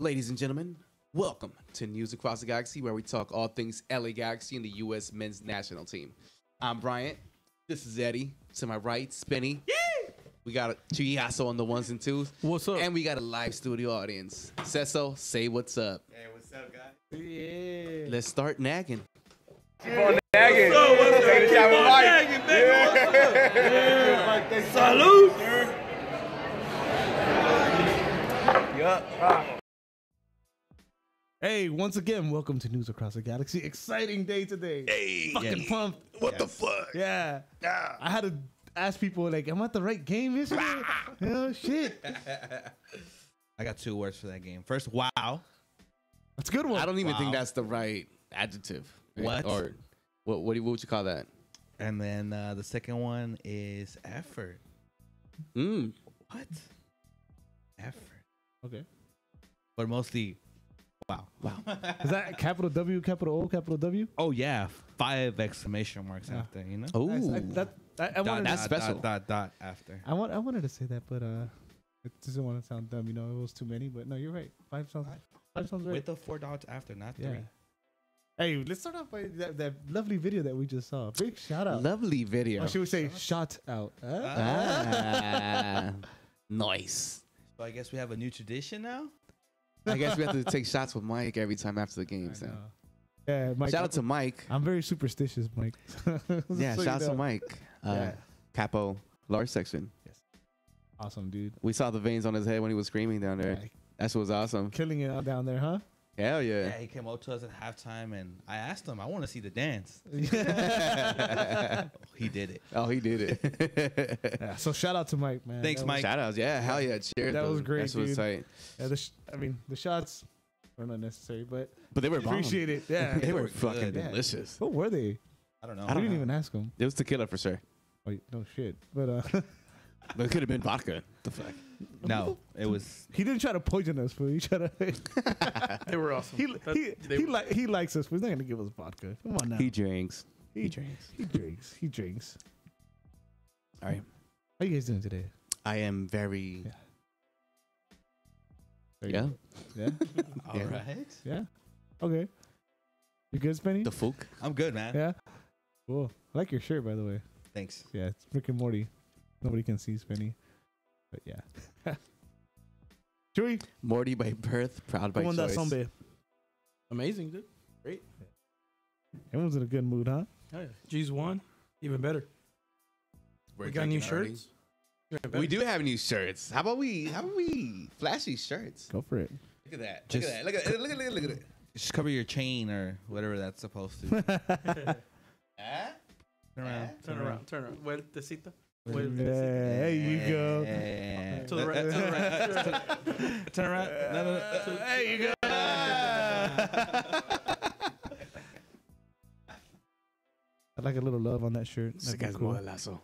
Ladies and gentlemen, welcome to News Across the Galaxy, where we talk all things LA Galaxy and the U.S. men's national team. I'm Bryant. This is Eddie. To my right, Spinny. We got Chiasso on the ones and twos. What's up? And we got a live studio audience. Cesso, say what's up. Hey, what's up, guys? Yeah. Let's start nagging. Keep on nagging. What's up? Nagging, baby. What's up? Salute. Yup. Hey, once again, welcome to News Across the Galaxy. Exciting day today. Hey, Fucking pumped. what the fuck? Yeah. I had to ask people, like, am I at the right game yesterday? Shit. I got 2 words for that game. First, wow. That's a good one. I don't even think Wow. that's the right adjective. What? Or what would you call that? And then the second one is effort. What? Effort. Okay. But mostly, wow. Wow. Is that capital W, capital O, capital W? Oh, yeah. 5 exclamation marks after, you know? Oh, Nice. I wanted that's to, special. Dot after. I wanted to say that, but it doesn't want to sound dumb. You know, it was too many. But no, you're right. 5 sounds right. With the 4 dots after, not 3. Yeah. Hey, let's start off by that lovely video that we just saw. Big shout out. Lovely video. Or should we say shot out? Ah, nice. So I guess we have a new tradition now? I guess we have to take shots with Mike every time after the games. I Now. know. Yeah, Mike. Shout out to Mike. I'm very superstitious, Mike. Yeah, So shout out you to know. Mike. Yeah. Capo, large section. Awesome, dude. We saw the veins on his head when he was screaming down there. Yeah, That was awesome. killing it out down there, huh? Hell Yeah, yeah. he came up to us at halftime, and I asked him, I want to see the dance. He did it. Oh, he did it. Yeah, so shout out to Mike, man. Thanks, That Mike. Shout outs. Yeah, hell yeah. Cheers. That was great, That was dude. tight. Was, the shots were not necessary, but But they were bomb. appreciate it. Yeah. They were were fucking good. Yeah. delicious. What were they? I don't know. We didn't even ask him. It was tequila for sure. Oh, no shit. But But it could have been vodka. The fuck? No, it was. he didn't try to poison us, fool. He tried to. They were awesome. he likes us, but he's not gonna give us vodka. Come on now. He drinks. He drinks. He drinks. All right. How you guys doing today? I am very. Very Yeah. good. Yeah. All Yeah. right. Yeah. Okay. You good, Spenny? The Fook. I'm good, man. Yeah. Cool. I like your shirt, by the way. Thanks. Yeah, it's Rick and Morty. Nobody can see Spenny, but yeah. Chewy, Morty by birth, proud by come on that choice. zombie. Amazing, dude. Great. Everyone's in a good mood, huh? Oh, yeah. G's won. Even better. We're We got new drinking already. shirts. Even better. We do have new shirts. How about we flash these shirts? Go for it. Look at that. Just- look at that. Look at it. Just cover your chain or whatever that's supposed to. Ah? Turn around. Turn around. Turn around. Vueltecita. Yeah, Vueltecita. there you go. Yeah. To the right. To the right. Turn around. No. There you go. I'd like a little love on that shirt. That'd be cool. Lasso.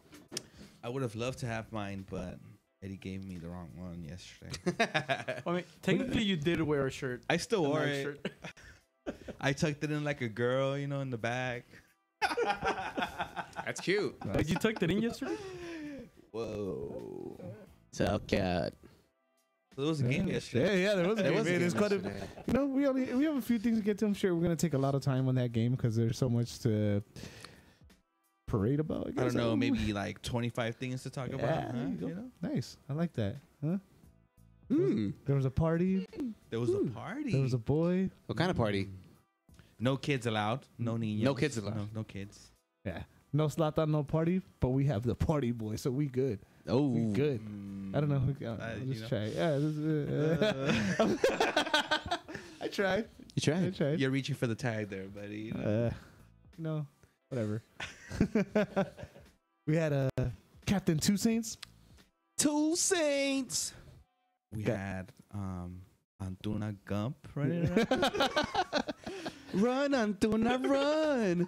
I would have loved to have mine, but Eddie gave me the wrong one yesterday. I mean, technically, you did wear a shirt. I still A wore nice it. shirt. I tucked it in like a girl, you know, in the back. That's cute. Did you tuck it in yesterday? Whoa. So cat. So it was a game yesterday. Yeah, there was a There game. was a man. game It's quite a, yesterday. you know, we have a few things to get to. I'm sure we're gonna take a lot of time on that game because there's so much to parade about. I don't know, maybe like 25 things to talk Yeah, about. Huh? there you go. You know? Nice. I like that. Huh? Hmm. There was a party. There was a party. There was a boy. What kind of party? No kids allowed. No niños. No kids allowed. No kids. Yeah. No Zlatan, no party, but we have the party boy, so we good. Oh, We good. I don't know. you Just know. try. Yeah. I tried. You I tried. tried. You're reaching for the tag there, buddy. No, whatever. We had Captain Two Saints. Two Saints. We Okay. had Antuna Gump running around. Run, Antuna, run.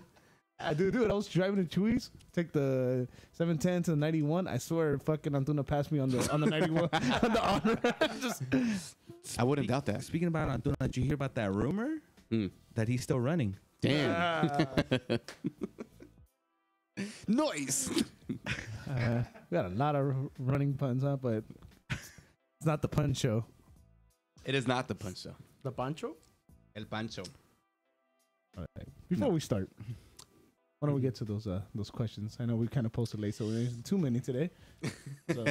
Dude, I was driving to Chewy's, take the 710 to the 91. I swear, fucking Antuna passed me on the 91 on the honor. Just I wouldn't doubt that. Speaking about Antuna, did you hear about that rumor that he's still running? Damn. Noise. We got a lot of running puns, huh? But it's not the pun show. It is not the Pancho. The Pancho? El Pancho. All right. Before we start, why don't we get to those questions? I know we kind of posted late, so there's too many today. So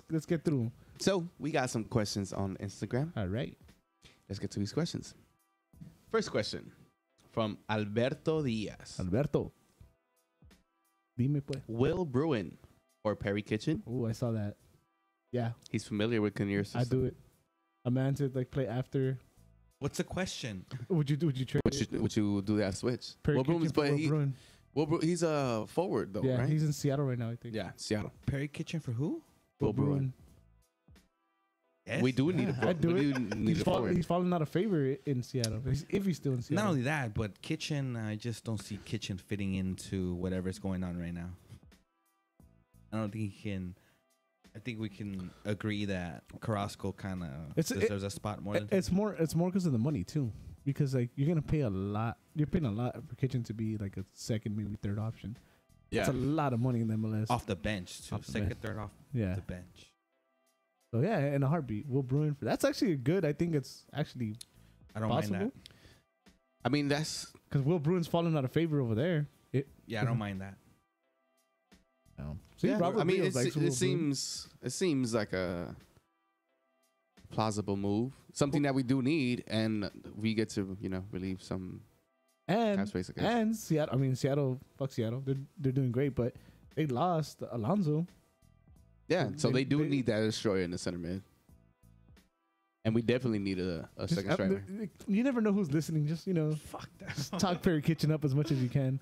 let's get through 'em. So we got some questions on Instagram. All right. Let's get to these questions. First question from Alberto Diaz. Alberto. Dime pues. Will Bruin or Perry Kitchen? Oh, I saw that. Yeah, He's familiar with Kinnear's system. I do it. A man to like play after. What's the question? Would you trade Would you do that switch? Perry Will Kitchen Bruin's for but Will Bruin? he's a forward though, Yeah, right? he's in Seattle right now, I think. Yeah, Seattle. Perry Kitchen for who? Will Bruin. Yes. We do need Yeah, I'd do we it. do need a forward. He's falling out of favor in Seattle. If he's still in Seattle. Not only that, but Kitchen, I just don't see Kitchen fitting into whatever's going on right now. I don't think he can. I think we can agree that Carrasco kind of deserves a spot more than. It's more because of the money too. Because like you're gonna pay a lot. You're paying a lot for Kitchen to be like a second, maybe third option. Yeah. It's a lot of money in the MLS. Off the bench, too. Off the Second, bench. third off Yeah. the bench. So yeah, in a heartbeat, Will Bruin. That's actually good. I think it's actually I don't possible. mind I mean, that's Because Will Bruin's falling out of favor over there. that. Yeah, I don't mind that. See, yeah. Robert I mean, Rios likes Will Bruin. it seems like a plausible move, something that we do need, and we get to relieve some cap and space. I guess. and Seattle. I mean, Seattle. Fuck Seattle. They're doing great, but they lost Alonso. Yeah, so They- they do they- need that destroyer in the center mid. And we definitely need a Just- second striker. You never know who's listening. Just Fuck that. just talk Perry Kitchen up as much as you can.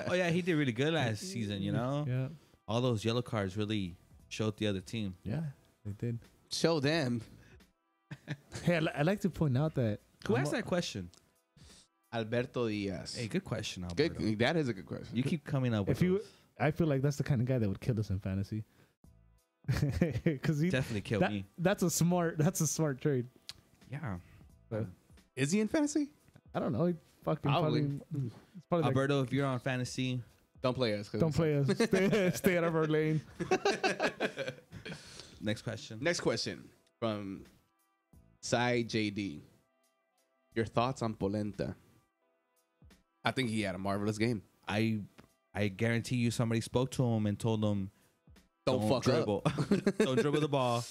Oh yeah, he did really good last season. Yeah, All those yellow cards really showed the other team. yeah, they did. Show them. Hey, I'd like to point out that Who asked that question? Alberto Diaz. Hey, good question, Alberto. Good, that is a good question. You keep coming up with if you, those. I feel like that's the kind of guy that would kill us in fantasy. Because Definitely killed me. that's a smart trade. Yeah. Is he in fantasy? I don't know. He fucking Probably. probably. It's probably like, Alberto, if you're on fantasy, Don't play us. 'cause don't play us. Stay out of our lane. next question. Next question from Sai JD. Your thoughts on Polenta? I think he had a marvelous game. I guarantee you somebody spoke to him and told him Don't fuck dribble. Don't dribble the ball.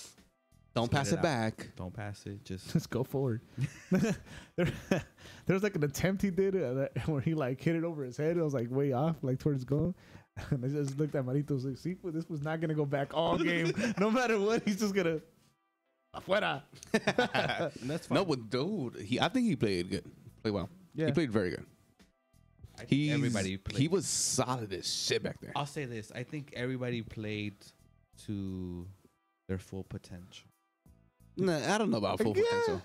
Don't Just pass get it out. back. Don't pass it. Just Let's go forward. there was like an attempt he did where he like hit it over his head. It was like way off, like towards goal. And I just looked at Marito. Was like, see, this was not gonna go back all game. No matter what, he's just gonna afuera. that's fine. No, but dude, I think he played good. Played well. Yeah. He played very good. I think everybody played. He was solid as shit back there. I'll say this. I think everybody played to their full potential. Nah, I don't know about full Yeah. potential.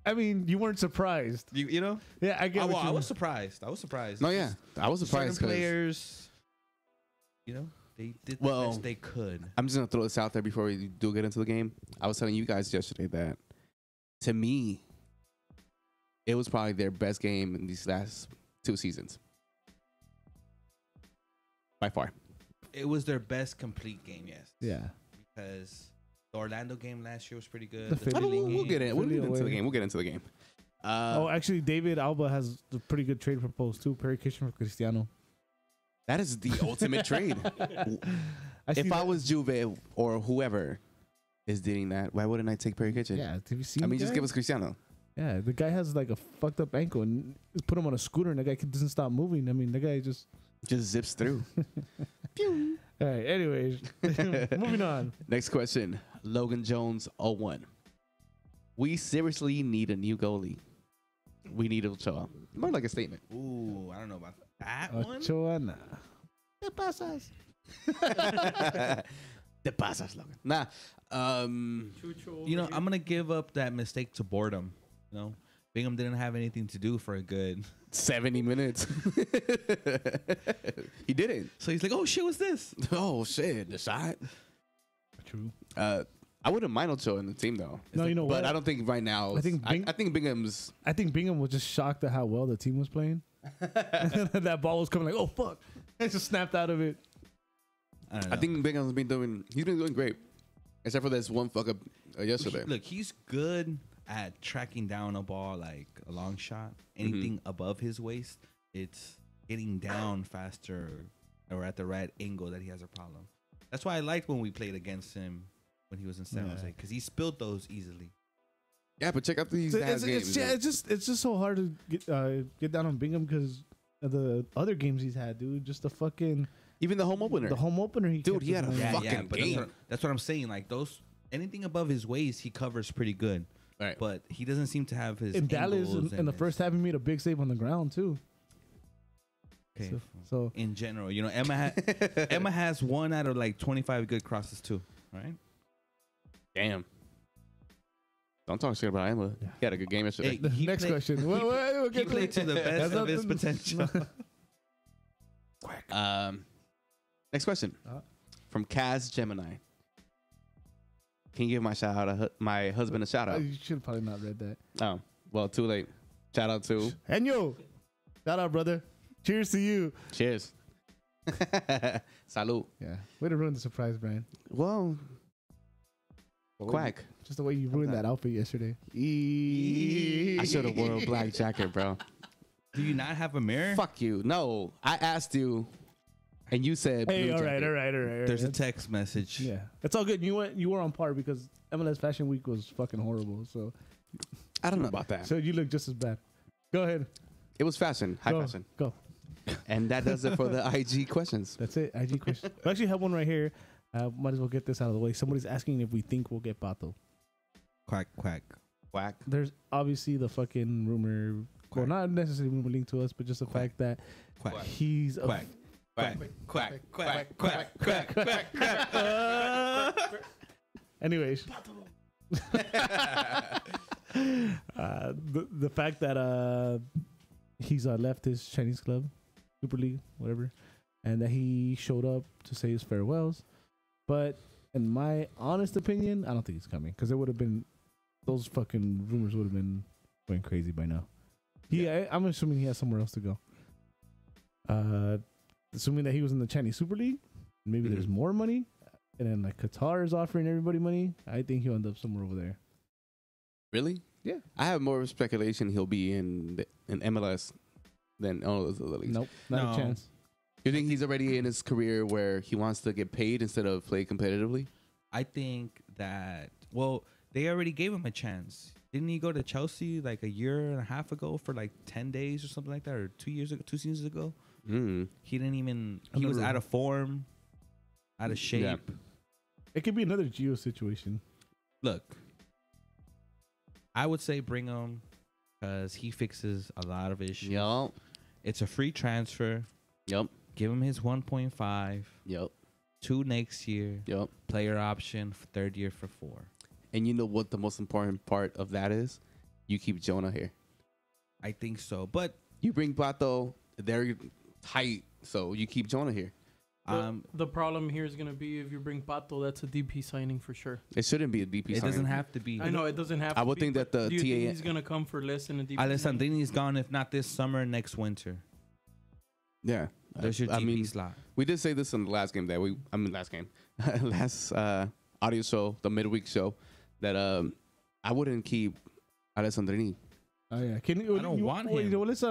I mean, you weren't surprised. You know? Yeah, I get. I, what well, you I was was surprised. I was surprised. No, yeah, I was Certain surprised. 'Cause players, they did the Well, best they could. I'm just gonna throw this out there before we do get into the game. I was telling you guys yesterday that, to me, it was probably their best game in these last 2 seasons, by far. It was their best complete game, yes. Yeah. Because the Orlando game last year was pretty good. The The Philly Philly We'll game- get in. We'll Philly get into the away. game. We'll get into the game. Oh, actually, David Alba has a pretty good trade proposed too. Perry Kitchen for Cristiano. That is the ultimate trade. If I was Juve or whoever is doing that, why wouldn't I take Perry Kitchen? yeah, have you seen? I mean, the just guy? give us Cristiano. Yeah, the guy has like a fucked up ankle and put him on a scooter and the guy doesn't stop moving. I mean, the guy just. Just zips through. All right. Anyways, moving on. Next question. Logan Jones 01. We seriously need a new goalie. We need Ochoa. More like a statement. Ooh, I don't know about that one. Ochoa, nah. ¿Qué pasas? Te pasas, Logan. Nah. Chucho You know, over I'm going to give up that mistake to boredom. You know, Bingham didn't have anything to do for a good. 70 minutes. He didn't. So he's like, oh, shit, what's this? Oh, shit. The shot. True. I wouldn't mind Ochoa in the team, though. No, you know But what? I don't think right now. I think I think Bingham's. I think Bingham was just shocked at how well the team was playing. That ball was coming like, oh fuck! It just snapped out of it. I don't know. I think Bingham's been doing. He's been doing great. Except for this one fuck up yesterday. Look, he's good at tracking down a ball like a long shot. Anything above his waist, it's getting down faster or at the right angle that he has a problem. That's why I liked when we played against him when he was in San Jose, because he spilled those easily. Yeah, but check out these games. It's just so hard to get down on Bingham because of the other games he's had, dude. Just the fucking Even the home opener. he Dude, kept he had us a winning. fucking but game. that's what I'm saying. Like those, anything above his waist, he covers pretty good. Right. But he doesn't seem to have his in Dallas angles in the his- first half he made a big save on the ground too. Okay. So In general, Emma has 1 out of like 25 good crosses too, right? Damn. Don't talk shit about Emma. He had a good game yesterday. Hey, he next played- question. We'll He get played to the best of his potential. Next question from Kaz Gemini. Can you give my husband a shout out? You should have probably not read that. Oh, well, too late. Shout out to Enyo, shout out, brother. Cheers to you. Cheers. Salud. Yeah, way to ruin the surprise, Brian. Well, quack. Just the way you ruined that outfit yesterday. I should have worn a black jacket, bro. Do you not have a mirror? Fuck you. No, I asked you, and you said. Hey, blue all right. jacket. There's a text message. Yeah, it's all good. You were on par because MLS Fashion Week was fucking horrible. So I don't know about that. so you look just as bad. Go ahead. It was fashion, high Go. fashion, Go. and that does it for the IG questions. That's it. IG question. We actually have one right here. Might as well get this out of the way. Somebody's asking if we think we'll get Pato. Quack, quack. Quack. There's obviously the fucking rumor. Well, Quack. not necessarily rumor linked to us, but just the Quack. fact that Quack. he's a Quack. Quack. Quack. Quack. Quack. Quack. Quack. Anyways, the fact that he's left his Chinese club, Super League, whatever, and that he showed up to say his farewells. But in my honest opinion, I don't think he's coming because it would have been those fucking rumors would have been going crazy by now. I'm assuming he has somewhere else to go. Assuming that he was in the Chinese Super League, maybe there's more money. And then like Qatar is offering everybody money. I think he'll end up somewhere over there. Really? Yeah. I have more speculation he'll be in MLS than all those other leagues. Nope, not No. a chance. You think he's already in his career where he wants to get paid instead of play competitively? I think that, well, they already gave him a chance. Didn't he go to Chelsea like a year and a half ago for like 10 days or something like that, or 2 years ago, 2 seasons ago? Mm. He didn't even, I he was remember. out of form, out of shape. Yeah. It could be another Gio situation. Look, I would say bring him because he fixes a lot of issues. Yup. It's a free transfer. Yup. Give him his 1.5, Yup. 2 next year, Yup. player option, third year for 4. And you know what the most important part of that is? You keep Jonah here. I think so. But You bring Pato, they're tight, so you keep Jonah here. The problem here is going to be if you bring Pato, that's a DP signing for sure. It shouldn't be a DP it signing. doesn't have to be. I know it doesn't have I to would be, think that but the do you think TAA he's going to come for less than a DP? Alessandrini's gone, if not this summer, next winter. Yeah. There's your DP I mean, slot. we did say this in the last game last audio show, the midweek show, that I wouldn't keep Alessandrini. Oh yeah, I don't want him. Let's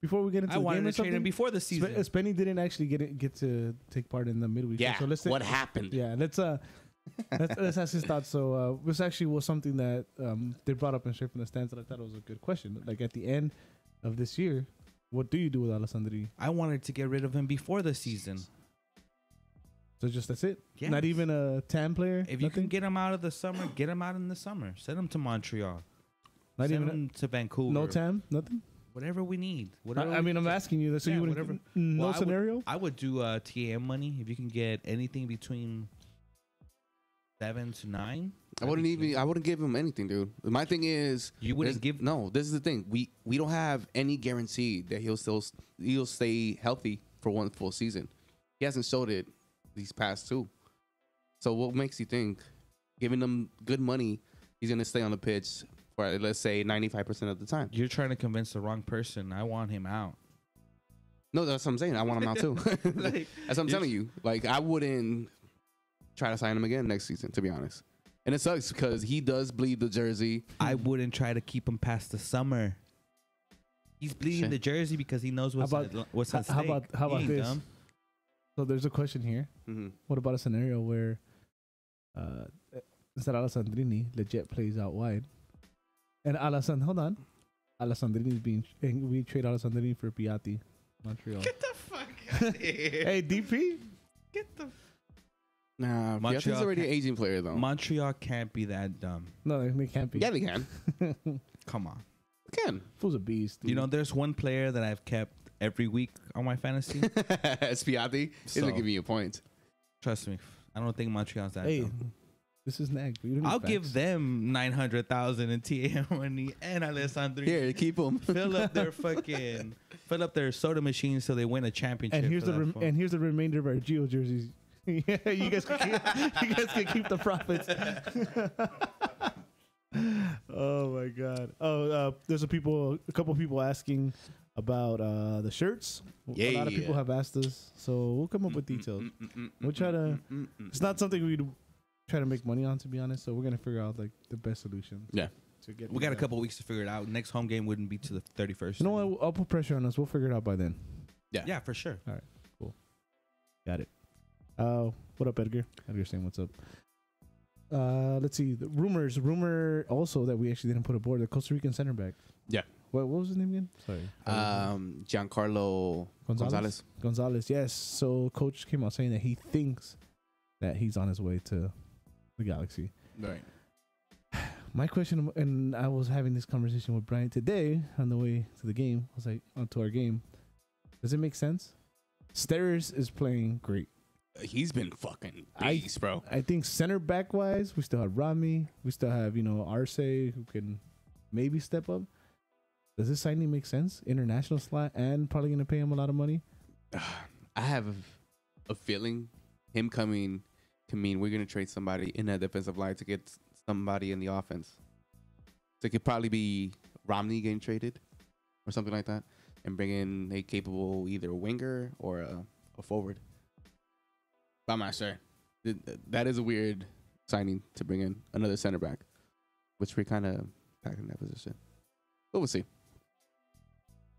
before we get into I the wanted game or to trade him something. before the season. Spenny didn't actually get to take part in the midweek. Yeah. So let's What happened? Yeah, let's ask his thoughts. So this actually was something that they brought up in Straight from the Stands that I thought was a good question. Like at the end of this year, what do you do with Alessandri? I wanted to get rid of him before the season. So just that's it. Yes. Not even a TAM player. If you Nothing? can get him out of the summer, get him out in the summer. Send him to Montreal. Not Send even him to Vancouver. no TAM, nothing. Whatever we need. Whatever I mean, I'm asking you. So Yeah, you would whatever. no Well, scenario. I would do TAM money if you can get anything between 7 to 9. I wouldn't give him anything, dude. My thing is, You wouldn't give. no. This is the thing. We don't have any guarantee that he'll stay healthy for one full season. He hasn't showed it these past 2. So what makes you think giving him good money, he's gonna stay on the pitch for let's say 95% of the time? You're trying to convince the wrong person. I want him out. No, that's what I'm saying. I want him out too. Like, That's what I'm telling you. Like I wouldn't try to sign him again next season, to be honest. And it sucks because he does bleed the jersey. I wouldn't try to keep him past the summer. He's bleeding Shit. the jersey because he knows what's at stake. How about He ain't this? dumb. So there's a question here. Mm-hmm. What about a scenario where instead of Alessandrini, Leggett plays out wide, and Alessandrini is we trade Alessandrini for Piatti, Montreal. Get the fuck out of here. Hey, DP. Get the. Nah, Montreal Piatti's already an aging player though. Montreal can't be that dumb. No, they can't be. Yeah, they can. Come on. They can. Fool's a beast. Dude. You know, there's one player that I've kept every week on my fantasy. It's Piatti. He's So- gonna give you a point. Trust me. I don't think Montreal's that Hey, dumb. this is Nag. We don't need I'll facts. give them 900,000 in TAM money and Alessandro. Here, keep him. Fill up their soda machines so they win a championship. And here's for the that fool. and here's the remainder of our Geo jerseys. Yeah, you guys can keep the profits. Oh my god. There's a couple people asking about the shirts. A lot of people have asked us, so we'll come up with details. We'll try to. It's not something we'd try to make money on, to be honest. So we're gonna figure out like the best solution. Yeah. To get We got a couple weeks to figure it out. Next home game wouldn't be to the 31st. You know what? I'll put pressure on us. We'll figure it out by then. Yeah, for sure. Got it. What up, Edgar? Edgar's saying what's up. Let's see. The rumor also that we actually didn't put aboard the Costa Rican center back. Yeah. What was his name again? Sorry. Giancarlo Gonzalez. Yes. So coach came out saying that he thinks that he's on his way to the Galaxy. Right. My question, and I was having this conversation with Brian today on the way to the game. I was like, onto our game. Does it make sense? Steres is playing great. He's been fucking beast, bro. I think center back wise, we still have Rami. We still have, Arce, who can maybe step up. Does this signing make sense? International slot and probably going to pay him a lot of money. I have a feeling him coming can mean we're going to trade somebody in that defensive line to get somebody in the offense. So it could probably be Romney getting traded or something like that and bring in a capable either winger or a forward. But I'm not sure. That is a weird signing to bring in another center back, which we're kind of back in that position. But we'll see.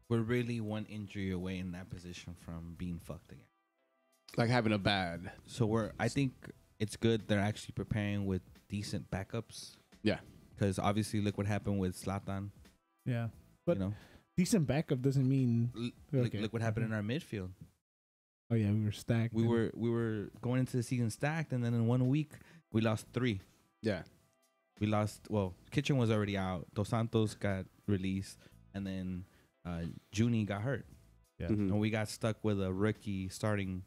We're really one injury away in that position from being fucked again. Like having a bad. So I think it's good they're actually preparing with decent backups. Yeah. Because obviously, look what happened with Zlatan. Yeah. But you know, decent backup doesn't mean. Okay. look what happened in our midfield. Oh, yeah. We were stacked. We were going into the season stacked, and then in 1 week, we lost 3. Yeah. We lost, Kitchen was already out. Dos Santos got released, and then Junie got hurt. Yeah. Mhm. And we got stuck with a rookie starting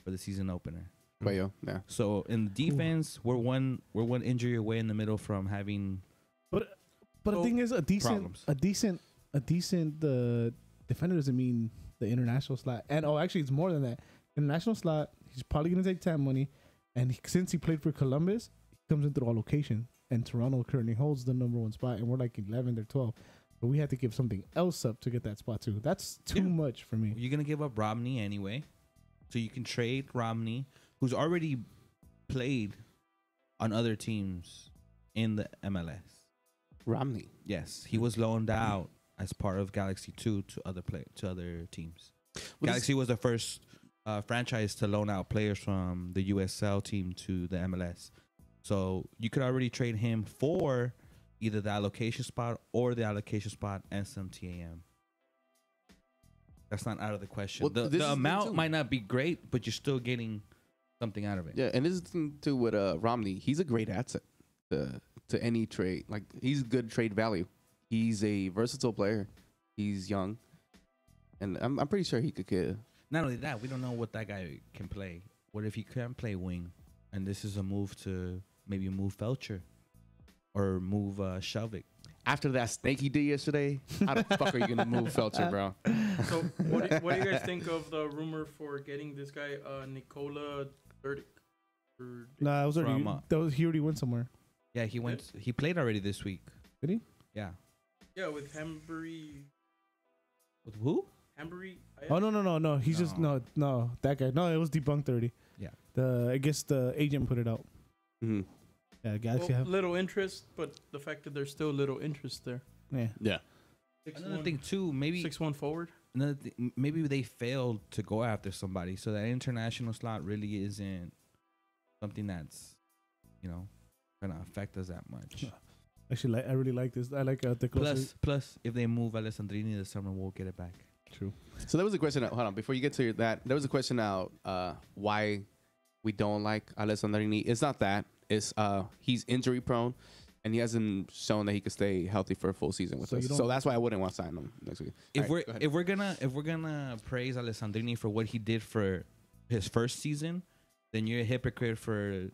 for the season opener. Cuello, yeah. So in the defense, we're one injury away in the middle from having. But the thing is, a decent defender doesn't mean the international slot. And actually, it's more than that. International slot, he's probably gonna take time money, and since he played for Columbus, he comes into all location. And Toronto currently holds the number 1 spot, and we're like 11 or 12. But we have to give something else up to get that spot too. That's too much for me. You're gonna give up Romney anyway, so you can trade Romney, who's already played on other teams in the MLS. Romney. Yes, he was loaned out as part of Galaxy 2 to other teams. Well, Galaxy was the first franchise to loan out players from the USL team to the MLS. So you could already trade him for either the allocation spot or the allocation spot and some TAM. That's not out of the question. Well, this is the the amount thing, too. might not be great, but you're still getting something out of it. Yeah, and this is the thing too with Romney. He's a great asset to any trade. Like, he's good trade value. He's a versatile player. He's young, and I'm pretty sure he could get. Not only that, we don't know what that guy can play. What if he can't play wing? And this is a move to maybe move Felcher or move Shelvik. After that snake he did yesterday, how the fuck are you gonna move Felcher, bro? So what do you guys think of the rumor for getting this guy Nikola Durdic? Nah, it was already. From, he already went somewhere. Yeah, he went. He played already this week. Did he? Yeah. Yeah, with Hambury. With who? Hambury. Oh no. He's just no that guy. No, it was debunked already. Yeah. I guess the agent put it out. Mm-hmm. Yeah, Galaxy Well, have. little interest, but the fact that there's still little interest there. Yeah. Yeah. Another thing too, maybe 6-1 forward. maybe they failed to go after somebody, so that international slot really isn't something that's, gonna affect us that much. Actually, I really like this. I like the closer. Plus, if they move Alessandrini this summer, we'll get it back. True. So there was a question. Hold on, before you get to that, there was a question now. Why we don't like Alessandrini? It's not that. It's he's injury prone, and he hasn't shown that he could stay healthy for a full season with So us. you don't- So that's why I wouldn't want to sign him next week. If All right, go ahead. if we're gonna praise Alessandrini for what he did for his first season, then you're a hypocrite for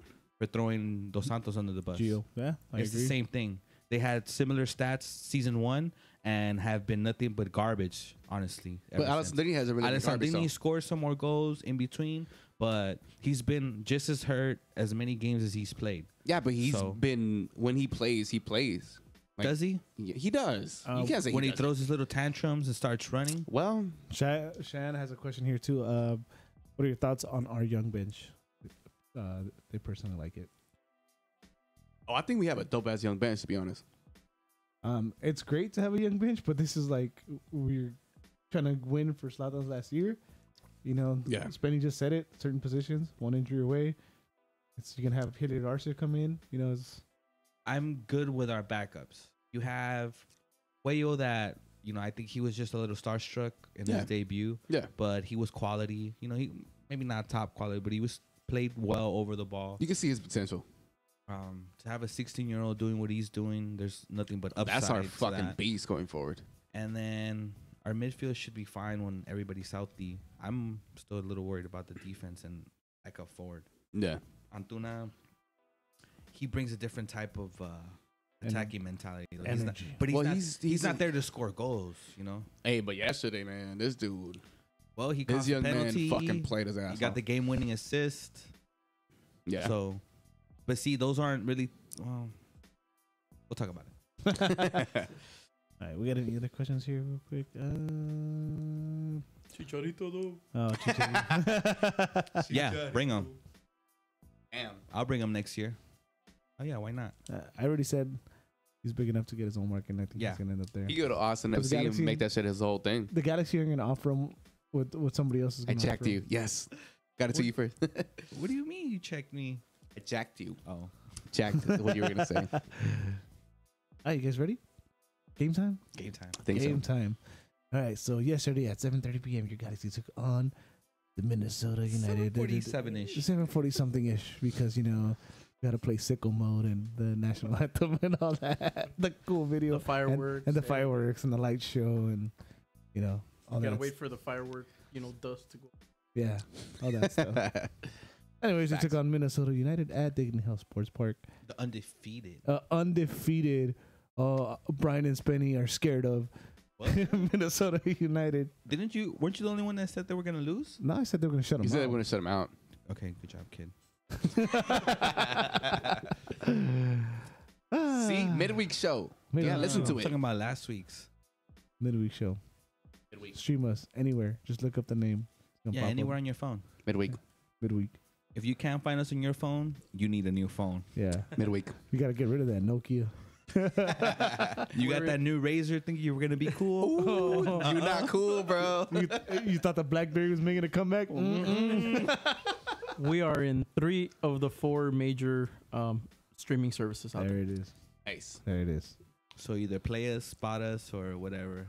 throwing Dos Santos under the bus. Gio. Yeah, I It's agree. the same thing. They had similar stats season 1 and have been nothing but garbage, honestly. But ever since. Alessandrini has a really good garbage, Alessandrini though. scored some more goals in between, but he's been just as hurt as many games as he's played. Yeah, but he's So- been when he plays. Like, Does he? Yeah, he does. You can't say When he doesn't. throws his little tantrums and starts running? Well, Shan has a question here too. What are your thoughts on our young bench? They personally like it. I think we have a dope ass young bench, to be honest. It's great to have a young bench, but this is like we're trying to win for Zlatan's last year. Yeah. Spenny just said it. Certain positions, one injury away. You're gonna have Hilliard Arce come in. I'm good with our backups. You have Cuello that, I think he was just a little starstruck in Yeah. his debut. Yeah. But he was quality. He maybe not top quality, but he was played well over the ball. You can see his potential. To have a 16-year-old doing what he's doing, there's nothing but upside. That's our to fucking that. beast going forward. And then our midfield should be fine when everybody's healthy. I'm still a little worried about the defense and backup forward. Yeah. Antuna, he brings a different type of attacking mentality. Like, Energy. He's not there to score goals, Hey, but yesterday, man, this dude, Well, he this caused young a penalty. man fucking played his ass He got off. the game-winning assist. Yeah. So, but see, those aren't really. Well, we'll talk about it. All right, we got any other questions here, real quick? Chicharito, though. Oh, Chicharito. Yeah, bring him. Damn. I'll bring him next year. Oh yeah, why not? I already said he's big enough to get his own market, and I think Yeah. he's gonna end up there. He go to Austin But the FC and Galaxy- make that shit his whole thing. The Galaxy are gonna offer him what somebody else is I gonna checked offer you. him. Yes. Got it to you first. What do you mean you checked me? I jacked you. Oh, Jacked what you were gonna say. All right, you guys ready? Game time. game time. I think Game so. time. All right, so yesterday at 7:30 p.m., your Galaxy took on the Minnesota United. 7:47-ish. 7:40 something ish, because you got to play sickle mode and the national anthem and all that. The cool video, The fireworks. and the fireworks and the light show and all You gotta that. wait for the firework, dust to go. Yeah, all that stuff. Anyways, we Facts. took on Minnesota United at Dignity Health Sports Park. The undefeated. Undefeated. Brian and Spenny are scared of What? Minnesota United. Weren't you the only one that said they were gonna lose? No, I said they were going to shut them You said they out. were gonna shut him out. Okay, good job, kid. See, midweek show. Midweek Yeah, listen show. to I'm it. talking about last week's. Midweek show. Midweek. Stream us anywhere. Just look up the name. It's gonna Yeah, pop up. anywhere on your phone. Midweek. Midweek. If you can't find us on your phone, you need a new phone. Yeah. Midweek. You got to get rid of that Nokia. You got that new Razor thinking you were gonna be cool? You're not cool, bro. You thought the BlackBerry was making a comeback? We are in 3 of the 4 major streaming services out There there. it is. Nice. There it is. So either play us, spot us, or whatever.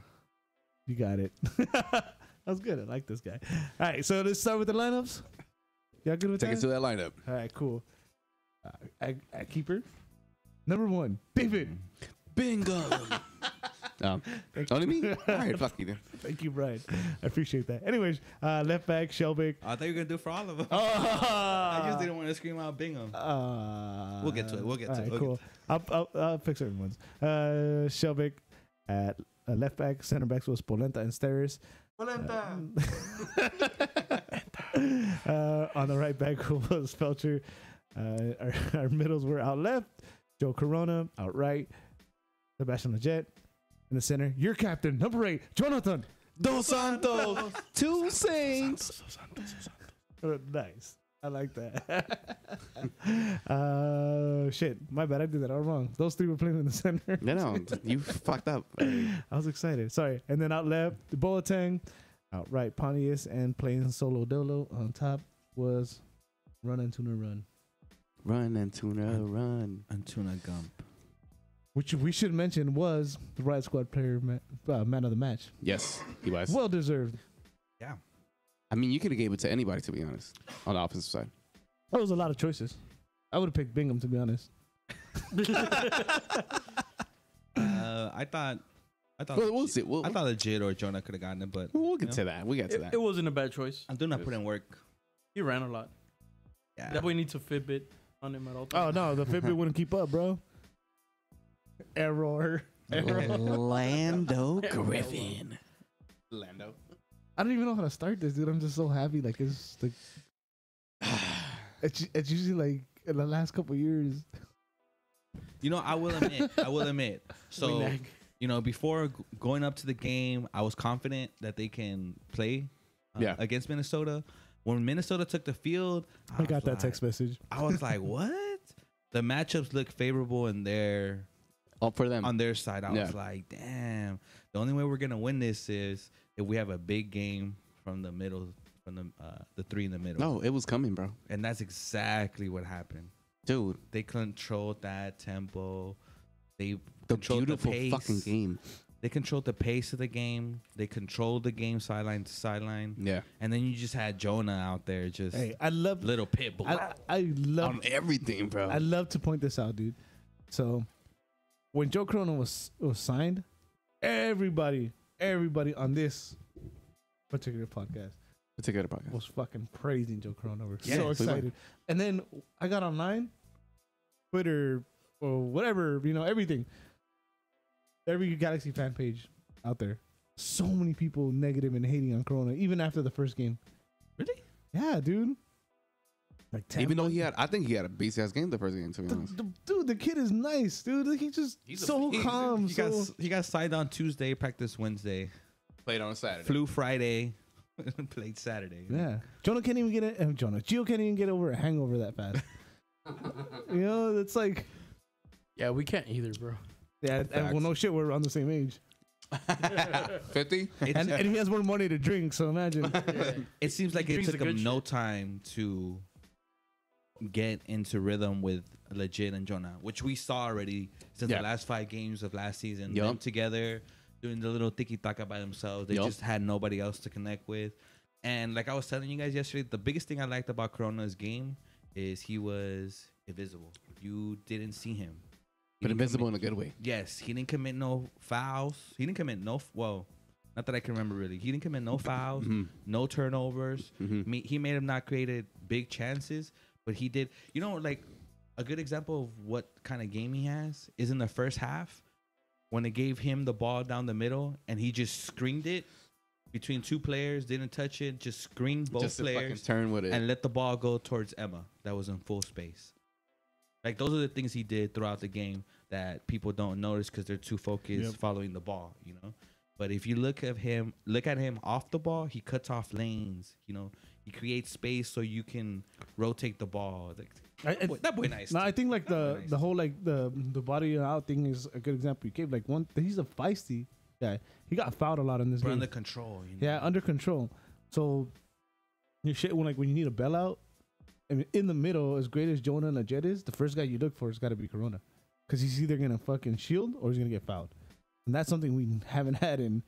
You got it. That was good. I like this guy. All right, so let's start with the lineups. Y'all good with Take that? us to that lineup. All right, cool. At keeper, number 1, David. Bingo. Only me? All right, fuck you then. Thank you, Brian. I appreciate that. Anyways, left back, Shelbeck. I thought you were gonna do it for all of them. Oh, I just didn't want to scream out bingo. We'll get to it. We'll get to it. Alright, We'll cool. I'll fix everyone's. Shelbeck at left back, center backs was Polenta and Steris. On the right back was Felcher. Our middles were out left. Joe Corona out right. Sebastian Leggett in the center. Your captain, number 8, Jonathan. Dos Santos. 2 Saints. Nice. I like that. Shit. My bad. I did that all wrong. Those three were playing in the center. No, you fucked up. I was excited. Sorry. And then out left, the Boateng. Out right, Pontius, and playing solo dolo. On top was Run Antuna Run. Run, Antuna, run. Antuna Gump. Which we should mention was the Riot Squad player man of the match. Yes, he was. Well deserved. Yeah. I mean, you could have gave it to anybody, to be honest, on the offensive side. That was a lot of choices. I would have picked Bingham, to be honest. I thought. We'll see. I thought legit or Jonah could have gotten it, but We'll get to that. We get to that. It wasn't a bad choice. Antuna put in work. He ran a lot. Yeah. That boy needs a Fitbit on him at all Oh times. no, the Fitbit wouldn't keep up, bro. Error. Lando Griffin. Lando. I don't even know how to start this, dude. I'm just so happy. Like it's like it's usually like in the last couple years. You know, I will admit. So, nag. you know, before going up to the game, I was confident that they can play against Minnesota. When Minnesota took the field, I got that text message. I was like, what? The matchups look favorable in their For them. on their side. I was like, damn. The only way we're gonna win this is if we have a big game from the middle, from the three in the middle. No, it was coming, bro. And that's exactly what happened. Dude, They controlled that tempo. They the controlled beautiful the pace. fucking game. They controlled the pace of the game. They controlled the game sideline to sideline. Yeah. And then you just had Jonah out there just Hey, I love little pit bull. I love On everything, bro. I love to point this out, dude. So when Joe Corona was signed, everybody on this particular podcast Particular podcast. was fucking praising Joe Corona. We're Yes. so excited. And then I got online, Twitter or whatever, everything. Every Galaxy fan page out there. So many people negative and hating on Corona, even after the first game. Really? Yeah, dude. Like Even though I think he had a beast ass game the first game, to be honest. dude, the kid is nice, dude. He's so calm. He got signed on Tuesday, practiced Wednesday, Played on a Saturday. flew Friday, played Saturday. Yeah, Gio can't even get over a hangover that fast. It's like, Yeah, we can't either, bro. yeah, well, no shit, we're on the same age, 50? and he has more money to drink. So imagine. It seems like it drinks took the him good no shit. time to get into rhythm with Legit and Jonah, which we saw already since Yeah. the last 5 games of last season. Yup. Them together doing the little tiki-taka by themselves. They Yup. just had nobody else to connect with. And like I was telling you guys yesterday, the biggest thing I liked about Corona's game is he was invisible. You didn't see him. He But didn't invincible commit- in a good way. Yes, he didn't commit no fouls. He didn't commit not that I can remember really. He didn't commit no fouls, no turnovers. He made him not created big chances, but he did. Like a good example of what kind of game he has is in the first half when they gave him the ball down the middle and he just screened it between 2 players, didn't touch it, just screened both Just a fucking players turn with it. and let the ball go towards Emma that was in full space. Like those are the things he did throughout the game that people don't notice because they're too focused following the ball, But if you look at him off the ball, he cuts off lanes. He creates space so you can rotate the ball. That boy nice. No, I think like the nice. whole like the body out thing is a good example you gave. Like he's a feisty guy. He got fouled a lot in this But game. under control. Yeah, under control. So your shit when you need a bailout, I mean, in the middle, as great as Jonah and Legit is, the first guy you look for has got to be Corona, because he's either gonna fucking shield or he's gonna get fouled, and that's something we haven't had in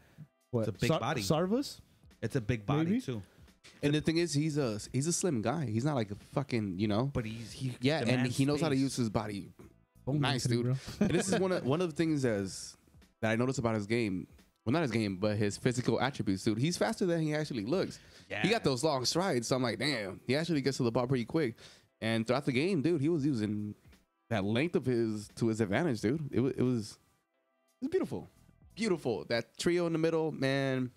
what? It's a big body. Sarvas. It's a big body Maybe? too. And the thing is, he's a slim guy. He's not like a fucking, But he and demands he knows how to space. use his body. Bone Nice, density, dude. And this is one of the things that I noticed about his game. Well, not his game, but his physical attributes, dude. He's faster than he actually looks. Yeah. He got those long strides. So I'm like, damn, he actually gets to the ball pretty quick. And throughout the game, dude, he was using that length of his to his advantage, dude. It was beautiful, beautiful. That trio in the middle, man.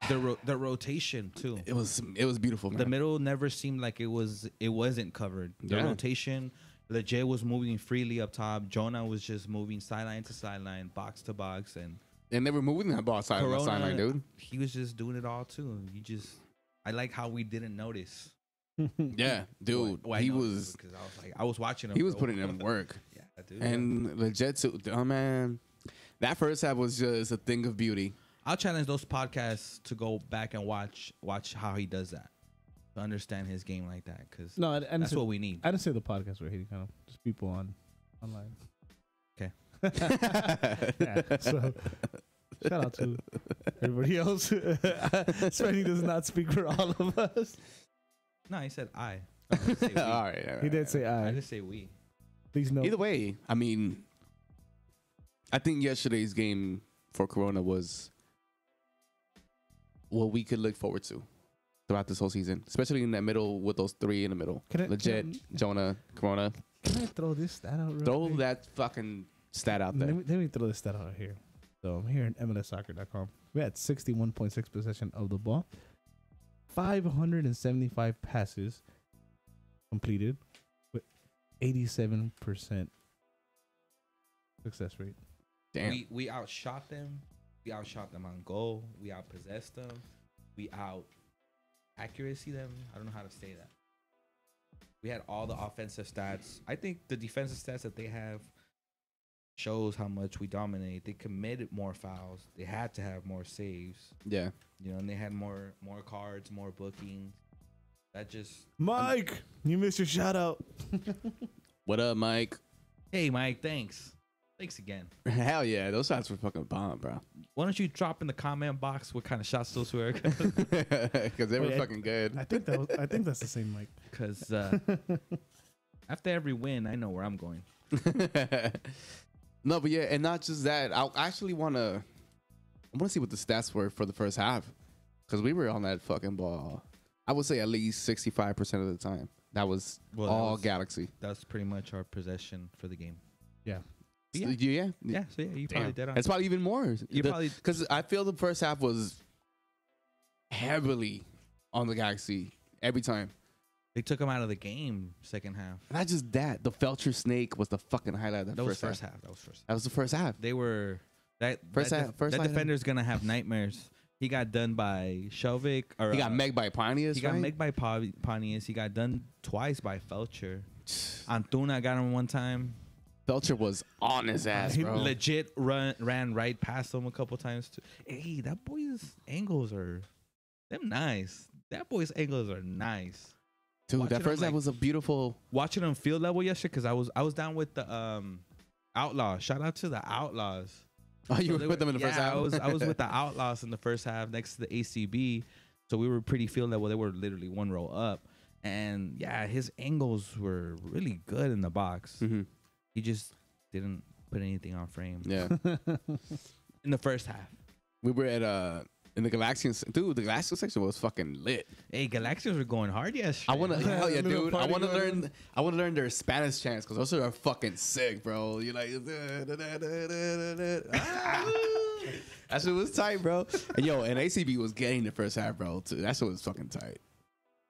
The rotation too. It was beautiful, man. The middle never seemed like it wasn't covered. The Yeah. rotation, Legit was moving freely up top. Jonah was just moving sideline to sideline, box to box, and And they were moving that ball side on the sideline, dude. he was just doing it all too. I like how we didn't notice. Yeah, dude. Well, He was because I was watching him. he was bro. putting in work. Yeah, dude. And legit, too. Oh man, that first half was just a thing of beauty. I'll challenge those podcasts to go back and watch how he does that, to understand his game like that. Because No, I didn't that's say, what we need. I didn't say the podcast were hating, kind of just people online. Okay. Yeah, so shout out to everybody else. Spenny does not speak for all of us. No, he said I. I didn't say we. All right. He did say I I. didn't say we. Please know. Either way, I mean, I think yesterday's game for Corona was what we could look forward to throughout this whole season, especially in that middle with those three in the middle. Legit, Jonah, Corona. Can I throw this stat out? Throw that fucking stat out there. Let me throw this stat out here. So I'm here in MLSsoccer.com. We had 61.6 possession of the ball, 575 passes completed with 87% success rate. Damn. We outshot them. We outshot them on goal. We outpossessed them. We out accuracy them. I don't know how to say that. We had all the offensive stats. I think the defensive stats that they have shows how much we dominate. They committed more fouls. They had to have more saves. Yeah. You know, and they had more cards, more bookings. That just Mike, you missed your shout out. What up, Mike? Hey Mike, thanks. Thanks again. Hell yeah, those shots were fucking bomb, bro. Why don't you drop in the comment box what kind of shots those were? Because they were Wait, fucking good. I think that's the same Mike. Because after every win, I know where I'm going. No, but yeah, and not just that. I actually want to see what the stats were for the first half, because we were on that fucking ball. I would say at least 65% of the time. That was all Galaxy. That's pretty much our possession for the game. Yeah. Yeah. So you probably did on. It's probably even more. You probably because I feel the first half was heavily on the Galaxy every time. They took him out of the game second half. Not just that, the Felcher snake was the fucking highlight of the That was first first half. half. That was first. That was the first half. They were that First that, half- def- first that half. defender's gonna have nightmares. He got done by Shelvick. Or He got megged by Pontius. He got right? megged by Pontius. He got done twice by Felcher. Antuna got him one time. Felcher was on his ass, He bro. legit ran right past him a couple times too. Hey, that boy's angles are them nice. That boy's angles are nice. Dude, watching that first him, half like- was a beautiful. Watching him field level yesterday because I was down with the Outlaws. Shout out to the Outlaws. Oh, you So were they with them in the first half? I was with the Outlaws in the first half next to the ACB. So we were pretty field level. They were literally one row up. And yeah, his angles were really good in the box. Mm-hmm. He just didn't put anything on frame. Yeah. In the first half. We were at in the Galaxian. Dude, the Galaxian section was fucking lit. Hey, Galaxians were going hard yesterday. I want to, hell yeah, Little dude. I party want to going learn. I want to learn their Spanish chants because those are fucking sick, bro. You like, that shit was tight, bro. And yo, and ACB was getting the first half, bro. Too. That shit was fucking tight.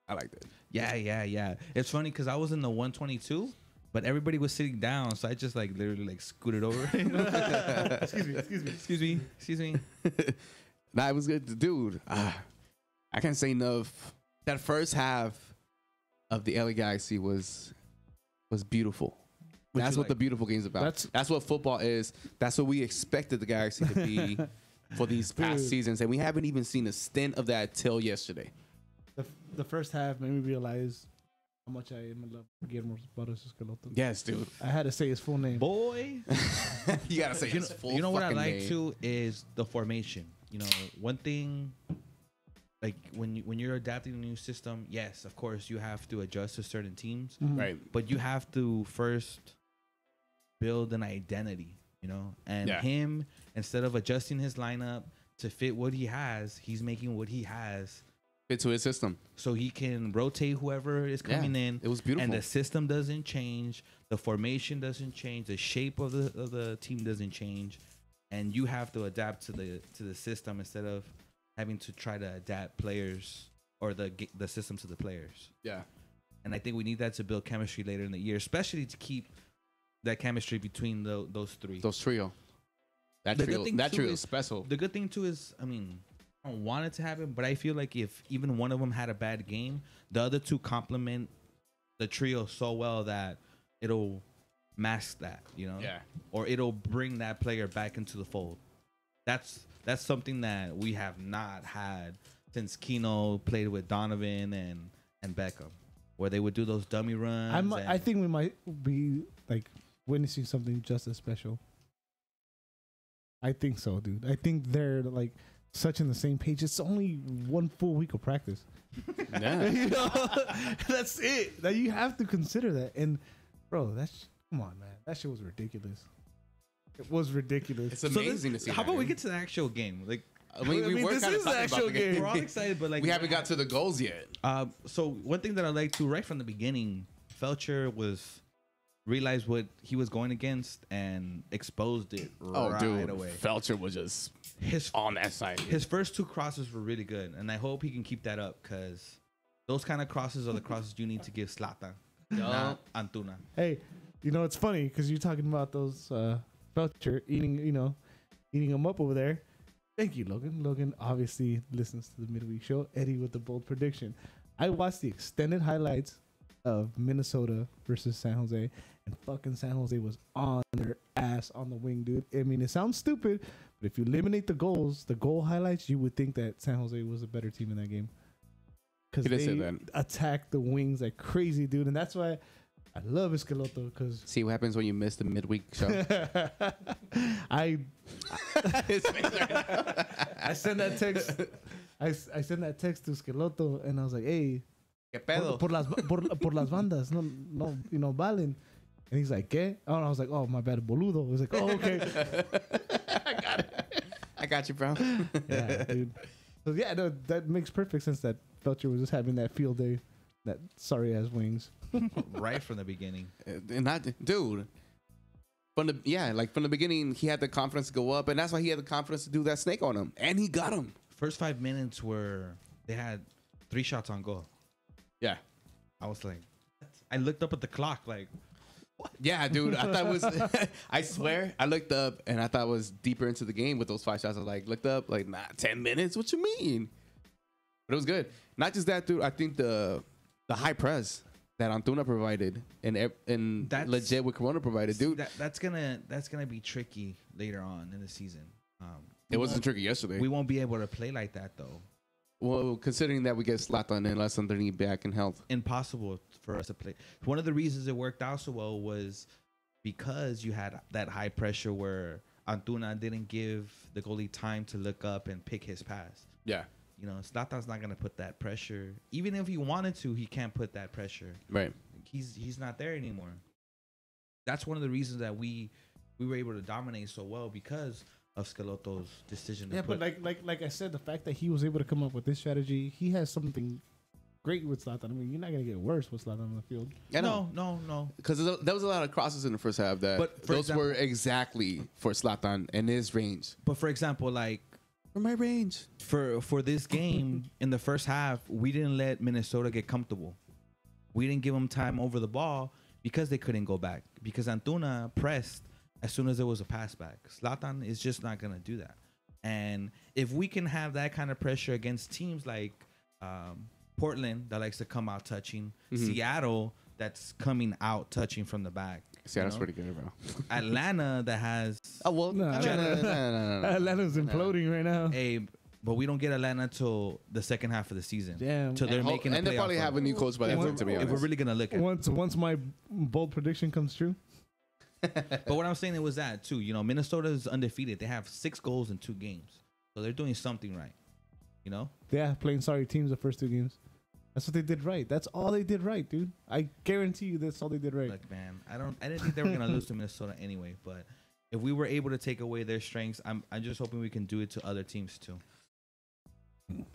I like that. Yeah. It's funny because I was in the 122, but everybody was sitting down, so I just like literally like scooted over. Excuse me. Nah, it was good, dude. I can't say enough. That first half of the LA Galaxy was beautiful. That's what the beautiful game's about. That's what football is. That's what we expected the Galaxy to be for these past seasons, and we haven't even seen a stint of that till yesterday. The first half made me realize how much I am in love with Guillermo Barros Escaloto. Yes, dude. I had to say his full name. Boy. You gotta say his full You know what I fucking like name. too is the formation. You know, one thing, like when you're adapting a new system, yes, of course you have to adjust to certain teams, Right. but you have to first build an identity. You know, and him, instead of adjusting his lineup to fit what he has, he's making what he has Fit to his system. so he can rotate whoever is coming in. It was beautiful. And the system doesn't change, the formation doesn't change, the shape of the team doesn't change, and you have to adapt to the system instead of having to try to adapt players or the system to the players. Yeah. And I think we need that to build chemistry later in the year, especially to keep that chemistry between those three. Those trio. That The trio. good thing That too trio is is- special. The good thing too is, I mean, I don't want it to happen, but I feel like if even one of them had a bad game, the other two complement the trio so well that it'll mask that, you know? Yeah. Or it'll bring that player back into the fold. That's something that we have not had since Keno played with Donovan and Beckham, where they would do those dummy runs. I think we might be like witnessing something just as special. I think so, dude. I think they're like such in the same page. It's only 1 full week of practice. Yeah. You know, that's it. That you have to consider that. And bro, come on, man. That shit was ridiculous. It was ridiculous. It's amazing to see. How that, about we man. get to the actual game? Like, I mean, we were this kind of is the talking actual about the game. game. we're all excited, but like We haven't got to the goals yet. So one thing that I like to right from the beginning, Felcher realized what he was going against and exposed it right away. Felcher was just on that side. His first 2 crosses were really good, and I hope he can keep that up because those kind of crosses are the crosses you need to give Zlatan, not Antuna. Hey, you know it's funny because you're talking about those Felcher eating them up over there. Thank you, Logan. Logan obviously listens to the midweek show. Eddie with the bold prediction. I watched the extended highlights of Minnesota versus San Jose, and fucking San Jose was on their ass on the wing, dude. I mean, it sounds stupid, but if you eliminate the goal highlights, you would think that San Jose was a better team in that game. Because they attacked the wings like crazy, dude. And that's why I love Escaloto. Because See what happens when you miss the midweek show. I sent that text. I sent that text to Escaloto, and I was like, "Hey, ¿Qué pedo? por las bandas, no, valen." And he's like, "¿Qué?" Oh, and I was like, "Oh, my bad, boludo." He was like, "Oh, okay." I got you, bro. Yeah, dude. So yeah, no, that makes perfect sense that Felcher was just having that field day, that sorry ass wings. Right from the beginning. And dude, from the beginning, he had the confidence to go up, and that's why he had the confidence to do that snake on him, and he got him. First 5 minutes were they had 3 shots on goal. Yeah. I was like, I looked up at the clock like, Yeah, dude. I thought it was. I swear, I looked up and I thought it was deeper into the game with those 5 shots. I was like, looked up, like, 10 minutes. What you mean? But it was good. Not just that, dude. I think the high press that Antuna provided and That's- legit what Corona provided, dude. that's gonna be tricky later on in the season. It wasn't tricky yesterday. We won't be able to play like that though. Well, considering that we get Zlatan and less than 30 back in health. Impossible for us to play. One of the reasons it worked out so well was because you had that high pressure where Antuna didn't give the goalie time to look up and pick his pass. Yeah. You know, Zlatan's not gonna put that pressure. Even if he wanted to, he can't put that pressure. Right. He's not there anymore. That's one of the reasons that we were able to dominate so well because of Schelotto's decision. Yeah, but like I said, the fact that he was able to come up with this strategy, he has something great with Zlatan. I mean, you're not gonna get worse with Zlatan on the field. Yeah, no. Because there was a lot of crosses in the first half that But for those example- were exactly for Zlatan and his range. But for example, like For my range. for this game in the first half, we didn't let Minnesota get comfortable. We didn't give them time over the ball because they couldn't go back. Because Antuna pressed as soon as there was a pass back. Zlatan is just not gonna do that. And if we can have that kind of pressure against teams like Portland that likes to come out touching, Seattle that's coming out touching from the back. Seattle's pretty good, bro. Atlanta that has Oh, well, No. Atlanta's imploding right now. but we don't get Atlanta till the second half of the season. Damn. Till they're making a and they playoff probably run. have a new coach by that time, to be If we're honest. really gonna look at it. Once my bold prediction comes true. But what I'm saying it was that too. You know, Minnesota's undefeated. They have 6 goals in 2 games, so they're doing something right. You know, Yeah, playing sorry teams the first 2 games. That's what they did right. That's all they did right, dude. I guarantee you that's all they did right. look, man. I didn't think they were gonna lose to Minnesota anyway. But if we were able to take away their strengths, I'm just hoping we can do it to other teams too. And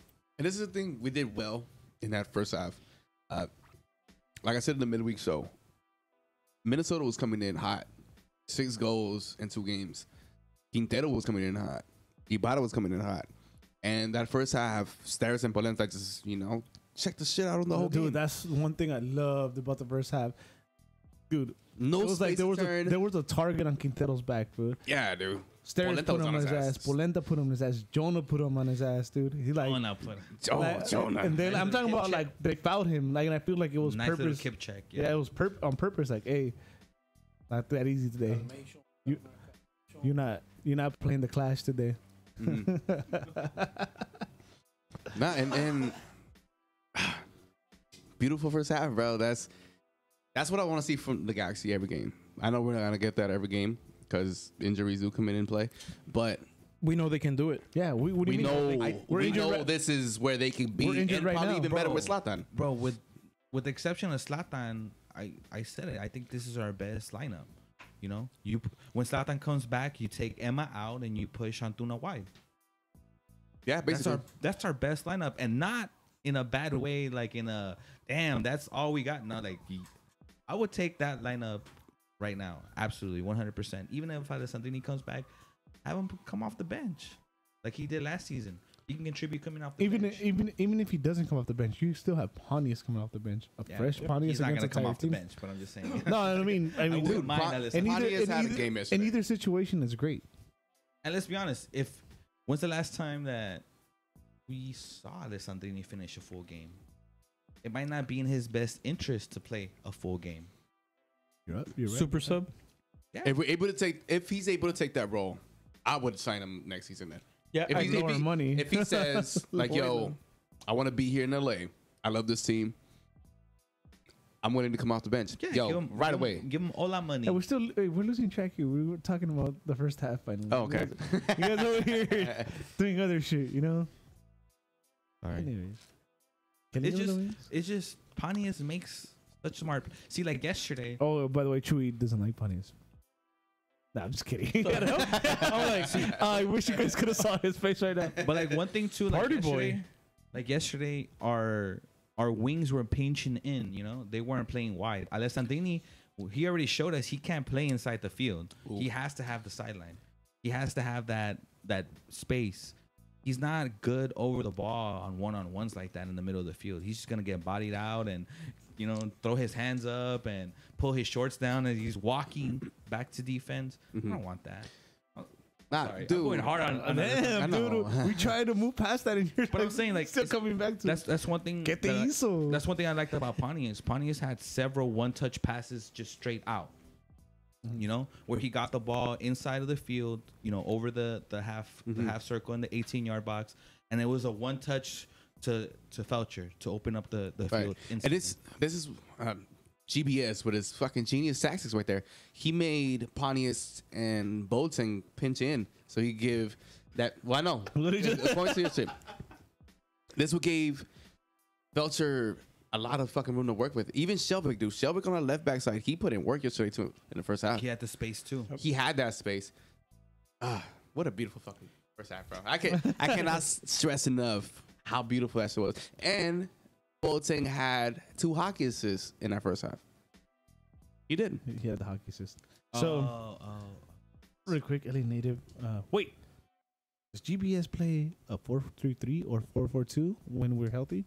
this is the thing we did well in that first half. Like I said in the midweek show, Minnesota was coming in hot. 6 goals in 2 games. Quintero was coming in hot. Ibarra was coming in hot. And that first half, Steres and Polenta just, check the shit out on the whole Dude, game. that's one thing I loved about the first half. Dude, No it was like space to turn. there was a target on Quintero's back, dude. Yeah, dude. Steres Polenta put was him on on his his ass. ass. Polenta put him on his ass. Jonah put him on his ass, dude. He like, Oh, no, put him. like, Jonah. and then I'm Nice talking little about kip like they fouled him, like, and I feel like it was Nice little purpose. kip check. Yeah, it was on purpose. Like, hey, not that easy today. You're not playing the Clash today. Mhm. Nah, and beautiful first half, bro. That's what I want to see from the Galaxy every game. I know we're not gonna get that every game because injuries do come in and play, but We know they can do it. Yeah, what do we you mean? know We're we injured know right- this is where they can be, We're injured and right probably now, even better bro. with Zlatan. Bro, with the exception of Zlatan, I said it. I think this is our best lineup. You know, when Zlatan comes back, you take Emma out and you push Antuna wide. Yeah, basically. That's our best lineup, and not in a bad way, like in a damn. That's all we got. Not like I would take that lineup right now, absolutely 100%. Even if Santini comes back, have him come off the bench like he did last season. He can contribute coming off the bench. Even if he doesn't come off the bench, you still have Pontius coming off the bench. Fresh Pontius He's not against gonna a come tired off the team. bench, but I'm just saying. No, I mean, wouldn't mind Alisson. in Pontius had a either, game yesterday. in either situation is great. And let's be honest, when's the last time that we saw Santini finish a full game? It might not be in his best interest to play a full game. You're right. Super sub. Yeah. If he's able to take that role, I would sign him next season. Then Yeah, if I he, think if he- money. if he says like, Lower "Yo, them. I want to be here in LA. I love this team. I'm willing to come off the bench. Yeah, Yo, give him, right away." Give him all our money. Hey, we're losing track here. We were talking about the first half finally. Oh, okay. You guys over here doing other shit, you know? All right. Anyways. It's just Pontius makes such smart. See, like yesterday. Oh, by the way, Chewy doesn't like Pontius. Nah, I'm just kidding. I'm like, I wish you guys could have saw his face right now. But like one thing too, like Party yesterday, boy. like yesterday, our wings were pinching in. You know, they weren't playing wide. Alessandrini, he already showed us he can't play inside the field. Ooh. He has to have the sideline. He has to have that space. He's not good over the ball on one-on-ones like that in the middle of the field. He's just gonna get bodied out and, you know, throw his hands up and pull his shorts down as he's walking back to defense. I don't want that. Nah, Sorry, dude. I'm going hard on Damn, I know. dude. We tried to move past that and you're But I'm saying, like, still it's- coming back to That's one thing. Get the that ISO. That's one thing I liked about Pontius. Pontius had several one-touch passes just straight out. You know, where he got the ball inside of the field, you know, over the half circle in the 18-yard box, and it was a one-touch to Felcher to open up the Right. field. And instantly. this is GBS with his fucking genius tactics right there. He made Pontius and Boateng pinch in so he give that. Well, I know. Literally just- Point to your shit. This what gave Felcher a lot of fucking room to work with. Even Shelvick, dude. Shelvick on the left back side, he put in work yesterday too in the first half. he had the space too. He had that space. What a beautiful fucking first half, bro. I cannot stress enough how beautiful that shit was. And Boateng had 2 hockey assists in that first half. He did. He had the hockey assist. So, real quick, LA native. Wait, does GBS play a 4-3-3 or 4-4-2 when we're healthy?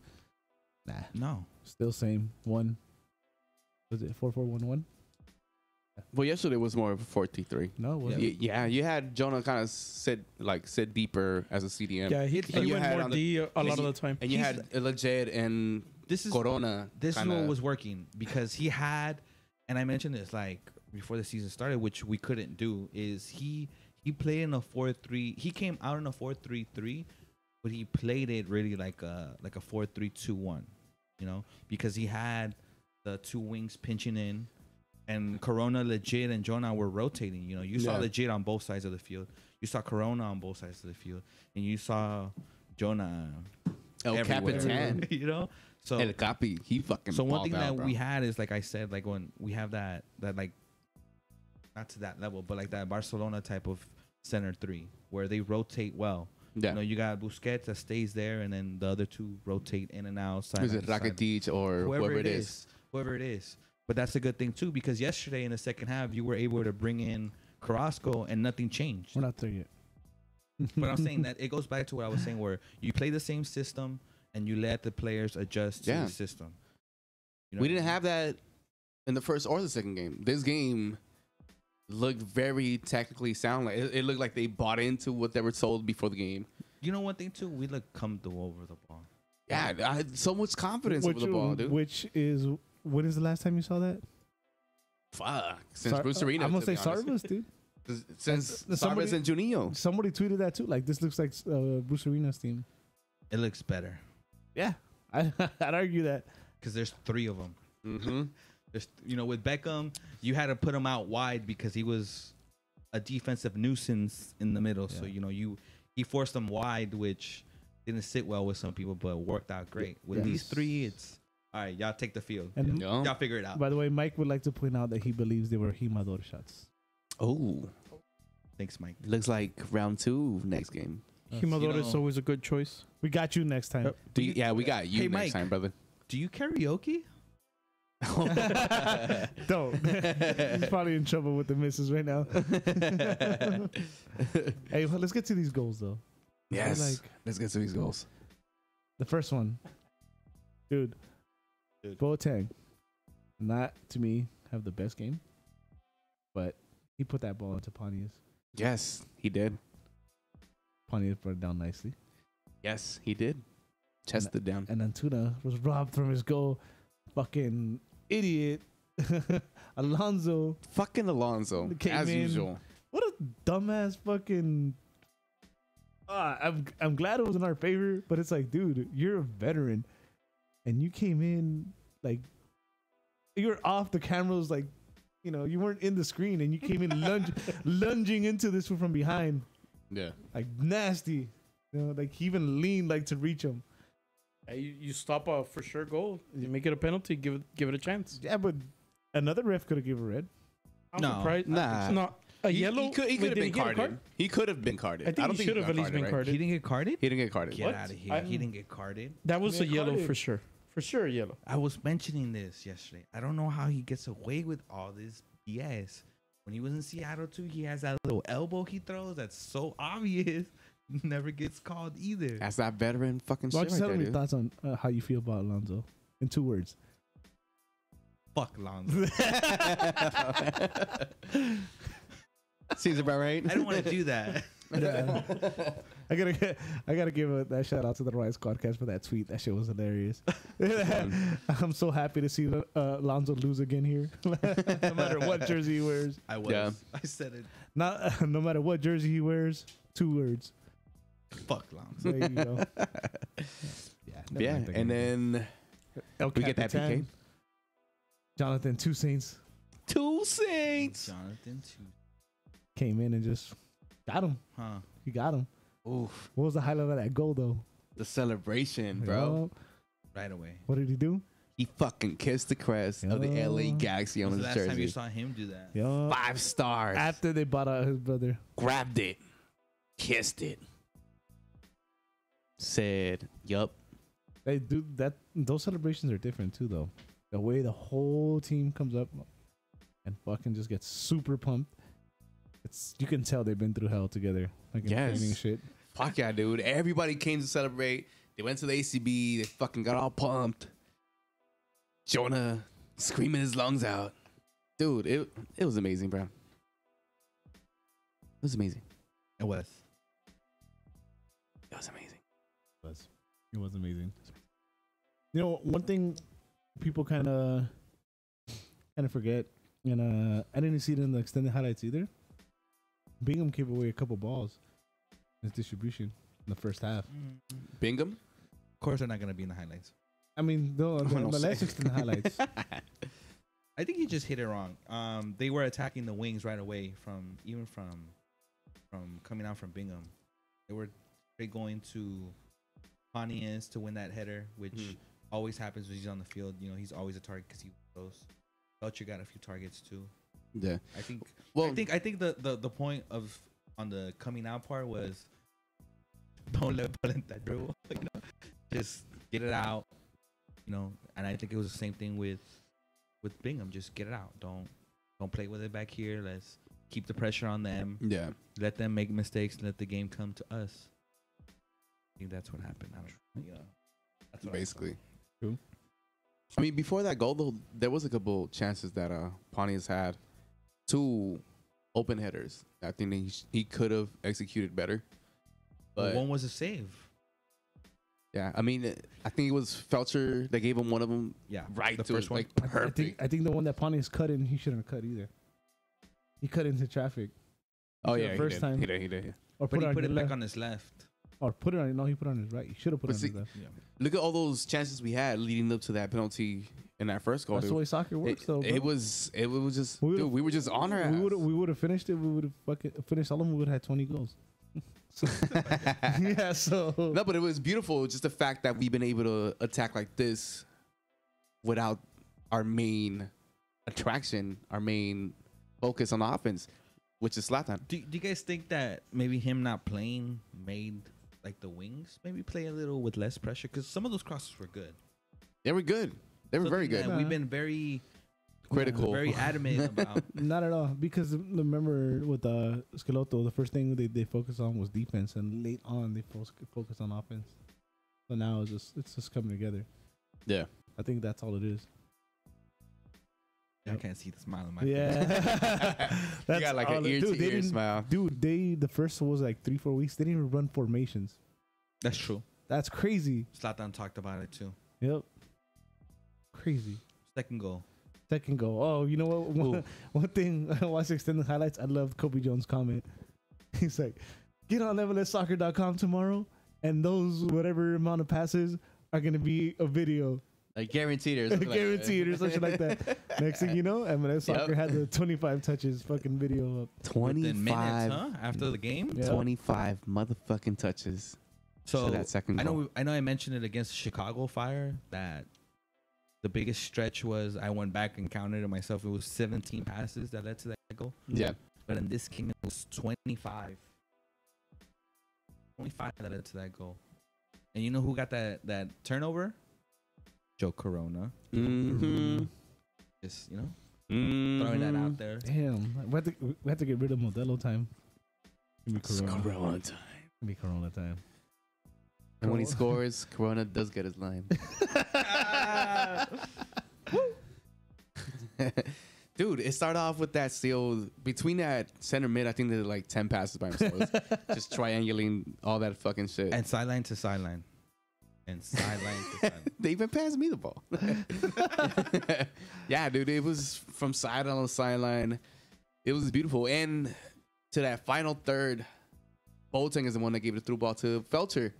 Nah, no. still same. One. Was it 4-4-1-1? Well, yesterday was more of a 4-3-3. No, was Yeah. it? Yeah, you had Jonah kind of sit deeper as a CDM. Yeah, he And you went had more on the- D a lot of the time. And you He's- had Leged and This is Corona. This is kinda- what was working because he had, and I mentioned this like before the season started, which we couldn't do. Is he played in a 4-3? He came out in a 4-3-3, but he played it really like a 4-3-2-1. You know, because he had the 2 wings pinching in, and Corona, Legit, and Jonah were rotating. You know, you saw Yeah. Legit on both sides of the field. You saw Corona on both sides of the field, and you saw Jonah El everywhere. Capitan. You know, so El Capi. He fucking so one balled thing out, that bro. we had is, like I said, like when we have that like, not to that level, but like that Barcelona type of center 3 where they rotate well. Yeah. You know, you got Busquets that stays there, and then the other 2 rotate in and out. Is it Rakitic or whoever it is? Whoever it is. But that's a good thing too, because yesterday in the second half, you were able to bring in Carrasco and nothing changed. We're not there yet. But I'm saying that it goes back to what I was saying, where you play the same system and you let the players adjust to Yeah. the system. You know We what I didn't mean? have that in the first or the second game. This game, looked very technically sound. Like it looked like they bought into what they were told before the game. You know one thing too? We look comfortable over the ball. Yeah, I had so much confidence over the ball, dude. Which is, when is the last time you saw that? Fuck. Since Bruce Arena. I'm gonna to say be honest. Sarvis, dude. Since Somebody- Sarvis and Juninho. Somebody tweeted that too. Like, this looks like Bruce Arena's team. It looks better Yeah, I'd argue that. because there's 3 of them. Mm-hmm. There's, with Beckham, you had to put him out wide because he was a defensive nuisance in the middle. So he forced them wide, which didn't sit well with some people, but worked out great. With these 3, it's all right. Y'all take the field. And Y'all figure it out. by the way, Mike would like to point out that he believes they were Himador shots. Oh, Thanks, Mike. looks like round 2 next game. Himador is always a good choice. We got you next time. Yeah, we got you Hey, next Mike. time, brother. Do you karaoke? Don't. He's probably in trouble with the missus right now. Hey, well, let's get to these goals though. Yes. Let's get to these goals. The first one, dude. Boateng, not to me have the best game, but he put that ball into Pontius. Yes, he did. Pontius brought it down nicely, Yes, he did. Chested down. and Antuna was robbed from his goal. Fucking idiot, Alonso. Fucking Alonso, Came as in. usual. What a dumbass fucking. I'm glad it was in our favor, but it's like, dude, you're a veteran, and you came in like you were off the cameras, like you weren't in the screen, and you came in lunging into this from behind, Yeah. like nasty. Like he even leaned like to reach him. You stop a for sure goal. You make it a penalty. Give it a chance. Yeah, but another ref could have given a red. I'm No. surprised. Nah. No, a He yellow. could Wait, have did been he get a carded. card? He could have been carded. I think he should have at least been He carded. didn't get carded? He didn't get carded. Get What? out of here. He didn't get carded. That was a Yeah, yellow carded. for sure. For sure, a yellow. I was mentioning this yesterday. I don't know how he gets away with all this BS. When he was in Seattle too, he has that little elbow he throws that's so obvious. Never gets called either. That's that veteran fucking Why shit don't you right tell there, me your dude. thoughts on how you feel about Alonso in 2 words? Fuck Lonzo. Seems about right. I don't want to do that. Yeah. I gotta give that shout out to the Rise Squadcast for that tweet. That shit was hilarious. I'm so happy to see Lonzo lose again here. No matter what jersey he wears. I was. Yeah. I said it. No matter what jersey he wears. 2 words. Fuck Lonzo. There you go. never Yeah, liked that and guy. then El we get that Capitan, PK. Jonathan, 2 Saints 2 Saints. Jonathan too. came in and just got him. Huh. He got him. Oof. What was the highlight of that goal though? The celebration, bro. Right away. What did he do? He fucking kissed the crest of the Yo. LA Galaxy on When's the his last time you jersey. saw him do that? Yo, 5 stars. after they bought out his brother. Grabbed it. Kissed it. Said, yup. They do that. Those celebrations are different too, though. The way the whole team comes up and fucking just gets super pumped. You can tell they've been through hell together, like in Yes. training and shit. Fuck yeah, dude. Everybody came to celebrate. They went to the ACB. They fucking got all pumped. Jonah screaming his lungs out. Dude, it was amazing, bro. It was amazing. It was. It was amazing. It was amazing. One thing people kind of forget, and I didn't see it in the extended highlights either. Bingham gave away a couple balls in his distribution in the first half. Bingham? Of course, they're not gonna be in the highlights. I mean, the no last say. extended highlights. I think he just hit it wrong. They were attacking the wings right away from coming out from Bingham. They were going to Pontius to win that header, which always happens when he's on the field. He's always a target because he was close. Belcher got a few targets too. Yeah. I think. Well, I think the point of on the coming out part was don't let that dribble. Just get it out. And I think it was the same thing with Bingham. Just get it out. Don't play with it back here. Let's keep the pressure on them. yeah. Let them make mistakes. Let the game come to us. I think that's what happened. I don't know. That's what I Basically. Cool. I mean, before that goal, though, there was a couple chances that Pontius had to open headers. I think that he could have executed better. But one was a save. yeah, I mean, I think it was Felcher that gave him one of them. Yeah, Right the to first one. like I perfect. think the one that Pontius cut in, he shouldn't have cut either. He cut into traffic. Oh the yeah, first he did. time. He did. He did. Or But he put on it your back left. on his left. Or put it on. No, he put it on his right. He should have put it But on see, his left. Yeah. Look at all those chances we had leading up to that penalty in that first goal. That's the way soccer works, though. It was just We dude, we were just on our ass. We would have finished it. We would have fucking finished all of them. We would have had 20 goals. Yeah. So No, but it was beautiful. Just the fact that we've been able to attack like this without our main attraction, our main focus on offense, which is Zlatan. Do you guys think that maybe him not playing made like the wings maybe play a little with less pressure? Because some of those crosses were good. They were good. They were very Something good. that We've been very Critical. very adamant about. not at all, because remember with Schelotto, the first thing they focused on was defense, and late on they focused on offense. So now it's just coming together. Yeah. I think that's all it is. I can't see the smile on my face. Yeah, You got like an ear to ear smile. Dude, the first was like 3-4 weeks. They didn't even run formations. That's true. That's crazy. Zlatan talked about it too. Yep, crazy. Second goal. Second goal. Oh, you know what? One thing I watched extended highlights. I love Kobe Jones' comment. He's like, "Get on MLSsoccer.com tomorrow, and those whatever amount of passes are gonna be a video, Like guaranteed or something like that. guaranteed or something like that." Next thing you know, MLS Soccer Yep. had the 25 touches fucking video up. Within 25, minutes, huh? After the game. Yeah. 25 motherfucking touches. So to that second I goal. know I mentioned it against Chicago Fire that the biggest stretch was I went back and counted it myself. It was 17 passes that led to that goal. Yeah. But in this game, it was 25. 25 that led to that goal. And you know who got that turnover? Joe Corona. Mm-hmm. Just, throwing that out there. Damn, we have to get rid of Modelo time. Give me Corona. Corona time. Give me Corona time. And when he scores, Corona does get his line. Dude, it started off with that steal between that center mid. I think they did like 10 passes by themselves, just triangulating all that fucking shit. And sideline to sideline. And sideline to sideline. They even passed me the ball. Yeah, dude, it was from sideline to sideline. It was beautiful. And to that final third, Boateng is the one that gave the through ball to Felcher,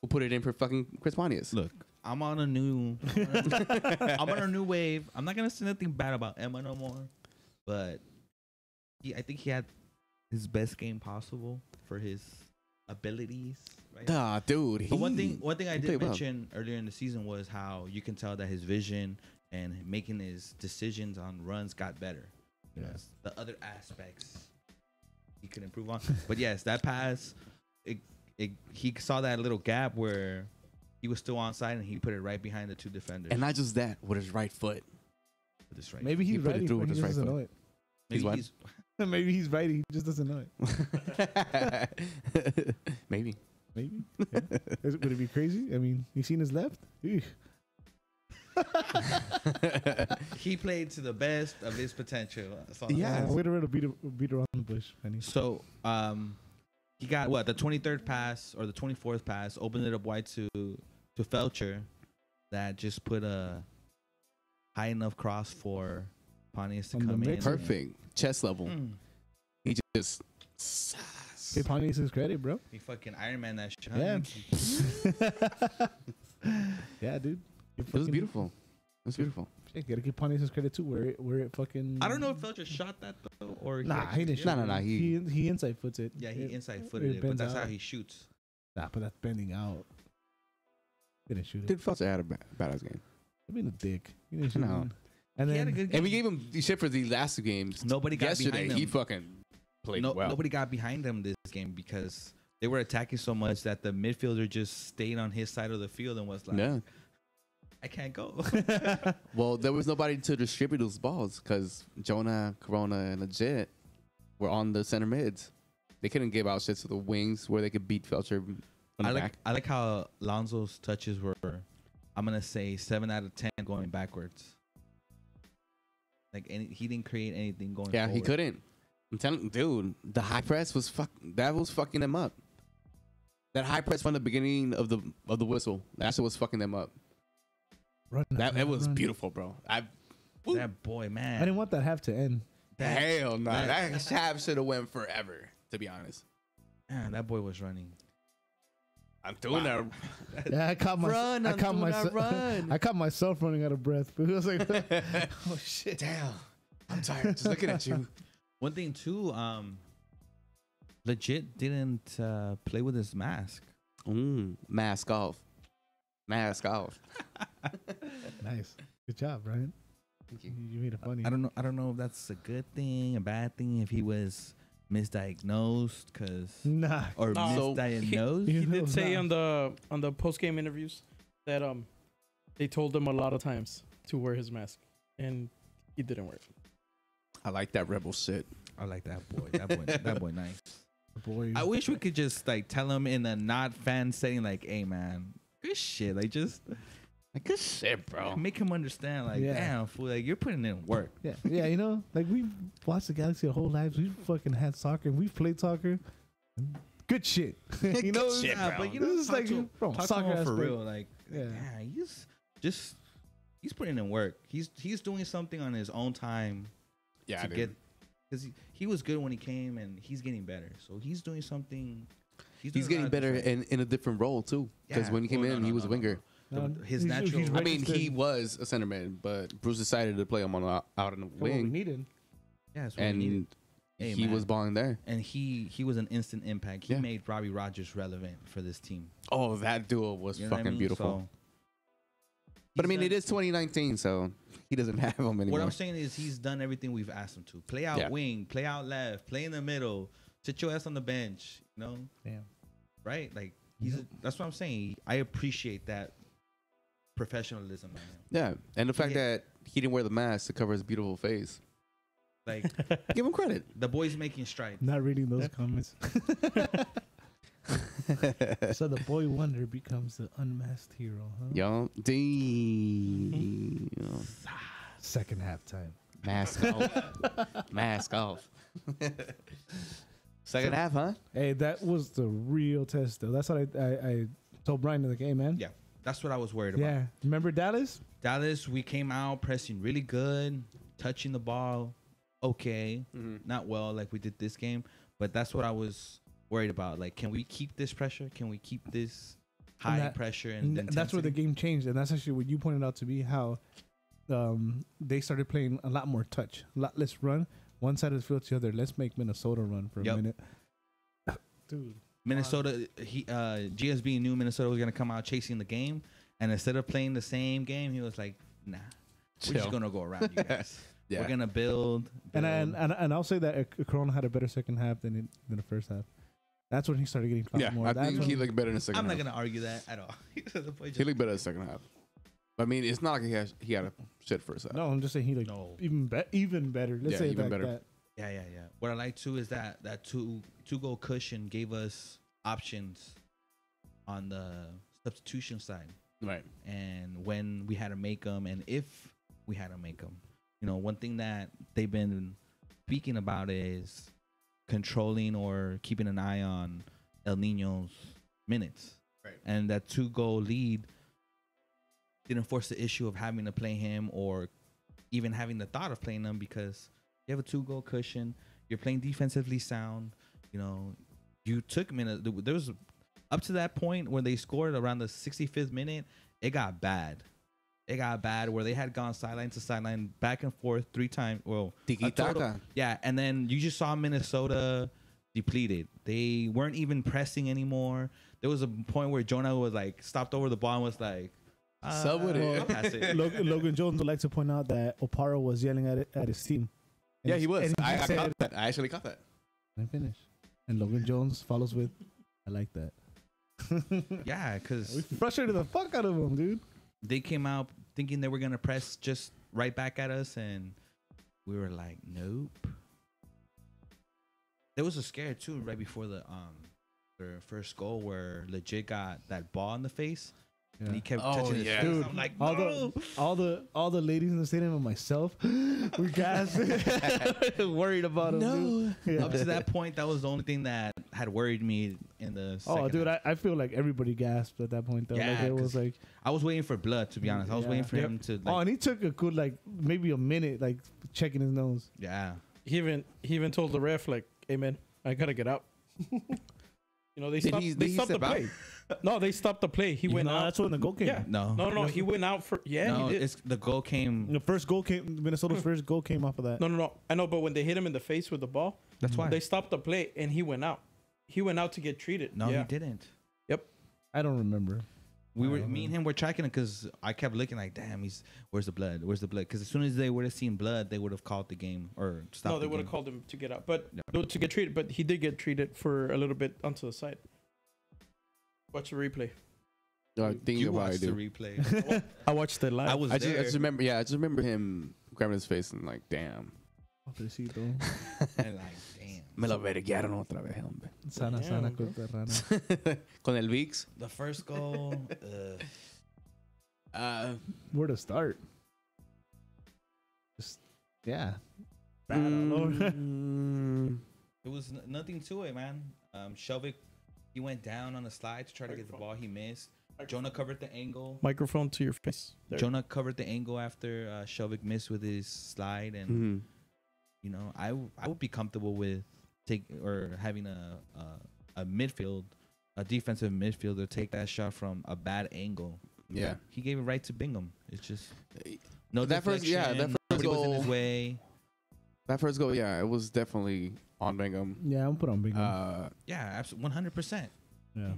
who put it in for fucking Chris Pontius. Look, I'm on a new wave. I'm not gonna say nothing bad about Emma no more, but I think he had his best game possible for his abilities. Right? Ah, dude. But one thing I played did well. mention earlier in the season was how you can tell that his vision and making his decisions on runs got better. You know, the other aspects he could improve on. But yes, that pass, he saw that little gap where he was still onside and he put it right behind the two defenders. And not just that, with his right foot. with his right. Maybe He he's put it ready, through but with he his just right doesn't know foot. it. He's what? Maybe he's right. He just doesn't know it. Maybe. Maybe. Yeah. Would it be crazy? I mean, you seen his left? Eesh. He played to the best of his potential. That's all I'm Yeah. saying. Way to beat around the bush, Penny. So, he got the 23rd pass or the 24th pass, opened it up wide to Felcher, that just put a high enough cross for Pontius to From the come in. mid. Perfect. Chest level. Mm. He just. Give Pontius his credit, bro. He fucking Iron Man that shit. Huh? Yeah. Yeah, dude. It was beautiful. It was beautiful. Yeah, gotta give Pontius his credit too. Where it fucking. I don't know if Felcher shot that though, or Nah, he didn't. No, no, no. He inside foots it. Yeah, he It- inside footed it, but bends that's out. how he shoots. Nah, but that's bending out. Didn't shoot it. Did Felcher had a badass game. I mean, a dick. He didn't shoot No. it. And He then had a good game. And we gave him the shit for the last two games. Nobody got Yesterday, behind him. he fucking played well. Nobody got behind him this game because they were attacking so much that the midfielder just stayed on his side of the field and was like, Yeah. I can't go. Well, there was nobody to distribute those balls because Jonah, Corona, and Legit were on the center mids. They couldn't give out shit to the wings where they could beat Felcher on the back. I like how Lonzo's touches were, I'm going to say 7 out of 10 going backwards. Like he didn't create anything going Yeah, forward. he couldn't. I'm telling you, dude, the high press was fucking them up. That high press from the beginning of the whistle, that shit was fucking them up. It was beautiful, bro. That boy, man. I didn't want that half to end. Hell no, that half should have went forever. To be honest, Man, that boy was running. I'm doing that. Yeah, I caught Run, myself. run. I caught myself running out of breath. But it was like, oh shit. Damn, I'm tired just looking at you. One thing too, legit didn't play with his mask. Mask off. Mask off. Nice. Good job, Brian. Thank you. You made it funny. I don't know if that's a good thing, a bad thing, if he was misdiagnosed, Nah. or No. misdiagnosed. He did was say not. on the post game interviews that they told him a lot of times to wear his mask, and he didn't wear it. I like that rebel shit. I like that boy. That boy, nice. Boy. I wish we could just like tell him in a not fan setting, like, "Hey, man, good shit." Like, just Like good shit, bro. make him understand, like, Yeah. damn, fool, like you're putting in work. Yeah, you know, like we've watched the Galaxy our whole lives. We've fucking had soccer and we've played soccer. Good shit. You know, shit, Yeah, bro. but you know, This is talk like to, from talk to soccer him for aspect. real. Like, Yeah. yeah, he's putting in work. He's doing something on his own time Yeah, to dude. get, because he was good when he came, and he's getting better. So he's doing something. He's doing a getting lot of better different- in a different role too. Because Yeah. when he came Well, in, no, he no, was no, a no, winger. no. No, His he's natural. I mean, registered. he was a centerman, but Bruce decided to play him on out in the What we wing, needed. Yeah, that's what we needed. and Hey, he man. was balling there. And he was an instant impact. He Yeah. made Robbie Rogers relevant for this team. Oh, that duo was You know what I fucking mean? beautiful. So, But I he's mean, done- it is 2019, so he doesn't have them anymore. What I'm saying is he's done everything we've asked him to. Play out Yeah. wing, play out left, play in the middle, sit your ass on the bench. You know, Damn. right? Like that's what I'm saying. I appreciate that professionalism in him. Yeah, and the fact Yeah. that he didn't wear the mask to cover his beautiful face. Like Give him credit. the boy's making strides. Not reading those comments. So the boy wonder becomes the unmasked hero, huh? Yo, damn. Second halftime. Mask off. Mask off. Second half, huh? Hey, that was the real test, though. That's what I told Brian in the game, man. Yeah, that's what I was worried about. Yeah. Remember Dallas? Dallas, we came out pressing really good, touching the ball, okay, not well like we did this game, but that's what I was worried about. Like, can we keep this pressure? Can we keep this high that- pressure? And That's where the intensity? game changed, and that's actually what you pointed out to me, how they started playing a lot more touch, a lot less run. One side of the field to the other. Let's make Minnesota run for a Yep. minute. Dude. Minnesota, GSB knew Minnesota was gonna come out chasing the game, and instead of playing the same game, he was like, "Nah, we're just Chill. gonna go around you guys. Yeah. We're gonna build." And I'll say that Corona had a better second half than the first half. That's when he started getting fouled Yeah, more. I That's think when- he looked better in the 2nd I'm half. not gonna argue that at all. The boy He just- looked better in the 2nd half. I mean, it's not like he had a shit first half. No, I'm just saying he looked No. even better. Let's Yeah, say it even like better. that. Yeah. What I like too is that two goal cushion gave us options on the substitution side, Right. and when we had to make them, and if we had to make them. You know, one thing that they've been speaking about is controlling or keeping an eye on El Nino's minutes. Right. And that 2-goal lead didn't force the issue of having to play him or even having the thought of playing him, because you have a 2-goal cushion. You're playing defensively sound. You know, you took minutes. There was up to that point when they scored around the 65th minute, it got bad. It got bad where they had gone sideline to sideline, back and forth 3 times. Well, a Tiki-taka. total- yeah, and then you just saw Minnesota depleted. They weren't even pressing anymore. There was a point where Jonah was like stopped over the ball and was like, Sub with it. I'll pass it. Logan Jones would like to point out that Opara was yelling at his team. And Yeah, he was. and I said, caught that. I actually caught that. "And finish." And Logan Jones follows with, "I like that." Yeah, We because frustrated the fuck out of him, dude. they came out thinking they were gonna press just right back at us, and we were like, nope. There was a scare too right before their first goal where legit got that ball in the face, And he kept Oh, touching his yeah. face. Dude, I'm like, all no. all the ladies in the stadium and myself, we gassed, worried about him. No. Dude. Yeah. Up to that point, that was the only thing that had worried me in the Oh, second dude, half. I feel like everybody gasped at that point though. Yeah, like it was 'cause like, I was waiting for blood, to be honest. I was Yeah. waiting for Yep. him to, like, oh, and he took a good like maybe a minute like checking his nose. yeah. He even told the ref like, "Hey man, I gotta get out." You know, they Did stopped. he- They did he stopped the step out? play. No, they stopped the play. He went No, out. that's when the goal came. Yeah. No. No, he went out for. Yeah, no, he did. it's the goal came. The first goal came. Minnesota's first goal came off of that. No. I know, but when they hit him in the face with the ball, That's why. they stopped the play and he went out. He went out to get treated. No, yeah. he didn't. I don't remember. We I were, don't me and know. him were tracking it because I kept looking like, damn, where's the blood? Where's the blood? Because as soon as they would have seen blood, they would have called the game or stopped. No, they the would have game. called him to get out, but Yeah. no, to get treated. But he did get treated for a little bit onto the side. Watch the replay. I think You about watched it, the dude. replay. I watched it live. I was I there. just remember, I just remember him grabbing his face and like, damn. Pobrecito. and like, damn. Me lo verguearon otra vez, hombre. Sana, Damn, sana, bro. corta rana. Con el VIX. The first goal. Where to start? Just yeah. Bad all over. Mm, It was nothing to it, man. Shelvick, he went down on the slide to try to get the ball. He missed. Jonah covered the angle. Microphone to your face. There. Jonah covered the angle after Shelvick missed with his slide, and mhm. you know, I would be comfortable with having a midfield, a defensive midfielder take that shot from a bad angle. Yeah. He gave it right to Bingham. It's just no That first- deflection. yeah, that first nobody was in his goal- way. That first goal, yeah, it was definitely on Bingham. Yeah, I'm put on big. Yeah, absolutely, 100%. Yeah.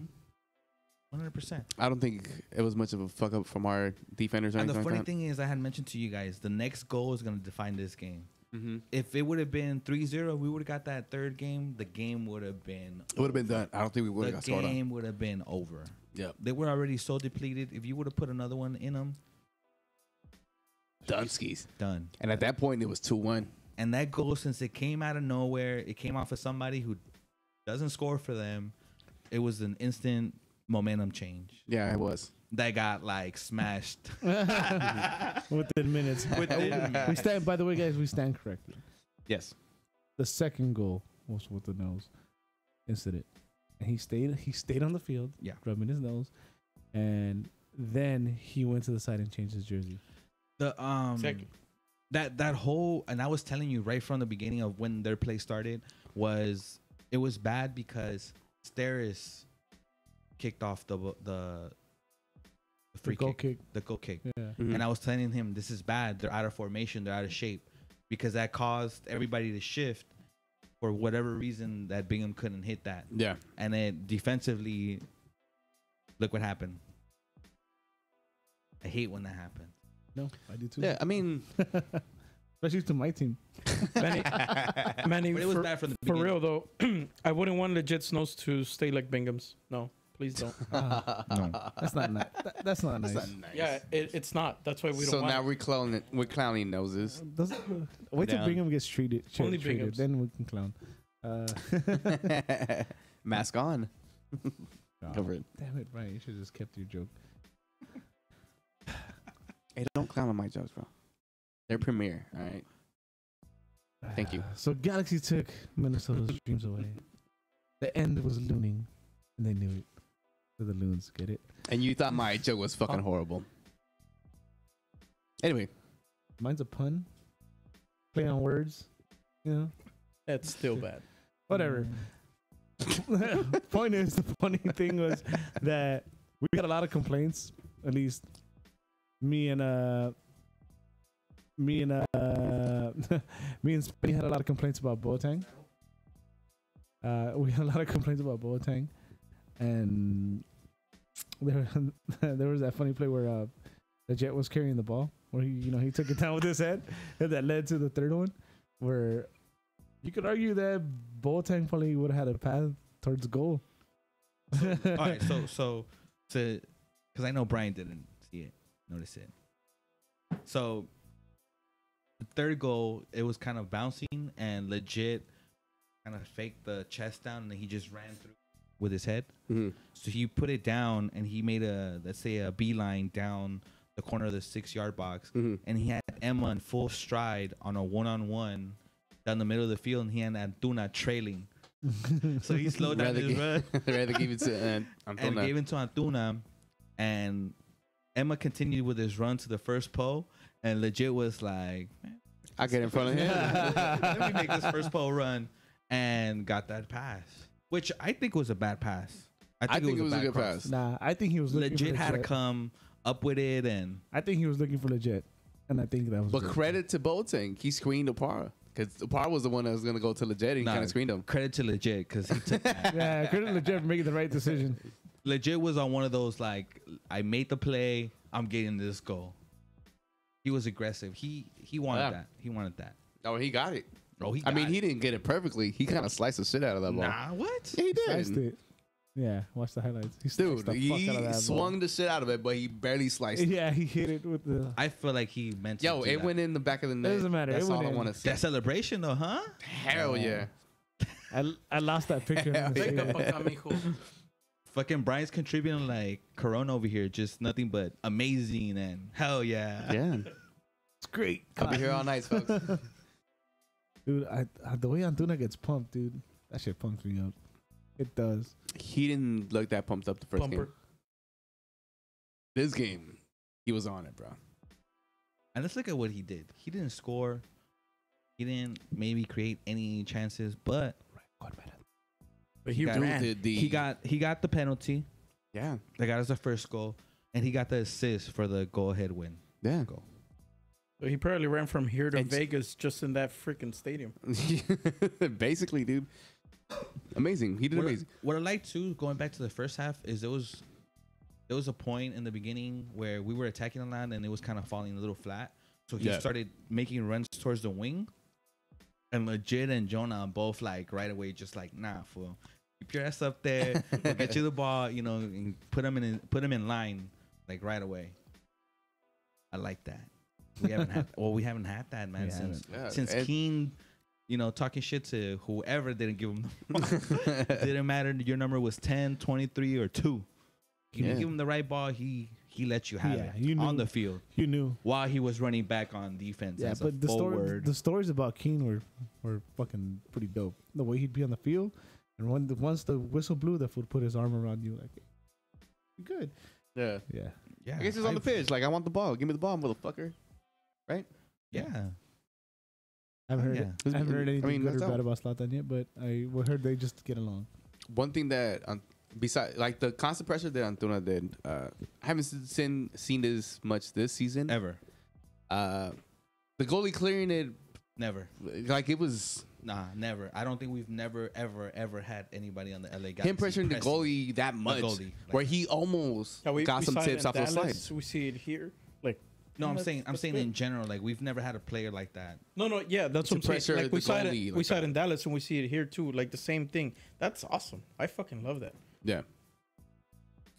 100%. I don't think it was much of a fuck up from our defenders or And the anything funny like that. thing is, I had mentioned to you guys, the next goal is going to define this game. Mm-hmm. If it would have been 3-0, we would have got that third game. The game would have been. It would have been done. I don't think we would have The got scored on. game would have been over. Yep. They were already so depleted. If you would have put another one in them, Dunskies. done. And at that point, it was 2-1. And that goal, since it came out of nowhere, it came off of somebody who doesn't score for them. It was an instant momentum change Yeah, it was. that got like smashed. Within minutes. We stand. By the way, guys, we stand corrected. Yes. The second goal was with the nose incident, and he stayed on the field. Yeah. rubbing his nose, and then he went to the side and changed his jersey. The Second. that whole, and I was telling you right from the beginning of when their play started, it was bad because Steris kicked off the free goal kick, the goal kick. Yeah. Mhm. And I was telling him, this is bad. They're out of formation. They're out of shape, because that caused everybody to shift for whatever reason that Bingham couldn't hit that. Yeah. And then defensively, look what happened. I hate when that happens. No, I do too. Yeah, I mean, Especially to my team. Manny, But it was bad from the for beginning. real though. I wouldn't want legit nose to stay like Bingham's. No, please don't. That's not nice. That's not nice. that's not nice. Yeah, it's not. That's why we don't So want now it. we're clowning noses. Wait till Down. Bingham gets treated. Only treated, Bingham's. then we can clown. Mask on. Oh, Cover it. damn it, Ryan! You should have just kept your joke. Hey, don't clown on my jokes, bro. They're premiere, all right? Thank you. So Galaxy took Minnesota's dreams away. The end was looming, and they knew it. So the loons get it. And you thought my joke was fucking horrible. Anyway, Mine's a pun. Play on words. You know, That's still bad. whatever. Point is, the funny thing was that we got a lot of complaints. At least me and me and Spinny had a lot of complaints about Boateng. We had a lot of complaints about Boateng, and there was that funny play where the Jet was carrying the ball, where he took it down with his head, and that led to the third one, where you could argue that Boateng probably would have had a path towards goal. All right, so because I know Brian didn't notice it. So the third goal, it was kind of bouncing and legit kind of faked the chest down, and then he just ran through with his head. Mhm. So he put it down and he made let's say a beeline down the corner of the 6-yard box. Mhm. And he had Emma in full stride on a one-on-one down the middle of the field, and he had Antuna trailing. So he slowed down his run rather give it to and gave it to Antuna. And Emma continued with his run to the first pole, and legit was like, man, I get in front of him. let me make this first pole run, and got that pass, which I think was a bad pass. I think it was a bad good cross. pass. Nah, I think he was looking Legit for had to legit. come up with it, and I think he was looking for legit, and I think that was. But good. credit to Boateng. He screened Opara. Because Opara was the one that was going to go to legit and he Nah, kind of screened him. credit to legit because he took that. Yeah, credit legit for making the right decision. Legit was on one of those like, I made the play, I'm getting this goal. He was aggressive. He wanted Yeah. that. He wanted that. Oh, he got it. Oh, he. I mean, got he it. didn't get it perfectly. He kind of sliced the shit out of that ball. Nah, what? Yeah, he Sliced did. it. Yeah, watch the highlights. He sliced Dude, the fuck out of he that swung the shit out of it, but he barely sliced it. ball. Yeah, he hit it with the. I feel like he meant. Yo, to do it that. went in the back of the net. doesn't matter. That's It went all I in. want to see. That celebration though, huh? Hell yeah. I lost that picture. Hell Take yeah. up a mijo. Fucking Brian's contributing like Corona over here, just nothing but amazing and hell yeah. Yeah. It's great. I'll be here all night, folks. Dude, the way Antuna gets pumped, dude, that shit pumps me up. It does. He didn't look that pumped up the first Pumper. game. This game, he was on it, bro. And let's look at what he did. He didn't score. He didn't maybe create any chances, but But he got- ran. he got the penalty. Yeah. That got us the first goal, and he got the assist for the goal-ahead win. Yeah. Goal. So he probably ran from here to And- Vegas just in that freaking stadium. Basically, dude. Amazing. He did amazing. What I like too, going back to the first half, is there was a point in the beginning where we were attacking the line and it was kind of falling a little flat. So he Yeah. started making runs towards the wing, and legit and Jonah both like right away just like, nah, fool, keep your ass up there, we'll get you the ball, you know, and put him in line like right away. I like that. We haven't had that, man, We since haven't. Yeah, since and- Keane, you know, talking shit to whoever didn't give him the ball. It didn't matter your number was 10, 23, or 2. You Yeah. give him the right ball, he let you have Yeah, it you on knew- the field You knew. while he was running back on defense Yeah, as a but the forward. stories about Keane were fucking pretty dope. The way he'd be on the field, and once the whistle blew, that would put his arm around you like, "You good?" Yeah. Yeah. yeah, I guess he's on the pitch. Like, I want the ball. Give me the ball, motherfucker. Yeah. I haven't heard. Yeah. I haven't heard anything good or that's bad dope. about Zlatan yet, but I heard they just get along. One thing that, besides, like, the constant pressure that Antuna did, I haven't seen this much this season. Ever. The goalie clearing it, Never. like, it was Nah, never. I don't think we've never, ever had anybody on the LA Galaxy him pressuring the pressing. goalie that much, goalie, like where he almost Yeah, got some saw it tips in off those Dallas. slides. We see it here. Like, No, I'm that's- saying that's in good. general, like we've never had a player like that. No, yeah, that's To what I'm saying. pressure Like we the saw it, goalie we like saw it that. in Dallas, and we see it here too. Like the same thing. That's awesome. I fucking love that. Yeah.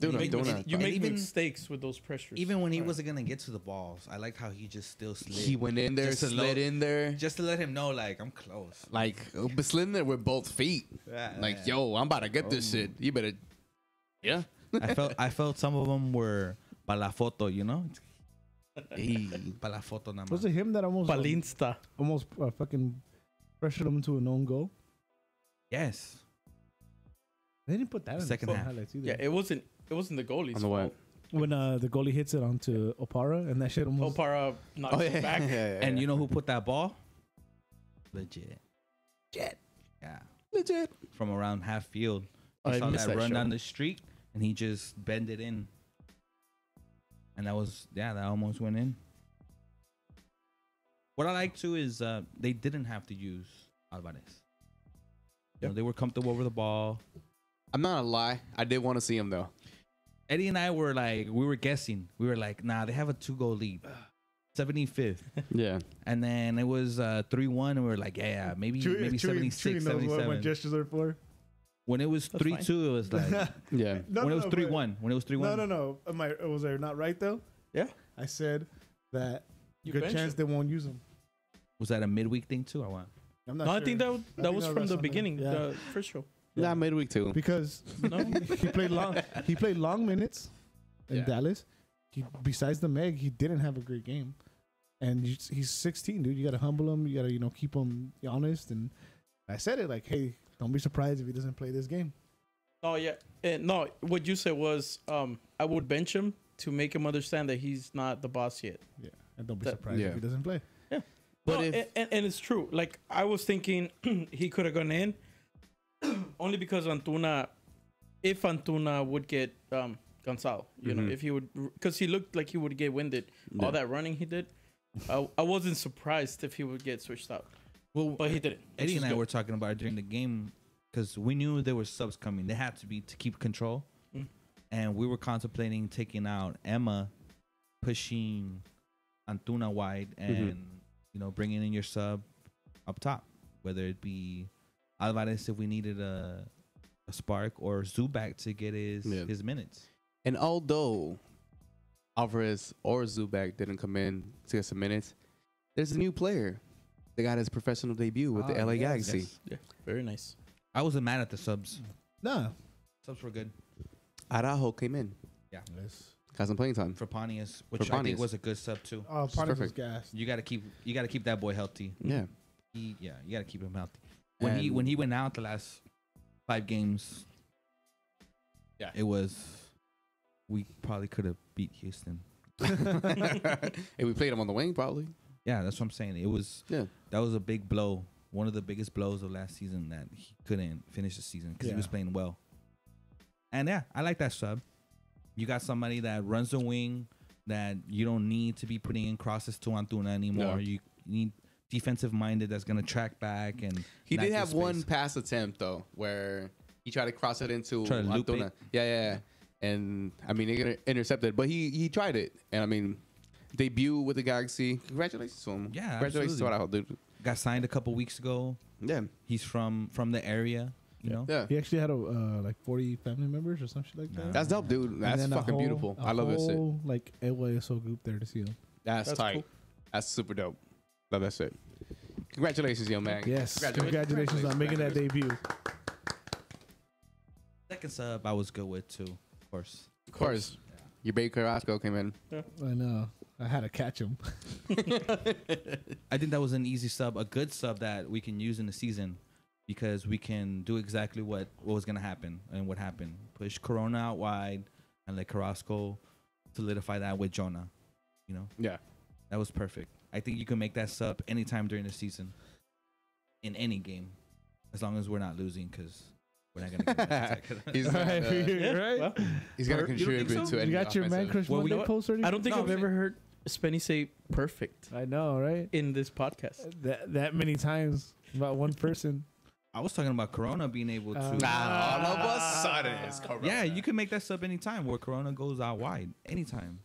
Dude, You make, Antuna, you bro. make even- mistakes with those pressures. Even when he Right. wasn't gonna get to the balls, I liked how he just still slid. He went in there, Just to slid in there, just to let him know, like I'm close. like, but slid in there with both feet. Yeah, Like, yeah. yo, I'm about to get this shit. You better, yeah. I felt some of them were para la foto, you know, Hey. para la foto nada Was más. it him that almost Palinsta. fucking pressured him to an own goal? Yes. They didn't put that in Second the half. highlights either. Yeah, it wasn't the goalie's On the what? fault. When the goalie hits it onto Opara, and that shit almost. Opara knocked it back. And you know who put that ball? Legit. Jet. Yeah. Legit. From around half field. He I saw missed that that run shot. down the street and he just bent it in. And that almost went in. What I like too is they didn't have to use Alvarez. You know, they were comfortable over the ball. I'm not gonna lie. I did want to see him though. Eddie and I were like, we were guessing. We were like, nah, they have a 2-goal lead. 75th. Yeah. And then it was 3-1 and we were like, yeah, maybe 76, knows what 77. gestures are for. When it was That's 3-2, it was like Yeah. No, when it no, was no, 3-1. When it was 3-1. No. Was I not right though? Yeah. I said that You good bench chance him. they won't use him. Was that a midweek thing too or what? I'm not No, sure. I think that was that from was the on the- beginning, yeah. the first show. Nah, midweek too. because he played long. He played long minutes in Yeah. Dallas. Besides the Meg, he didn't have a great game. And he's 16, dude. You gotta humble him. You gotta keep him honest. And I said it like, hey, don't be surprised if he doesn't play this game. Oh yeah, no. What you said was, I would bench him to make him understand that he's not the boss yet. Yeah, and don't be That- surprised Yeah. if he doesn't play. But No, if- and it's true. Like I was thinking, he could have gone in, only because Antuna, if Antuna would get Gonzalo, you know, Mhm. if he would, because he looked like he would get winded. Yeah. All that running he did, I wasn't surprised if he would get switched out, Well, but he didn't. which Eddie is and I good. were talking about it during the game because we knew there were subs coming. They had to be to keep control, Mm. and we were contemplating taking out Emma, pushing Antuna wide, and bringing in your sub up top, whether it be Alvarez if we needed a spark, or Zubac to get his minutes. And although Alvarez or Zubac didn't come in to get some minutes, there's a new player that got his professional debut with the LA Galaxy. Yes. Yeah, very nice. I wasn't mad at the subs. Nah. Subs were good. Araujo came in, Yes. got some playing time. For Pontius, which For I think Pontius. was a good sub too. Oh, It's Pontius was perfect. gassed. You gotta keep that boy healthy. Yeah. You gotta keep him healthy. When he went out the last 5 games, it was, we probably could have beat Houston. And we played him on the wing, probably. Yeah, that's what I'm saying. That was a big blow, one of the biggest blows of last season, that he couldn't finish the season because he was Yeah. playing well. And yeah, I like that sub. You got somebody that runs the wing, that you don't need to be putting in crosses to Antuna anymore. No. You need defensive minded that's gonna track back, and He not did give have one space. pass attempt though, where he tried to cross it into Try to loop Antuna. it. Yeah. And I mean, he intercepted, but he tried it. And I mean, debut with the Galaxy. Congratulations to him. Yeah, Congratulations to absolutely. Araujo, dude. Got signed a couple weeks ago. Yeah. He's from the area, you know. Yeah. He actually had like 40 family members or some shit like that. Nah. That's dope, dude. And That's then a fucking whole- beautiful. a I love this shit. whole, like AYSO group there to see him. That's tight. cool. That's super dope. Love that shit. Congratulations, young man. Yes, congratulations on making that debut. Second sub I was good with too, of course. Of course. Your baby Carrasco came in. I know. I had to catch him. I think that was an easy sub, a good sub that we can use in the season, because we can do exactly what was gonna happen and what happened. Push Corona out wide and let Carrasco solidify that with Jonah. You know, Yeah. that was perfect. I think you can make that sub anytime during the season, in any game, as long as we're not losing, because we're not gonna get back to attack. He's not, Right? Well, he's gonna You don't think contribute so? to any You got your man offensive. crush Well, Monday we- post already? I don't think No, I've ever heard Spenny say perfect I know, right? in this podcast. That many times about one person. I was talking about Corona being able to. Nah, all of a sudden it's Corona. Yeah, you can make that sub anytime where Corona goes out wide, anytime.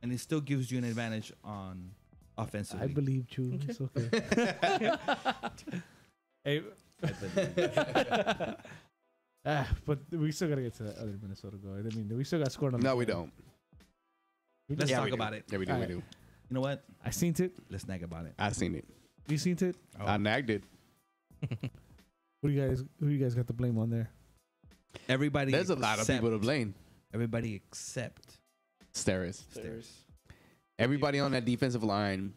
And it still gives you an advantage on offensively. I believe you. It's okay. Hey, but we still gotta get to that other Minnesota goal. I mean, we still got scored on. No, the we game. don't. Let's Yeah, talk we do. about it. Yeah, we do. Alright. We do. You know what? I seen it. Let's nag about it. I seen it. You seen it? Oh. I nagged it. Who you guys got the blame on there? Everybody. There's a lot of except- people to blame. Everybody except Steris. Stairs. Everybody on that defensive line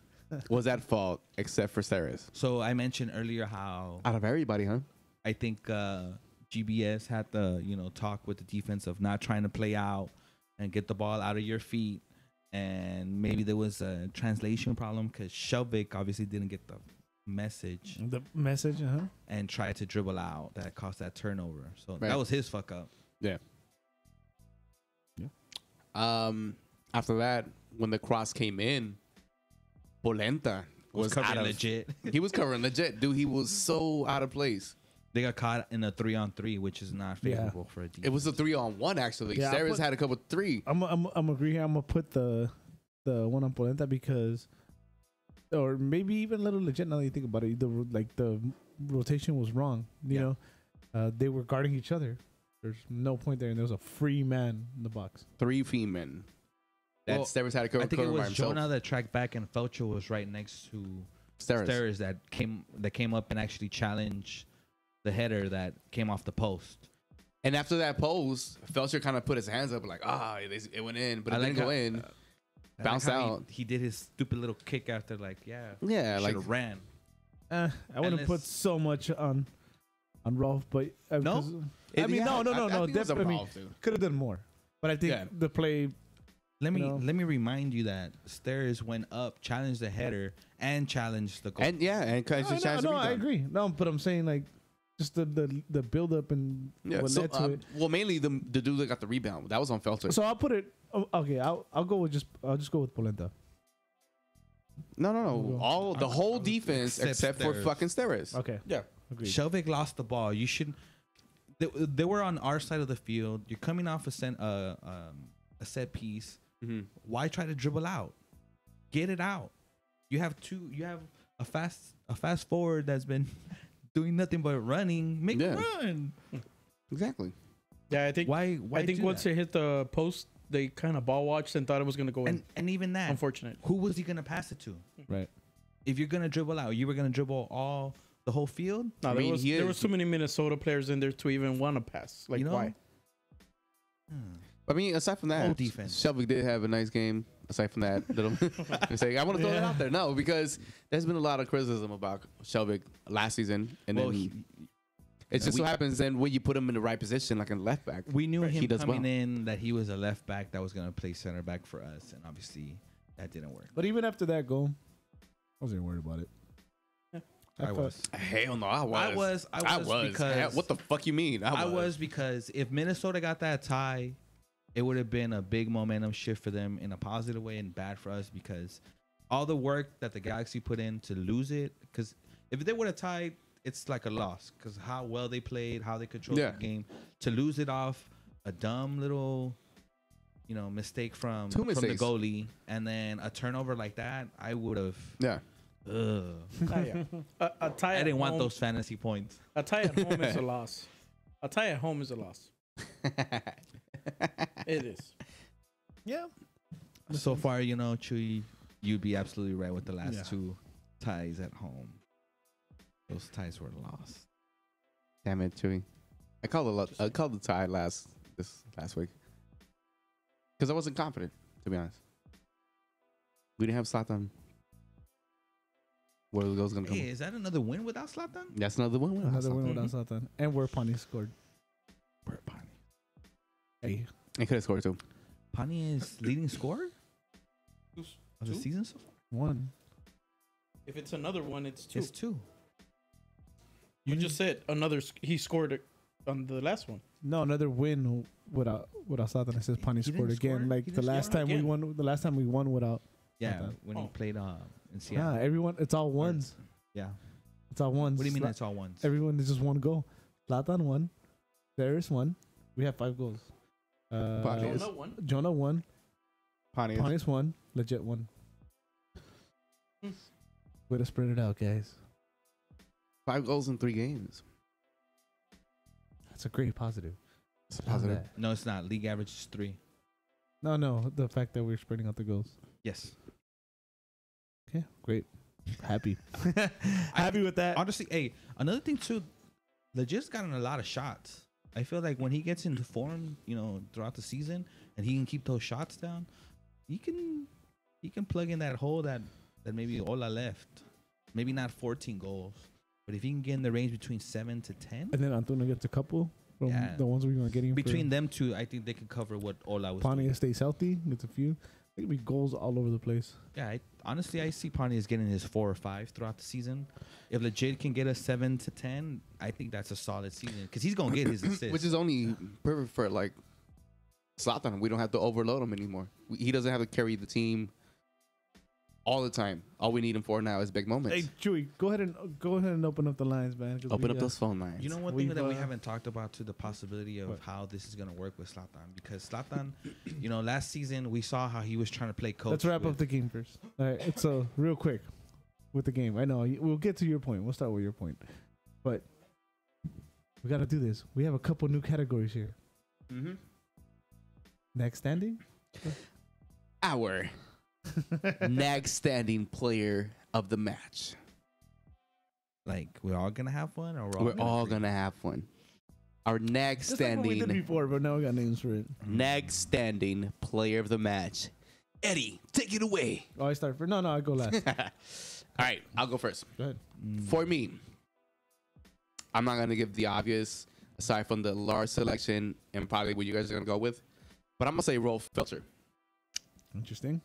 was at fault except for Steris. So I mentioned earlier how Out of everybody, huh? I think GBS had the talk with the defense of not trying to play out and get the ball out of your feet, and maybe there was a translation problem because Shelvick obviously didn't get the message The message, and tried to dribble out that caused that turnover. So Right. that was his fuck up. Yeah. After that, when the cross came in, Polenta was covering out of, legit. He was covering legit, dude. He was so out of place. They got caught in a 3-on-3, which is not Yeah. favorable for a defense. It was a 3-on-1 actually. Yeah, Steris had a couple 3. I'm agree here. I'm gonna put the one on Polenta because, or maybe even a little legit now that you think about it. The rotation was wrong. You know, they were guarding each other. There's no point there, and there was a free man in the box. 3 female. That Well, Steris had to cover, I think it cover by was himself. Jonah that tracked back, and Felcher was right next to Steris. Steris that came up and actually challenged the header that came off the post. And after that pose, Felcher kind of put his hands up like, it went in, but it I didn't like go how- in. I Bounced like how out. He did his stupid little kick after, like, Yeah, should like have ran. I wouldn't put it's- so much on Rolf, but No? 'cause- I mean, no, I think it was a definitely Rolf, dude. could have done more. But I think Yeah. the play. Let me You know? let me remind you that Stairs went up, challenged the header, and challenged the goal. And just chance to I rebound. agree. No, but I'm saying like just the build up and Yeah, what so, led to it. well, mainly the dude that got the rebound. That was on Felcher. So I'll put it. Okay, I'll go with I'll just go with Polenta. No. The whole defense Except except for Steres. fucking Steres. Okay, Yeah. agreed. Shelvik lost the ball. You should. They were on our side of the field. You're coming off a set piece. Mm-hmm. Why try to dribble out? Get it out. You have a fast forward that's been doing nothing but running. Make Yeah. a run. Exactly. Yeah, I think. Why I think do once that? it hit the post, they kind of ball watched and thought it was gonna go in. and even that, Unfortunate. who was he gonna pass it to? Right. If you're gonna dribble out, you were gonna dribble the whole field. No, I there mean, was he there is- was too many Minnesota players in there to even want to pass. Like You know? why? I mean, aside from that, Whole defense. Shelvik did have a nice game. Aside from that little mistake, I want to throw that out there. No, because there's been a lot of criticism about Shelvik last season, and Well, then it just so happens then when you put him in the right position, like in left back, we knew he him does coming well. in that he was a left back that was gonna play center back for us, and obviously that didn't work. But even after that goal, I wasn't worried about it. I thought- was. Hell no, I was because Hell, what the fuck you mean? I was because if Minnesota got that tie, it would have been a big momentum shift for them in a positive way and bad for us because all the work that the Galaxy put in to lose it, because if they would have tied, it's like a loss because how well they played, how they controlled Yeah. the game. To lose it off a dumb little, mistake from the mistakes. goalie and then a turnover like that, I would have. Yeah. A tie. I at didn't want home- those fantasy points. A tie at home is a loss. A tie at home is a loss. It is. Yeah. So far, Chewy, you'd be absolutely right with the last Yeah. two ties at home. Those ties were lost. Damn it, Chewy. I called the tie last week because I wasn't confident, to be honest. We didn't have Zlatan. Where the goal's gonna come? Hey, is that another win without Zlatan? That's another one. Another win without Zlatan. And where Pani scored. Where Pani? Hey. He could have scored too. Pani is leading scorer Who's of the two? season so far? One. If it's another one, it's two. It's two. You just said another. He scored it on the last one. No, another win without Zlatan. It says Pani He scored didn't again. score? Like He the didn't last score time we again? won. The last time we won without. Yeah, Zlatan. when he Oh. played in Yeah, Seattle. everyone. It's all ones. Yeah. It's all ones. What do you mean it's all ones? Everyone is just one goal. Zlatan won. Darius won. We have 5 goals. Pani is- Jonah one. Jonah won. Pontius. Pontius won. Legit won. Hmm. Way to spread it out, guys. 5 goals in 3 games. That's a great positive. It's positive. No, it's not. League average is 3. No. The fact that we're spreading out the goals. Yes. Okay, great. Happy. Happy with that. Honestly, hey, another thing too, Legit's gotten a lot of shots. I feel like when he gets into form, throughout the season, and he can keep those shots down, he can plug in that hole that maybe Ola left. Maybe not 14 goals, but if he can get in the range between 7 to 10, And then Antuna gets a couple from Yeah. the ones we were getting. between them two, I think they can cover what Ola was doing. Pontius stays healthy, gets a few. It could be goals all over the place. Yeah, honestly, I see Pontius getting his 4 or 5 throughout the season. If Legit can get a 7 to 10, I think that's a solid season because he's gonna get his assists. Which is only perfect for like Zlatan. We don't have to overload him anymore. He doesn't have to carry the team all the time. All we need him for now is big moments. Hey, Chewy, go ahead and open up the lines, man. 'cause Open we, up those phone lines. You know one thing We've, that we haven't talked about to the possibility of What? how this is going to work with Zlatan because Zlatan, last season we saw how he was trying to play coach. Let's wrap up with- the game first. All right, so real quick with the game. I know we'll get to your point. We'll start with your point, but we got to do this. We have a couple new categories here. Mm-hmm. Next standing. Our next standing player of the match. Like we're all gonna have one, or We're all gonna have one. Our next Just like what we did standing, before, but now we got names for it. next standing player of the match. Eddie, take it away. Oh, I start first. No, I go last. All right, I'll go first. Go ahead. For me, I'm not gonna give the obvious, aside from the large selection and probably what you guys are gonna go with, but I'm gonna say Rolf Felcher. Interesting.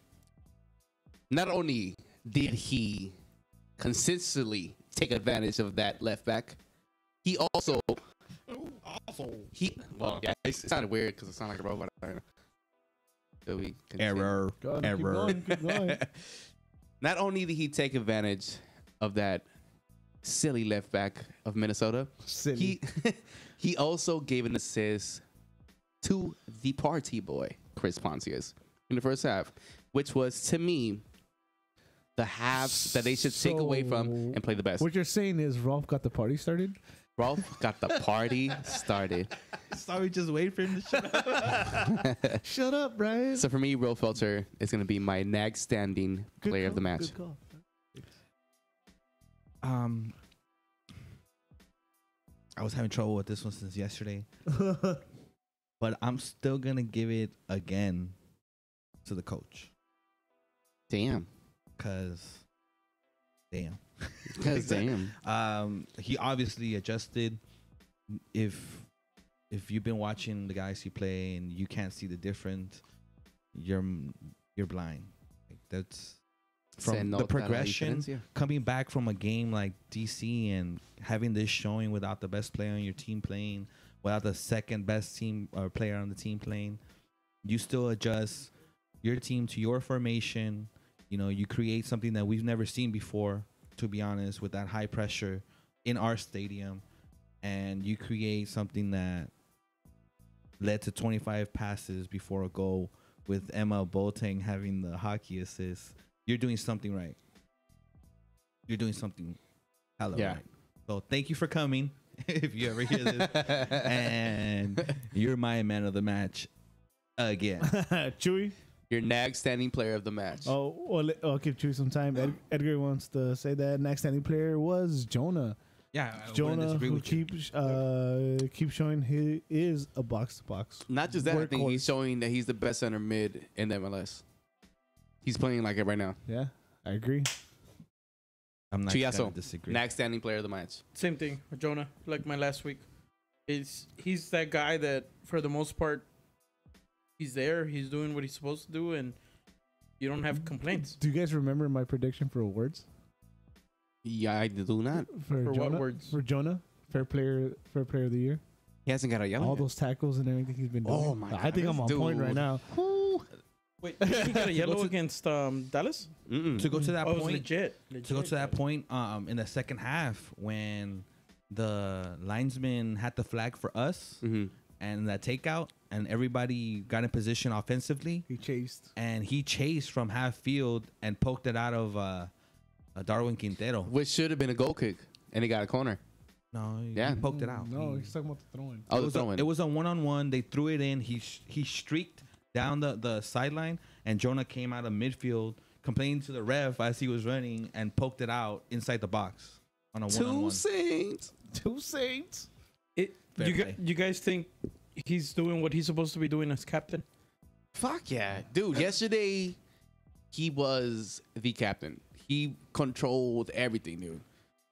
Not only did he consistently take advantage of that left back, he also well, yeah, it sounded weird because it sounded like a robot. I don't know. So we continue. Error. Go on, Error. Keep going. Not only did he take advantage of that silly left back of Minnesota, Silly. he also gave an assist to the party boy, Chris Pontius, in the first half, which was, to me, the halves that they should take away from and play the best. What you're saying is Rolf got the party started? Rolf got the party started. Sorry, just wait for him to shut up. Shut up, Brian. So for me, Rolf Felcher is going to be my next standing player of the match. Good call. I was having trouble with this one since yesterday, but I'm still gonna give it again to the coach. Damn. Cause damn. He obviously adjusted. If you've been watching the guys he play and you can't see the difference, you're blind. Like that's from the progression. Coming back from a game like DC and having this showing without the best player on your team playing, without the second best team or player on the team playing, you still adjust your team to your formation. You know, you create something that we've never seen before, to be honest, with that high pressure in our stadium. And you create something that led to 25 passes before a goal with Emma Boateng having the hockey assist. You're doing something right. You're doing something hella right. So thank you for coming, if you ever hear this. And you're my man of the match again. Chewy? Your next standing player of the match. Oh, well, I'll give Chewy some time. Edgar wants to say that next standing player was Jonah. Yeah, Jonah, who keeps showing he is a box-to-box. Not just that, I think workhorse. he's showing that he's the best center mid in the MLS. He's playing like it right now. Yeah, I agree. I'm not Chiasso, going to disagree. next standing player of the match. Same thing with Jonah, like my last week. He's that guy that, for the most part, he's there. He's doing what he's supposed to do, and you don't have complaints. Do you guys remember my prediction for awards? Yeah, I do not. For Jonah? what words? For Jonah, fair player of the year. He hasn't got a yellow. All yet. those tackles and everything he's been doing. Oh my I think God, I'm on this point dude. right now. Wait, he got a yellow against Dallas? Mm-mm. To go to that Oh, it was point, legit. to go to that point, in the second half when the linesman had the flag for us Mm-hmm. and that takeout, and everybody got in position offensively, He chased. and he chased from half field and poked it out of Darwin Quintero. Which should have been a goal kick, and he got a corner. No, he Yeah. poked it out. No, he's talking about the throwing. Oh, it the was throwing. it was a one-on-one. They threw it in. He streaked down the sideline, and Jonah came out of midfield, complaining to the ref as he was running, and poked it out inside the box on a one-on-one. Saints. Two Saints. Fair play. You guys think he's doing what he's supposed to be doing as captain? Fuck yeah, dude. Yesterday, he was the captain. He controlled everything, dude.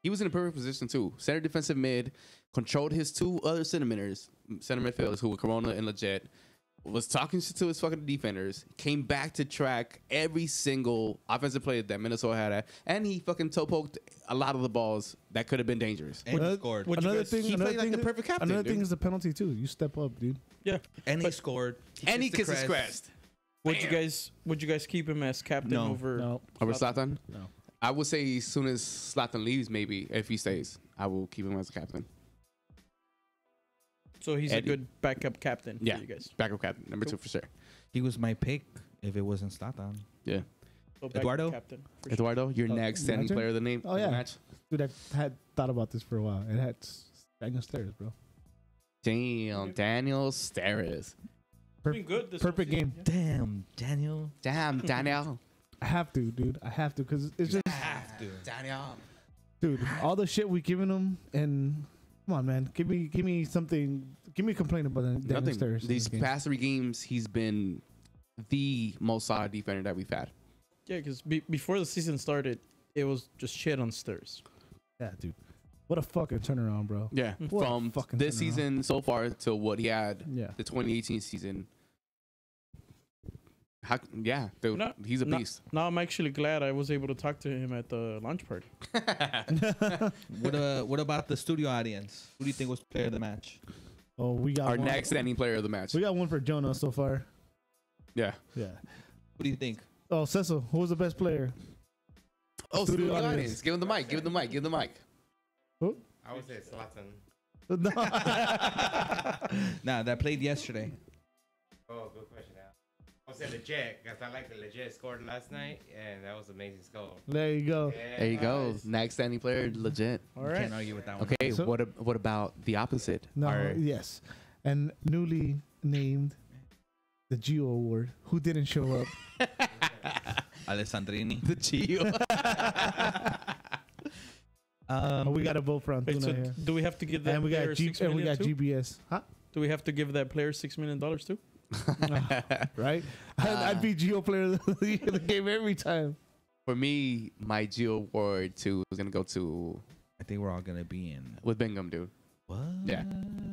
He was in a perfect position too. Center defensive mid, controlled his two other center midfielders who were Corona and Leggett. Was talking shit to his fucking defenders. Came back to track every single offensive play that Minnesota had, and he fucking toe poked a lot of the balls that could have been dangerous. And he scored. What'd you Another guys- thing. he Another played like thing the perfect captain, Another dude. thing is the penalty too. You step up, dude. Yeah. And he scored. And he kissed his crest. Would you guys keep him as captain No. over? No. Over Zlatan? No. I would say as soon as Zlatan leaves, maybe if he stays, I will keep him as a captain. So he's Eddie. a good backup captain Yeah. for you guys. Backup captain, number 2 for sure. He was my pick if it wasn't Zlatan. Yeah. So backup Eduardo? captain for sure. Eduardo, your next standing imagine. player of the name. Oh, of the yeah. match. Dude, I had thought about this for a while. It had Daniel Stairs, bro. Damn, Daniel Steres. Doing good this Perfect whole game. season, yeah. Damn, Daniel. Damn, Daniel. I have to, dude. I have to because it's just Have to. Daniel. Dude, all the shit we giving him, and come on, man, give me something. Give me a complaint about Daniel Nothing. Sturridge. These past 3 games, he's been the most solid defender that we've had. Yeah, because before the season started, it was just shit on Stirs. Yeah, dude. What a fucking turnaround, bro. Yeah, What a from fucking this turnaround. season so far to what he had Yeah. the 2018 season. Yeah, dude, No, he's a no. beast. Now I'm actually glad I was able to talk to him at the launch party. What about the studio audience? Who do you think was player of the match? Oh, we got Our one. next standing player of the match. We got one for Jonah so far. Yeah. Yeah. Who do you think? Oh, Cecil, who was the best player? Oh, Studio studio audience. audience. Give him the mic. Give him the mic. Give him the mic. Who? I would say Zlatan. No. Nah, that played yesterday. Oh, good question. I would say legit because I like the legit scored last night, and that was an amazing score. There you go. Yeah, There you go. nice. Next standing player, legit. All You right. Can't argue with that one. Okay, So- what about the opposite? No, Our- yes. And newly named the Geo Award. Who didn't show up? Alessandrini. the Gio. Oh, we got to vote for Wait, Antuna so here. do we have to give that And we player got $6 and we million got too? GBS. Huh? Do we have to give that player $6 million too? Right? I'd be Geo player of the game every time. For me, my Gio award too is gonna go to I think we're all gonna be in. with Bingham, dude. What? Yeah,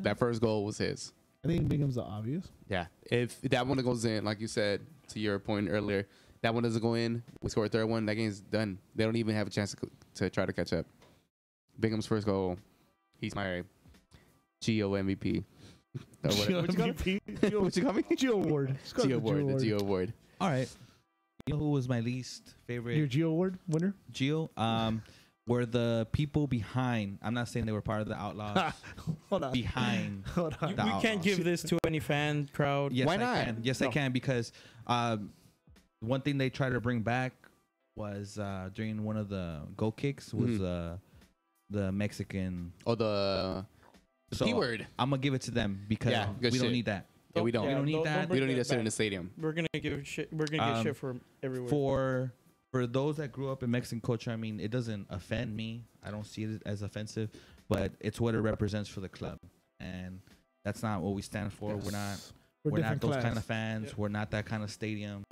that first goal was his. I think Bingham's the obvious. Yeah, if that one goes in, like you said to your point earlier, that one doesn't go in. We score a third one. That game's done. They don't even have a chance to try to catch up. Bingham's first goal, he's my Gio MVP. Or Geo what you call it? MVP. What you call me? Geo Award. It's called Geo the award. The Gio award. All right. You know who was my least favorite? Your Geo Award winner? Gio. Were the people behind. I'm not saying they were part of the Outlaws. Hold on. Behind. Hold on. We The can't Outlaws. give this to any fan crowd. Yes, Why I not? can. Yes, I No. can because one thing they tried to bring back was during one of the goal kicks was the Mexican. Oh, the P word. I'm gonna give it to them because Yeah, good we don't shit. need that. Yeah, we don't. We don't need that. We don't need that to sit in the back. stadium. We're gonna give shit. We're gonna get shit from everywhere. For those that grew up in Mexican culture, I mean, it doesn't offend me. I don't see it as offensive, but it's what it represents for the club, and that's not what we stand for. Yes. We're not different those class. kind of fans. Yep. We're not that kind of stadium.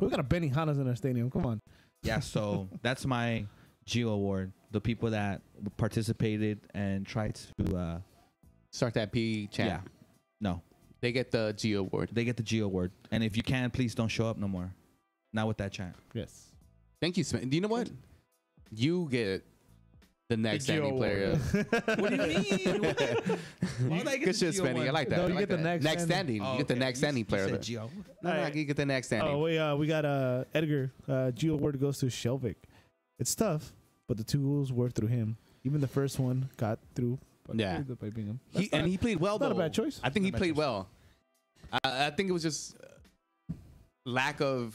We got a Benny Hanna's in our stadium. Come on. Yeah, so that's my Geo Award. The people that participated and tried to, Start that P chant. yeah, no, They get the Gio award. they get the Geo Award. And if you can, please don't show up no more. Not with that chant. Yes. Thank you, Smith. Do you know what? You get the next Gio standing player. What do you mean? Why would I get Good the shit, Geo Spenny. I one? like that. No, I you like get the that. next standing. Oh, You get the okay. next standing player. You of said it. Geo. No, Alright. you get the next standing. Oh, we got Edgar. Geo Award goes to Shelvick. It's tough, but the 2 goals were through him. Even the first one got through. Yeah. By Bingham. He played well, not though. a bad choice. I think he Not a bad played choice. well. I think it was just lack of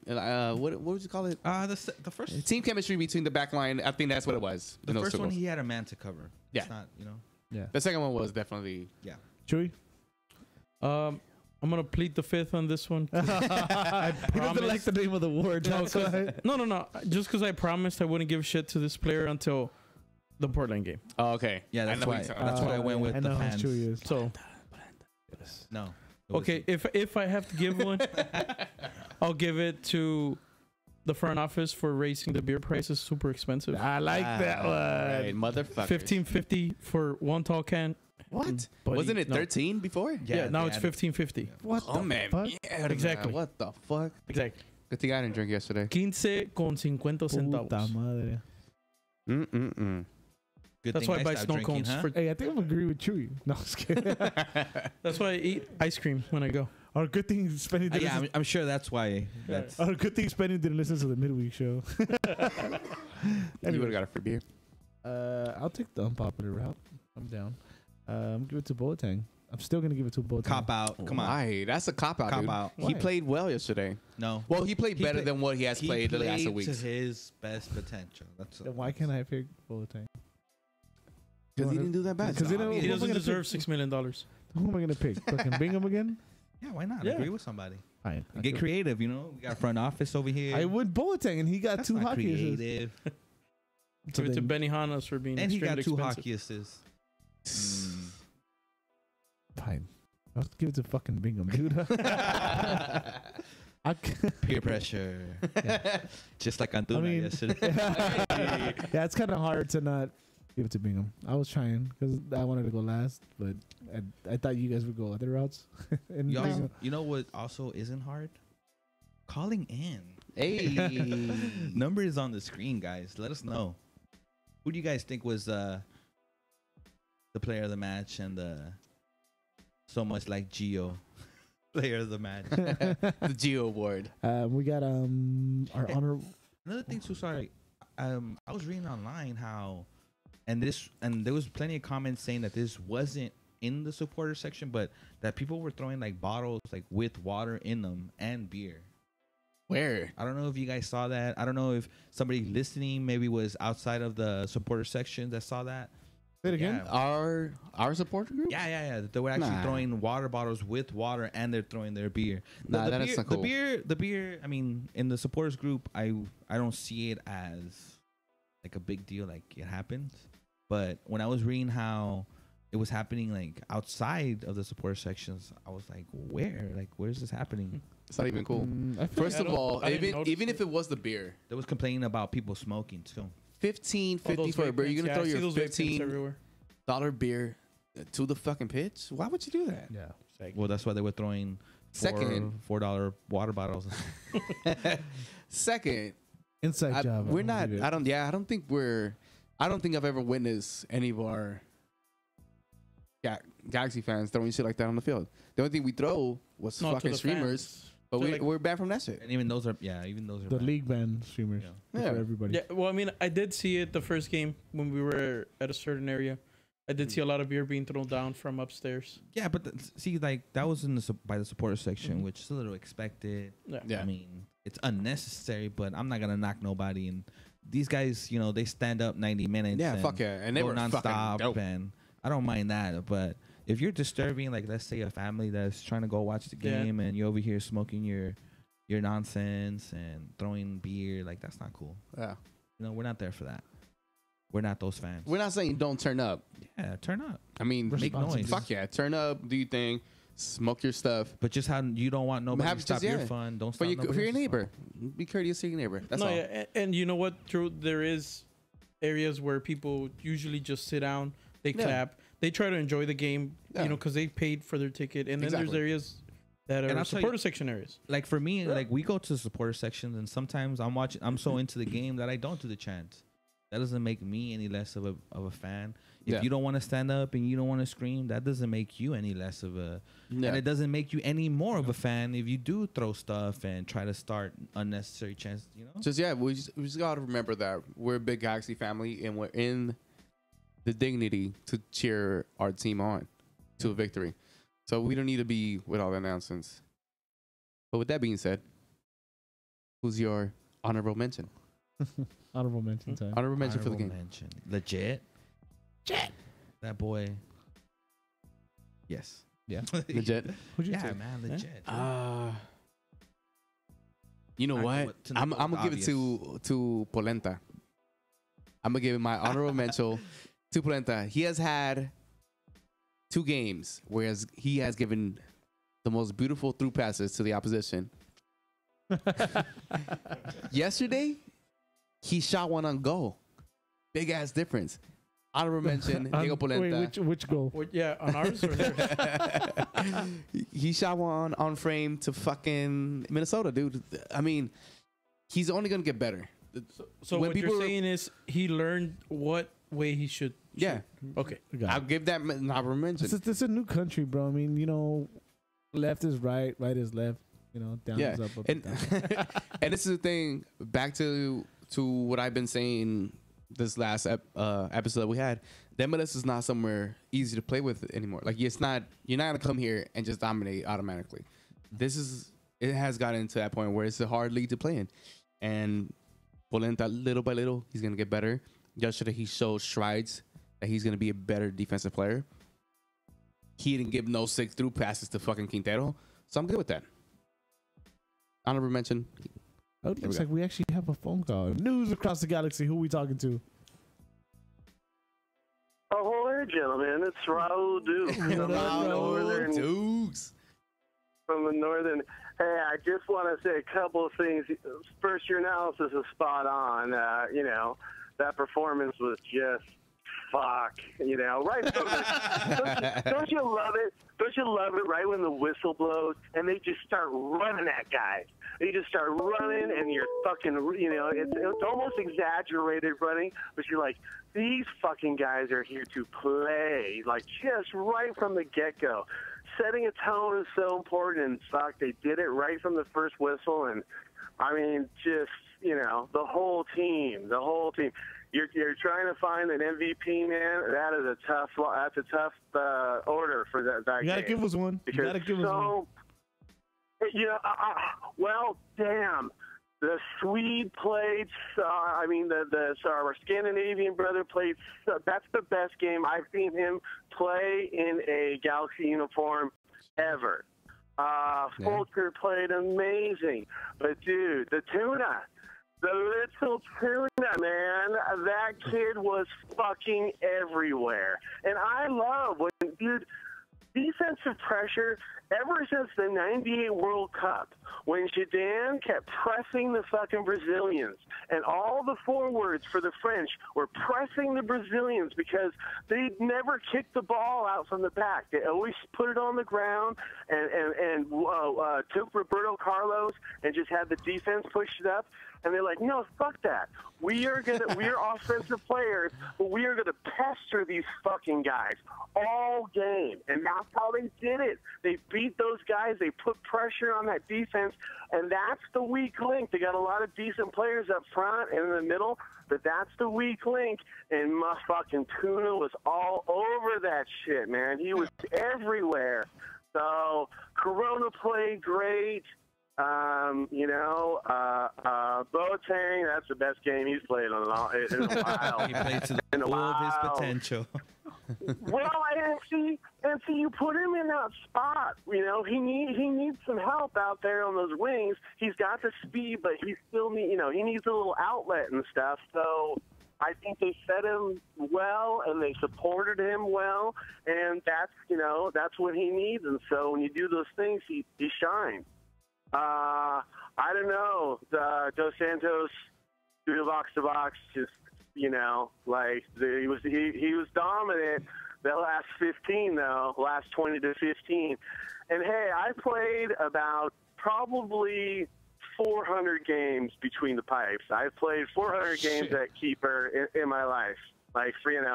what would you call it? The first Team chemistry between the back line. I think that's what it was. the in those first two one goals. he had a man to cover. Yeah. It's not, you know. Yeah. The second one was definitely. Chewy? I'm gonna plead the fifth on this one. He doesn't like the name of the award. No, That's why. No. Just because I promised I wouldn't give shit to this player until the Portland game. Oh, okay. Yeah, I that's know what why. you're talking That's about. why I went with I the know how fans. Chewy is. So No. it was- okay, if I have to give one, I'll give it to the front office for raising the beer prices super expensive. I like that Right, one. motherfucker. $15.50 for one tall can. What? Buddy, Wasn't it no. 13 before? Yeah, now they it's added- $15.50. What Oh the man, fuck? yeah, Exactly. What the fuck? Exactly. Good thing I didn't drink yesterday. 15.50 Puta centavos. madre. Good That's thing why I buy stopped snow drinking, cones huh? for. Hey, I think I'm agree with Chewy. No, I'm just kidding. That's why I eat ice cream when I go. Our good thing Spenny didn't Yeah, listen. I'm sure that's why. That's Our good thing Spenny didn't listen to the midweek show. You would have got a free beer. I'll take the unpopular route. I'm down. Give it to Boateng. I'm still gonna give it to Boateng. cop out. Come on. Why? That's a cop out, Cop dude. out. He Why? played well yesterday. No. Well, he played He better played- than what he has played the last played weeks. to his best potential. That's Then why can't I pick Boateng? Because he didn't do that bad. Because they don't- He Who am I doesn't gonna deserve pick? $6 million. Who am I gonna pick? Fucking Bingham again? Yeah, why not? Yeah. Agree with somebody. Fine. Get creative, you know. We got front office over here. I went Boateng and he got That's 2 not hockey assists. creative. Give it to Benny Hannes for being And he got extremely 2 expensive. hockey assists. Fine. I'll give it to fucking Bingham, dude. Peer pressure. Just like Antuna I mean- yesterday. Yeah, it's kind of hard to not give it to Bingham. I was trying because I wanted to go last, but I thought you guys would go other routes. And You know what also isn't hard? Calling in. Hey. Number is on the screen, guys. Let us know. Who do you guys think was the player of the match and the so much like Gio player of the match? The Geo Award. we got our honor. Another thing too, sorry. I was reading online how and there was plenty of comments saying that this wasn't in the supporter section, but that people were throwing like bottles like with water in them and beer. Where? I don't know if you guys saw that. I don't know if somebody listening maybe was outside of the supporter section that saw that. Say it again. Yeah. Our supporter group? Yeah. They were actually Nah. throwing water bottles with water, and they're throwing their beer. Nah, that is beer, not cool. The beer. I mean, in the supporters group, I don't see it as like a big deal. Like it happened, but when I was reading how it was happening, like outside of the supporter sections, I was like, where's this happening? It's not even cool. I feel First I of don't- all, I didn't notice even it. if it was the beer, They was complaining about people smoking too. $15.50 Those for a vape beer. You're pens, gonna throw I see your those vape pens $15 everywhere. beer to the fucking pitch? Why would you do that? yeah. Well, that's why they were throwing Second. $4 water bottles. Second, Inside job. we're not. I don't think I've ever witnessed any of our Galaxy fans throwing shit like that on the field. The only thing we throw was Not to fucking the streamers, fans. but So, like- we're banned from that shit. And even those are The bad. league band streamers Yeah. Yeah. for everybody. Yeah, well, I mean, I did see it the first game when we were at a certain area. I did see a lot of beer being thrown down from upstairs. Yeah, but see, like that was in by the supporter section, Mhm. which is a little expected. Yeah. I mean, it's unnecessary, but I'm not gonna knock nobody. And these guys, you know, they stand up 90 minutes. Yeah, and fuck yeah, and they go were fucking nonstop, dope. and I don't mind that. But if you're disturbing, like let's say a family that's trying to go watch the Yeah. game, and you're over here smoking your nonsense and throwing beer, like that's not cool. Yeah, You know, we're not there for that. We're not those fans. we're not saying don't turn up. Yeah, turn up. I mean, Make noise. Fuck yeah, turn up, do your thing, smoke your stuff. But just how you don't want nobody Have to stop just- your yeah. fun. Don't For stop your, nobody for your else's neighbor, fun. be courteous to your neighbor. That's no, all. yeah, and you know what? True, there is areas where people usually just sit down, they Yeah. clap, they try to enjoy the game, Yeah. you know, because they paid for their ticket. And then there's Exactly. areas that And are I'll tell you- supporter section areas. Like for me, like we go to the supporter sections, and sometimes I'm so into the game that I don't do the chants. That doesn't make me any less of a fan. If Yeah. you don't want to stand up and you don't want to scream, that doesn't make you any less of a. Yeah. And it doesn't make you any more of a fan if you do throw stuff and try to start unnecessary chants. You know. Just we just gotta remember that we're a big Galaxy family and we're in the dignity to cheer our team on to a victory. So we don't need to be with all that nonsense. But with that being said, who's your honorable mention? Honorable mention time. Honorable mention for the Honorable game. mention. Legit. Jet. That boy. Yes. Yeah. Legit. Who'd you Yeah, say? man. Legit. You know Alright, what? what- to I'm the gonna give it to Polenta. I'm gonna give it my honorable mention to Polenta. He has had 2 games, whereas he has given the most beautiful through passes to the opposition. Yesterday, he shot one on goal. Big ass difference. Honorable mention, Diego Polenta. Wait, which goal? Yeah, on ours or theirs? He shot one on frame to fucking Minnesota, dude. I mean, he's only gonna get better. So When what you're people- saying is he learned what way he should. Yeah, Okay. I'll give that honorable mention. This is a new country, bro. I mean, you know, left is right, right is left. You know, down Yeah, is up, up and is down. and this is the thing. Back to what I've been saying this last episode that we had. The MLS is not somewhere easy to play with anymore. Like it's not. You're not gonna come here and just dominate automatically. It has gotten to that point where it's a hard league to play in, and Polenta little by little he's gonna get better. Yesterday he showed strides that he's gonna be a better defensive player. He didn't give no 6 through passes to fucking Quintero, so I'm good with that. Honorable mention. Oh, it looks like we actually have a phone call. News across the galaxy. Who are we talking to? Oh, hello there, gentlemen. It's Raul Dukes from the northern Dukes. from the northern. Hey, I just want to say a couple of things. First, your analysis is spot on. That performance was just fuck. Right from don't you love it? Don't you love it right when the whistle blows and they just start running at guys? They just start running and you're fucking, it's almost exaggerated running, but you're like, these fucking guys are here to play, like just right from the get-go. Setting a tone is so important, and fuck, they did it right from the first whistle, and I mean, just, the whole team. You're trying to find an MVP, man. That's a tough order for that You gotta game. give us one. You gotta give us one. Well, damn. The Swede played. Our Scandinavian brother played. That's the best game I've seen him play in a Galaxy uniform ever. Fulcher played amazing, but dude, the Tuna. The little Tuna, man, that kid was fucking everywhere. And I love when, dude, defensive pressure, ever since the 98 World Cup, when Zidane kept pressing the fucking Brazilians, and all the forwards for the French were pressing the Brazilians because they never kicked the ball out from the back. They always put it on the ground and took Roberto Carlos and just had the defense push it up. And they're like, no, fuck that. We're offensive players, but we are gonna pester these fucking guys all game. And that's how they did it. They beat those guys, they put pressure on that defense, and that's the weak link. They got a lot of decent players up front and in the middle, but that's the weak link. And my fucking Tuna was all over that shit, man. He was everywhere. So Corona played great. Boateng, that's the best game he's played in a while. He played to the full of his potential. Well, and see, you put him in that spot. He needs some help out there on those wings. He's got the speed, but he still he needs a little outlet and stuff. So I think they fed him well and they supported him well, and that's what he needs. And so when you do those things, he shines. I don't know. Dos Santos through the box to box, just he was dominant. The last 15 though, last 20 to 15, and hey, I played about probably 400 games between the pipes. I've played 400 games at keeper in my life. Like, from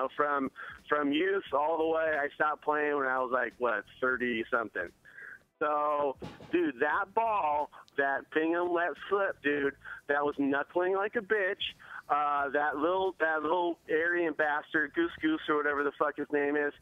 youth all the way. I stopped playing when I was 30 something. So, dude, that ball that Bingham let slip, dude, that was knuckling like a bitch. That little Aryan bastard, Goose or whatever the fuck his name is,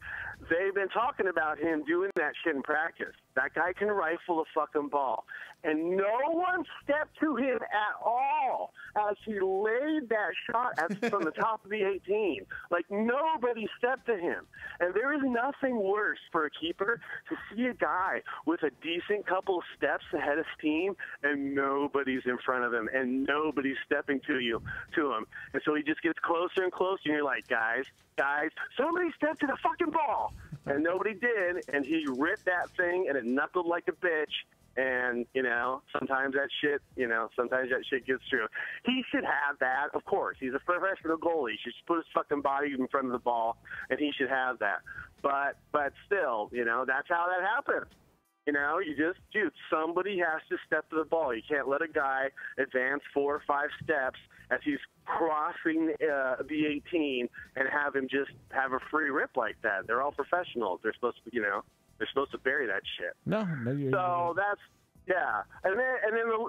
they've been talking about him doing that shit in practice. That guy can rifle a fucking ball. And no one stepped to him at all as he laid that shot from the top of the 18. Nobody stepped to him. And there is nothing worse for a keeper to see a guy with a decent couple of steps ahead of steam and nobody's in front of him and nobody's stepping to him. And so he just gets closer and closer, and you're like, guys, somebody step to the fucking ball. And nobody did, and he ripped that thing, and it knuckled like a bitch. And, sometimes that shit gets through. He should have that, of course. He's a professional goalie. He should just put his fucking body in front of the ball, and he should have that. But still, that's how that happens. Somebody has to step to the ball. You can't let a guy advance 4 or 5 steps as he's crossing the 18 and have him just have a free rip like that. They're all professionals. They're supposed to, they're supposed to bury that shit. No, you're so that's yeah. And then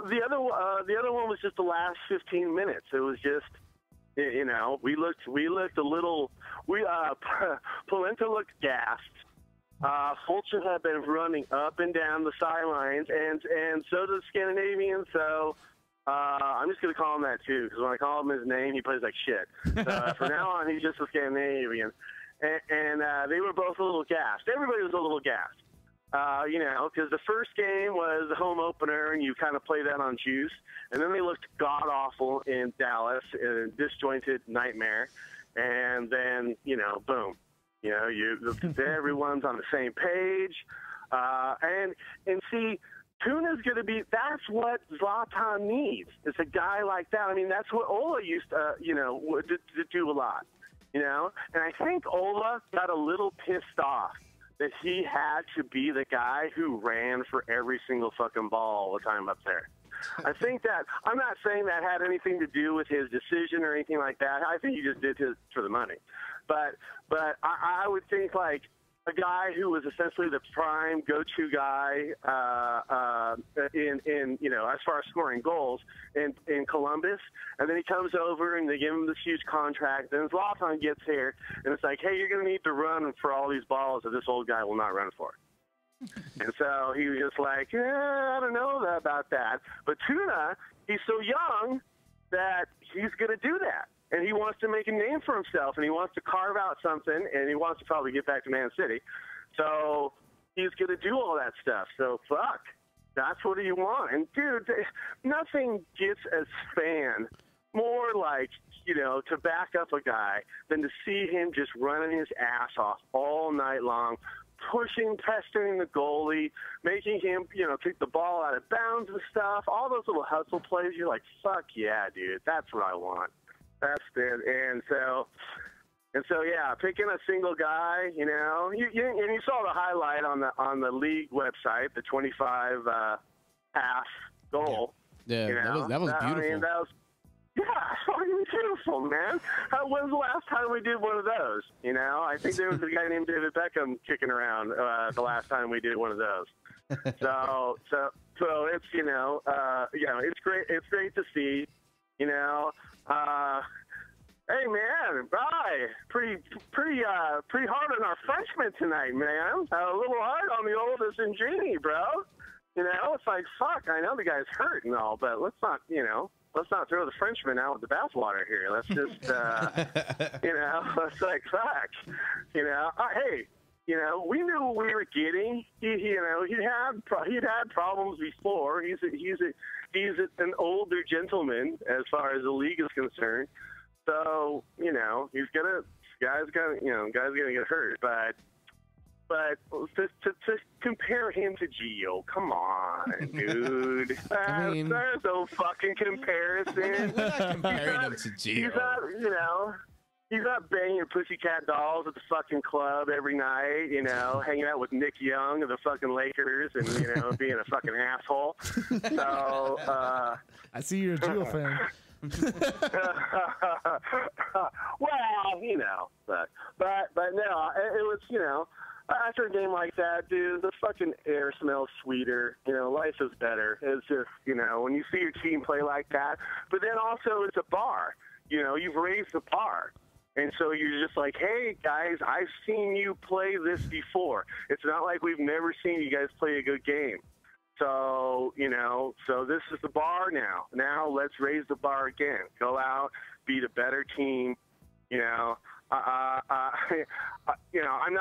the other one was just the last 15 minutes. It was just. We looked a little. Polenta looked gassed. Fulcher had been running up and down the sidelines, and so does Scandinavian. So I'm just gonna call him that too, because when I call him his name, he plays like shit. So from now on, he's just a Scandinavian. And they were both a little gassed. Everybody was a little gassed. You know, because the first game was the home opener, and you kind of play that on juice. And then they looked god-awful in Dallas, in a disjointed nightmare. And then, you know, boom. You know, everyone's on the same page. And see, Tuna's going to be – that's what Zlatan needs. It's a guy like that. I mean, that's what Ola used to, you know, to do a lot, you know. And I think Ola got a little pissed off that he had to be the guy who ran for every single fucking ball all the time up there. I think that – I'm not saying that had anything to do with his decision or anything like that. I think he just did it for the money. But I would think, like, a guy who was essentially the prime go-to guy in you know, as far as scoring goals in Columbus, and then he comes over and they give him this huge contract. Then Zlatan gets here, and it's like, hey, you're going to need to run for all these balls that this old guy will not run for. And so he was just like, I don't know about that. But Tuna, he's so young that he's going to do that. And he wants to make a name for himself, and he wants to carve out something, and he wants to probably get back to Man City. So he's going to do all that stuff. So, fuck, that's what you want. And, dude, nothing gets a fan more like, you know, to back up a guy than to see him just running his ass off all night long, pushing, pestering the goalie, making him, you know, kick the ball out of bounds and stuff, all those little hustle plays. You're like, fuck yeah, dude, that's what I want. That's it. And so, yeah, picking a single guy, you know, and you saw the highlight on the league website, the 25 half goal. Yeah, you know? that was beautiful. I mean, fucking beautiful, man. When was the last time we did one of those? You know, I think there was a guy named David Beckham kicking around the last time we did one of those. So it's, you know, it's great. It's great to see. You know, hey man, pretty hard on our freshmen tonight, man. A little hard on the oldest and Genie, bro. You know, it's like, fuck. I know the guy's hurt and all, but let's not throw the Frenchman out with the bathwater here. Let's just, you know, let's like, fuck. You know, hey. You know, we knew what we were getting. You know, he'd had problems before. He's an older gentleman as far as the league is concerned. So, you know, guy's gonna get hurt. But to compare him to Gio, come on, dude. I mean, there's no fucking comparison. We're not comparing him to Gio. He's not, you know. He's not banging pussycat dolls at the fucking club every night, you know, hanging out with Nick Young of the fucking Lakers and, you know, being a fucking asshole. So, I see you're a Gio fan. Well, you know, but no, it was, you know, after a game like that, dude, the fucking air smells sweeter. You know, life is better. It's just, you know, when you see your team play like that. But then also it's a bar. You know, you've raised the bar. And so you're just like, hey, guys, I've seen you play this before. It's not like we've never seen you guys play a good game. So, you know, so this is the bar now. Now let's raise the bar again. Go out, beat a better team. You know, you know, I'm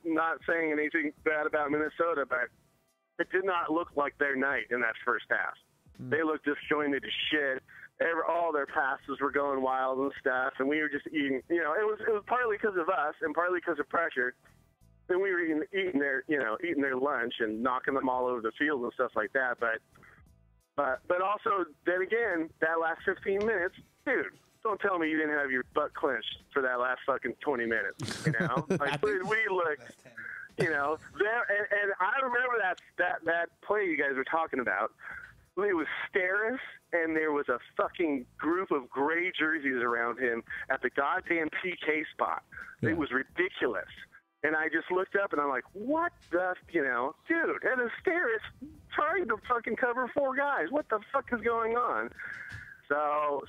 not saying anything bad about Minnesota, but it did not look like their night in that first half. They looked disjointed as shit. All their passes were going wild and stuff, and we were just eating. You know, it was partly because of us and partly because of pressure. And we were eating their lunch and knocking them all over the field and stuff like that. But also then again, that last 15 minutes, dude. Don't tell me you didn't have your butt clenched for that last fucking 20 minutes. You know, like we looked. You know, there and I remember that play you guys were talking about. It was Steris, and there was a fucking group of gray jerseys around him at the goddamn PK spot. Yeah. It was ridiculous. And I just looked up, and I'm like, what the, you know, dude, and a Steris trying to fucking cover 4 guys. What the fuck is going on? So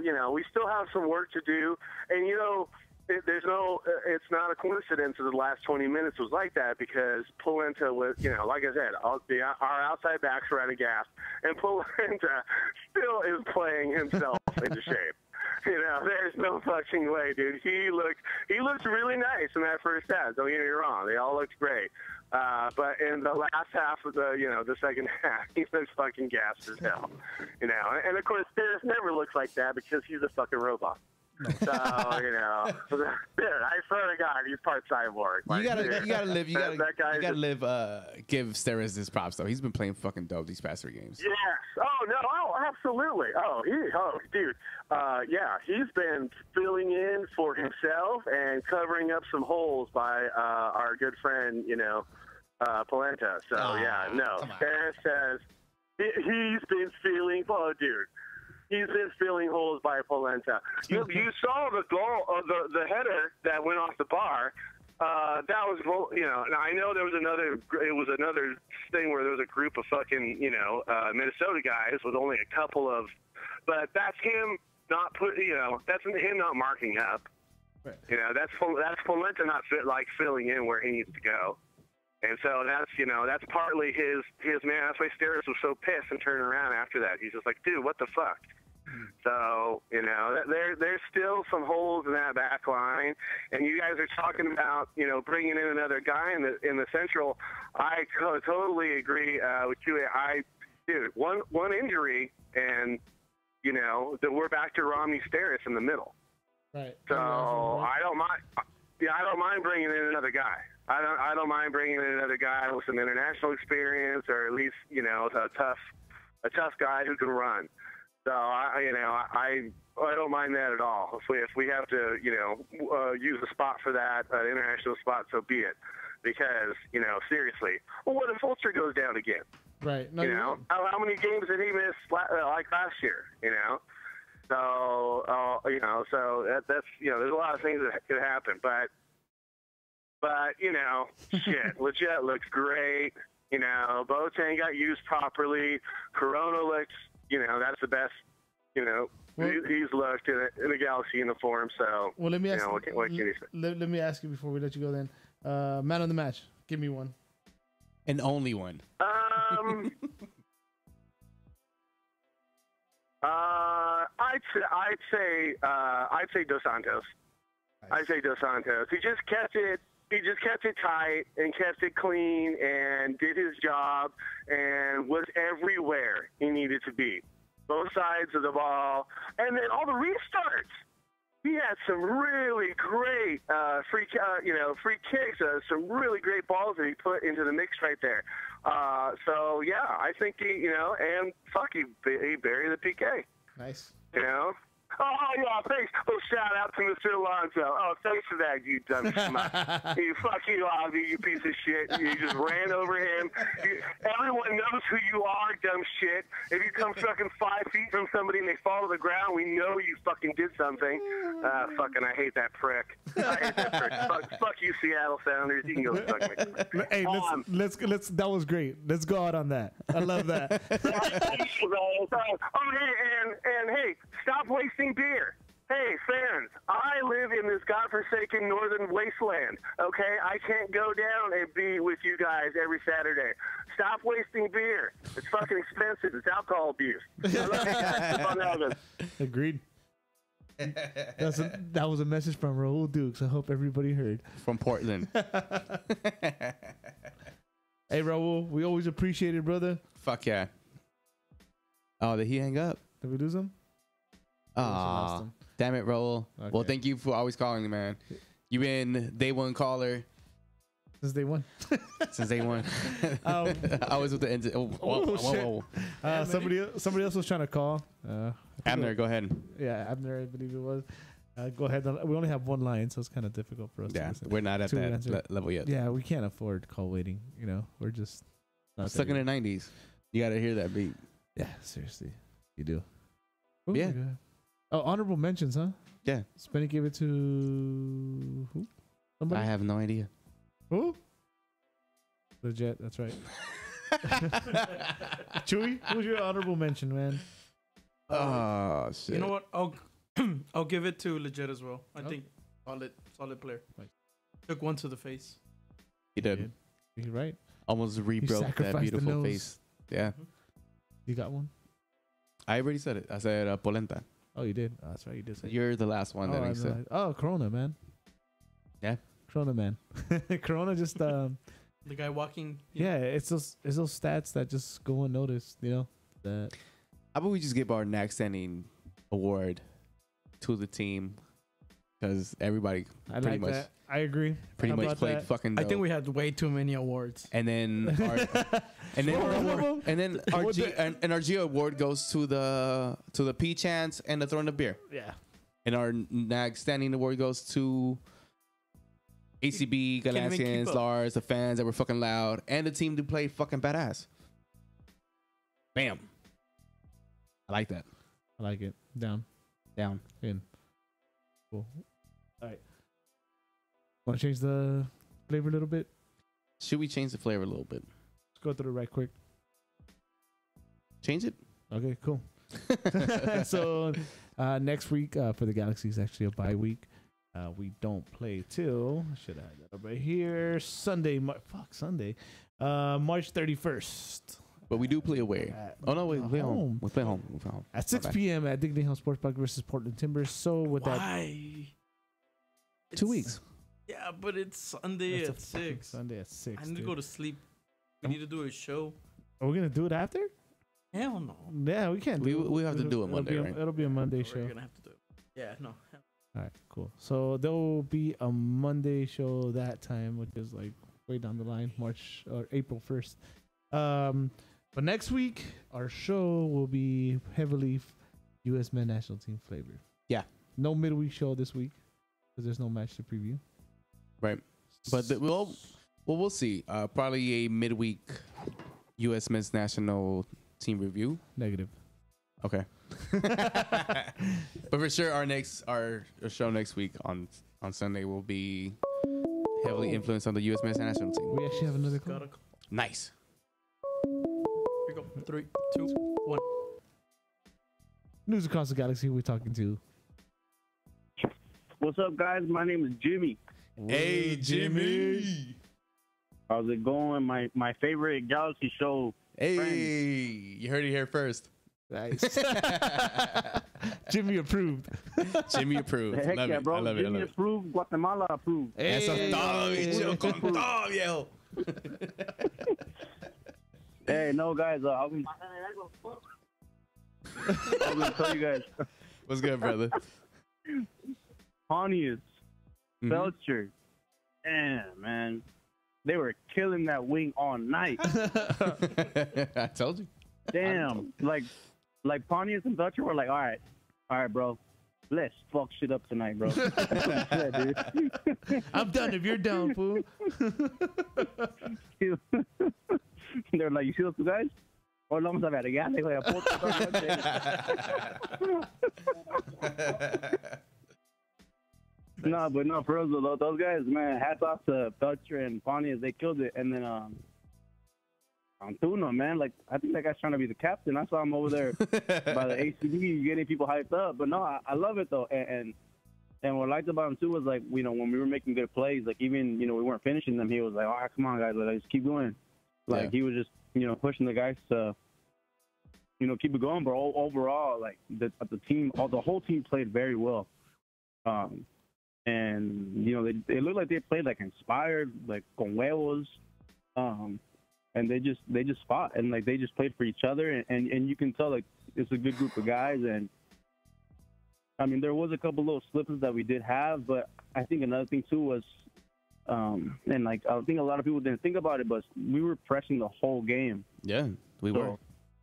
you know, we still have some work to do. And, you know, it's not a coincidence that the last 20 minutes was like that because Polenta was, you know, like I said, our outside backs were out of gas, and Polenta still is playing himself into shape. You know, there's no fucking way, dude. He looked really nice in that first half. Don't get me wrong; they all looked great. But in the last half of the second half, he looks fucking gassed as hell. You know, and of course, Steris never looks like that because he's a fucking robot. No. So you know, dude, I swear to God, he's part cyborg. Like, you gotta live. Give Steris his props though. He's been playing fucking dope these past 3 games. Yes. Oh no. Oh, absolutely. Dude. Yeah, he's been filling in for himself and covering up some holes by our good friend, Polenta. So yeah, no. Steris says he's been feeling. Oh, dude. He's been filling holes by Polenta. You saw the goal, the header that went off the bar. That was, now I know there was another thing where there was a group of fucking, Minnesota guys with only a couple of, but that's him not that's him not marking up. Right. That's Polenta not filling in where he needs to go. And so that's partly his man. That's why Steris was so pissed and turned around after that. He's just like, dude, what the fuck? So, there's still some holes in that back line. And you guys are talking about, bringing in another guy in the Central. I totally agree with you. Dude, one injury and, that we're back to Romney Steris in the middle. Right. So I don't mind. Yeah, I don't mind bringing in another guy. I don't mind bringing in another guy with some international experience, or at least a tough guy who can run. So I don't mind that at all. If we have to use a spot for that, an international spot, so be it. Because seriously, well, what if Fulcher goes down again? Right. No, how many games did he miss like last year? So so that's there's a lot of things that could happen, but shit, Legit looks great. Boateng got used properly. Corona looks, that's the best. He's looked in a Galaxy uniform. So let me ask. What can you say? Let me ask you before we let you go. Then, man of the match. Give me one. And only one. I'd say Dos Santos. Nice. I'd say Dos Santos. He just kept it tight and kept it clean and did his job and was everywhere he needed to be. Both sides of the ball. And then all the restarts. He had some really great free kicks, some really great balls that he put into the mix right there. So, yeah, I think he buried the PK. Nice. Oh, yeah, thanks. Oh, shout out to Mr. Alonso. Oh, thanks for that, you dumb schmuck. Fuck you, Ozzy, you piece of shit. You just ran over him. Everyone knows who you are, dumb shit. If you come fucking 5 feet from somebody and they fall to the ground, we know you fucking did something. I hate that prick. Fuck you, Seattle Sounders. You can go fuck me. Hey, let's that was great. Let's go out on that. I love that. Hey, stop wasting beer. Hey, fans, I live in this godforsaken northern wasteland, okay? I can't go down and be with you guys every Saturday. Stop wasting beer. It's fucking expensive. It's alcohol abuse. I love you guys. Agreed. That was a message from Raul Dukes. I hope everybody heard. From Portland. Hey, Raul, we always appreciate it, brother. Fuck yeah. Oh, did he hang up? Did we lose him? Damn it, Raul. Okay. Well, thank you for always calling me, man. You've been day one caller. Since day one. Since day one. I was with the end. Whoa. Somebody else was trying to call. Abner, go ahead. Yeah, Abner, I believe it was. Go ahead. We only have one line, so it's kind of difficult for us. Yeah, we're not at that level yet. Yeah, we can't afford call waiting. We're just stuck in the 90s. You got to hear that beat. Yeah, seriously. You do. Ooh, yeah. Oh, honorable mentions, huh? Yeah. Spenny gave it to who? Somebody? I have no idea. Who? Legit, that's right. Chewy, who's your honorable mention, man? Oh, shit. You know what? I'll give it to Legit as well. I think solid player. Right. Took one to the face. He did. You're right. Almost rebroke that beautiful face. Yeah. You got one? I already said it. I said Polenta. Oh, you did. Oh, that's right. You did say. You're the last one that makes it. Corona, man. Yeah. Corona, man. Corona just The guy walking. yeah. It's those stats that just go unnoticed. You know that. How about we just give our next inning award to the team? Because everybody I pretty like much that. I agree. pretty How much about played that? fucking I dope. think we had way too many awards. And then our and then our G award goes to the P chance and the throwing the beer. Yeah. And our NAG standing award goes to ACB, Can't even keep Galatians, up. Lars, the fans that were fucking loud, and the team that played fucking badass. Bam. I like that. I like it. Down. In. Cool. All right. Want to change the flavor a little bit? Should we change the flavor a little bit? Let's go through it right quick. Change it? Okay, cool. So next week for the Galaxy is actually a bye week. We don't play till should I have that over here Sunday. Sunday, March 31st But we do play away. Oh no, we play home. home. We play home. We play home. at 6 Okay. p.m. at Dignity House Sports Park versus Portland Timbers. So with that, Why? 2 weeks. Yeah, but it's Sunday it's a at fucking 6. Sunday at 6. I need to dude. go to sleep. We need to do a show. Are we gonna do it after? Hell no. Yeah, we can't. We have to It'll- do it it'll Monday, be a- right? It'll be a Monday show. We're gonna have to do it. Yeah, no. All right, cool. So there will be a Monday show that time, which is like way down the line, March or April 1st. But next week, our show will be heavily U.S. men's national team flavored. Yeah. No midweek show this week because there's no match to preview. Right. But we'll see. Probably a midweek U.S. men's national team review. Negative. Okay. But for sure, our show next week on Sunday will be heavily influenced on the U.S. men's national team. We actually have another call. Gotta go. Nice. Here we go. 3, 2, 1. News across the galaxy. We're talking to. What's up, guys? My name is Jimmy. Hey, Jimmy. How's it going? My favorite Galaxy show. Hey, you heard it here first. Nice. Jimmy approved. Jimmy approved. Heck Love yeah, it. bro. I love it. I Jimmy love it. approved. Guatemala approved. Eso es todo, bicho. Con Hey. todo, viejo. Hey, no, guys. I'm gonna tell you guys. What's good, brother? Pontius, Mhm. Belcher, damn, man, they were killing that wing all night. I told you. Damn, like Pontius and Belcher were like, all right, bro. Let's fuck shit up tonight, bro. Yeah, dude. I'm done if you're down, fool. They're like, you see those two guys? Hoy lo vamos a ver, ya, hijo de puta. No, but no, for real, though, those guys, man, hats off to Belcher and Pontius. They killed it. And then Antuna, man, like, I think that guy's trying to be the captain. I saw him over there by the ACB getting people hyped up. But no, I love it, though. And what I liked about him, too, was, like, you know, when we were making good plays, like, even, you know, we weren't finishing them, he was like, all right, come on, guys, like, just keep going. Like, Yeah. he was just, you know, pushing the guys to, you know, keep it going. But overall, like, the team, the whole team played very well. And, you know, they looked like they played, like, inspired, like, con huevos. And they just fought. And, like, they just played for each other. And you can tell, like, it's a good group of guys. And, I mean, there was a couple little slips that we did have. But I think another thing, too, was, and, like, I think a lot of people didn't think about it, but we were pressing the whole game. Yeah, we So, were.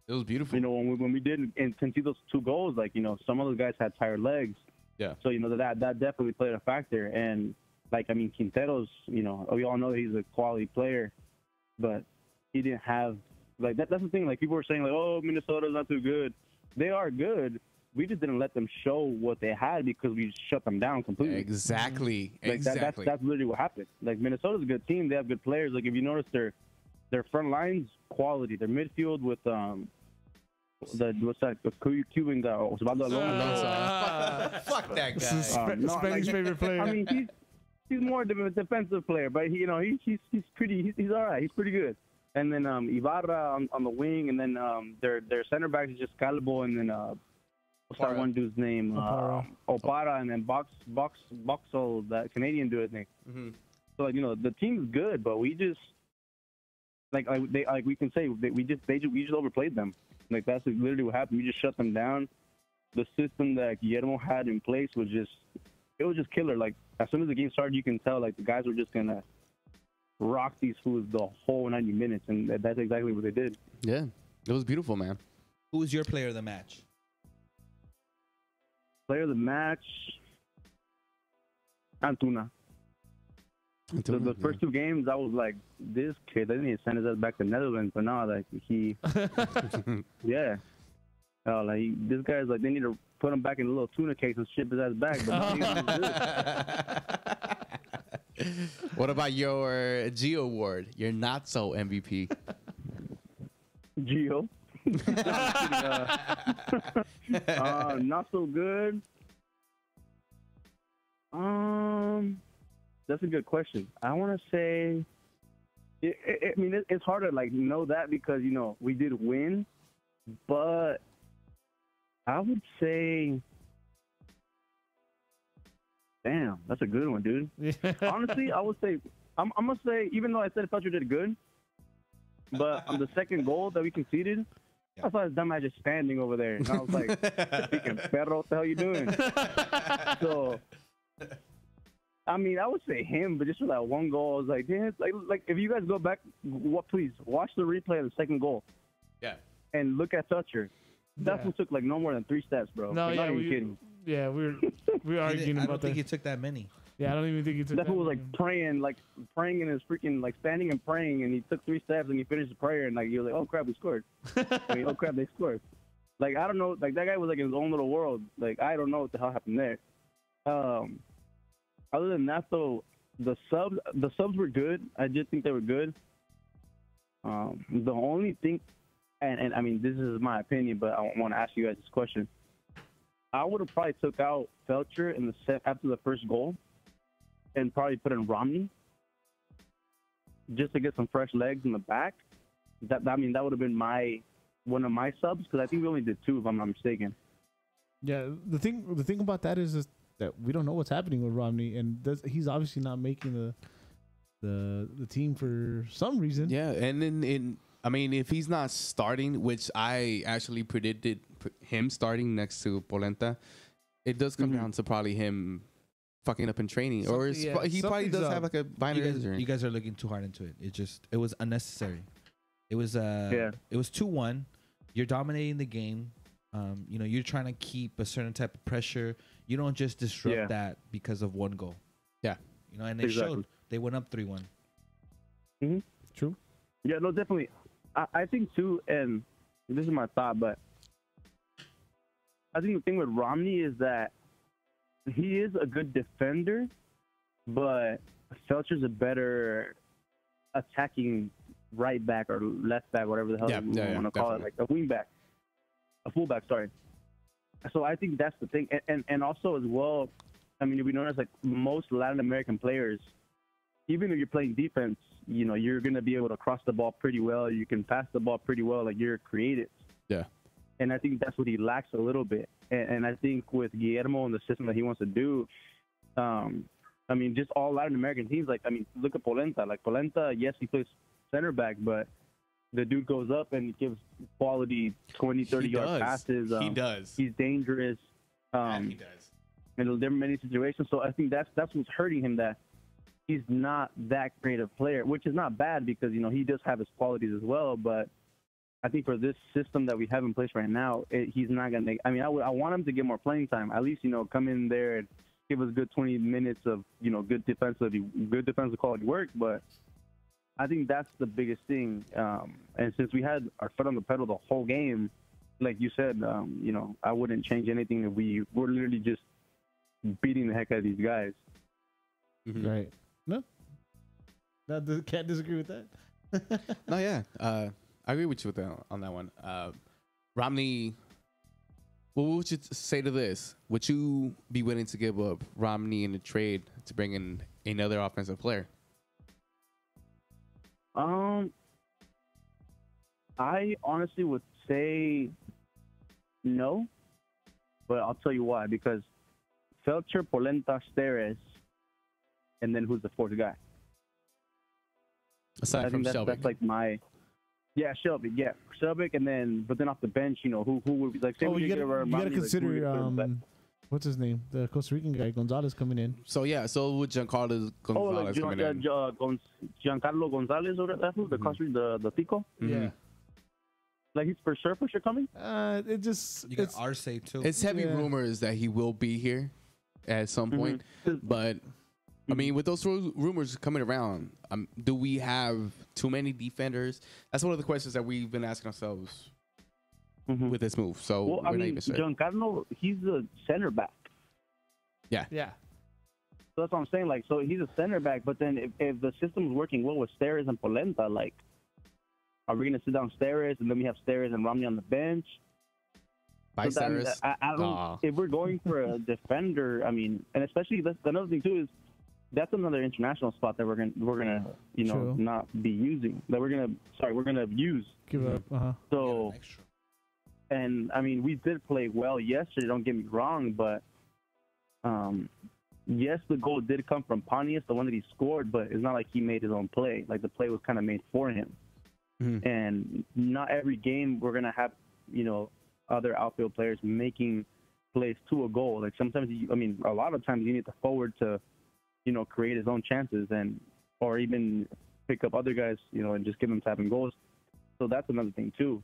It was beautiful. You know, when we did and concede those 2 goals, like, you know, some of those guys had tired legs. Yeah. So, you know, that definitely played a factor. And, like, I mean, Quintero's, you know, we all know he's a quality player, but he didn't have, like, that's the thing. Like, people were saying, like, oh, Minnesota's not too good. They are good. We just didn't let them show what they had because we shut them down completely. Exactly. Like, Exactly. that's literally what happened. Like, Minnesota's a good team. They have good players. Like, if you notice their front line's quality. Their midfield with what's that? The Cuban guy, Osvaldo Alonso. Fuck that This is guy. No, Spanish like- favorite player. I mean, he's more of a defensive player, but he's pretty. He's all right. He's pretty good. And then Ibarra on the wing, and then their center back is just Calvo, and then what's that one dude's name? Opara. Opara, and then Boxel, that Canadian dude, I think. Mm-hmm. So like, the team's good, but we just we can say that we just overplayed them. Like that's literally what happened. We just shut them down. The system that Guillermo had in place was just killer. Like as soon as the game started, you can tell like the guys were just gonna rock these fools the whole 90 minutes, and that's exactly what they did. Yeah, it was beautiful, man. Who was your player of the match? Player of the match, Antuna. The first two games, I was like, this kid, they need to send his ass back to Netherlands. But now, like, he, yeah. This guy's like, they need to put him back in a little tuna case and ship his ass back. But What about your Geo award? Your not so MVP. Gio. Not so good. That's a good question. I want to say, I mean, it's hard to like know that because we did win, but I would say, damn, that's a good one, dude. Honestly, I would say, I'm gonna say, even though I said Fletcher did good, but on the second goal that we conceded, I saw his dumb ass just standing over there, and I was like, "Freaking perro, what the hell you doing?" So, I mean, I would say him, but just for that one goal, I was like, "Yeah." Like if you guys go back, please watch the replay of the second goal. Yeah. And look at Fletcher. That one took like no more than 3 steps, bro. No, like, yeah, not even kidding. Yeah, we were arguing I about don't think that. he took that many. Yeah, I don't even think he took That that. fool was like praying in his freaking like standing and praying, and he took 3 steps and he finished the prayer, and like you're like, oh crap, we scored. I mean, oh crap, they scored. Like I don't know, like that guy was like in his own little world. Like I don't know what the hell happened there. Other than that though, the subs were good. I did think they were good. The only thing, and I mean this is my opinion, but I want to ask you guys this question. I would have probably took out Felcher in the set after the first goal, and probably put in Romney just to get some fresh legs in the back. That would have been one of my subs because I think we only did 2 if I'm not mistaken. Yeah, the thing about that is that we don't know what's happening with Romney, and he's obviously not making the team for some reason. Yeah, and then I mean, if he's not starting, which I actually predicted him starting next to Polenta, it does come down to probably him fucking up in training, or he probably does have like a minor injury. You guys are looking too hard into it. It was unnecessary. It was It was 2-1. You're dominating the game. You're trying to keep a certain type of pressure. You don't just disrupt that because of 1 goal. Yeah. And they showed. They went up 3-1. Mm-hmm. True. Yeah, no, definitely. I think too, and this is my thought, but I think the thing with Romney is that he is a good defender, but Felcher's a better attacking right back or left back, whatever the hell you want to call it, like a wing back, a fullback. Sorry. So I think that's the thing, and also as well. I mean, we notice like most Latin American players, even if you're playing defense, you're gonna be able to cross the ball pretty well. You can pass the ball pretty well. Like you're creative. Yeah. And I think that's what he lacks a little bit. And I think with Guillermo and the system that he wants to do, I mean, just all Latin American teams, like, I mean, look at Polenta. Like, Polenta, yes, he plays center back, but the dude goes up and gives quality 20, 30-yard passes. He does. He's dangerous. He does. And there are many situations. So I think that's what's hurting him, that he's not that creative player, which is not bad because, he does have his qualities as well, but I think for this system that we have in place right now, he's not going to make – I mean, I want him to get more playing time. At least, come in there and give us good 20 minutes of, good defensive quality work. But I think that's the biggest thing. And since we had our foot on the pedal the whole game, like you said, I wouldn't change anything if we were literally just beating the heck out of these guys. Mm-hmm. Right. No. Can't disagree with that. No, yeah. I agree with you on that one. Romney, what would you say to this? Would you be willing to give up Romney in a trade to bring in another offensive player? I honestly would say no, but I'll tell you why. Because Felcher, Polenta, Steres, and then who's the fourth guy? Aside I from think Shelby. that's like my. Yeah, Shelby. Yeah, Shelby, and then but then off the bench, you know, who would be like? Say Oh, we you get gotta Romney, like, who consider we gonna put in the back? what's his name? The Costa Rican guy, Gonzalez, coming in. So yeah, so with Giancarlo Gonzalez coming in. Giancarlo Gonzalez or that who the Costa the Tico. Mhm. Like he's for sure coming. It just You got Arce too. It's heavy Yeah. rumors that he will be here at some point, but I mean, with those rumors coming around, do we have too many defenders? That's one of the questions that we've been asking ourselves with this move. So Well, we're I not mean, even sure. Giancarlo, he's a center back. yeah. So that's what I'm saying. Like, so he's a center back, but then if the system's working well with Steres and Polenta, like, are we gonna sit down Steres and then we have Steres and Romney on the bench? By So that- Cyrus. I don't. Aw. If we're going for a defender, I mean, and especially that's another thing too is that's another international spot that we're gonna you know True. not be using that we're gonna use. Give up. So and I mean we did play well yesterday. Don't get me wrong, but yes, the goal did come from Pontius, the one that he scored, but it's not like he made his own play. Like the play was kind of made for him. Mhm. And not every game we're gonna have, you know, other outfield players making plays to a goal. Like sometimes, a lot of times you need the forward to, you know, create his own chances or even pick up other guys, you know, and just give them tapping goals. So that's another thing too.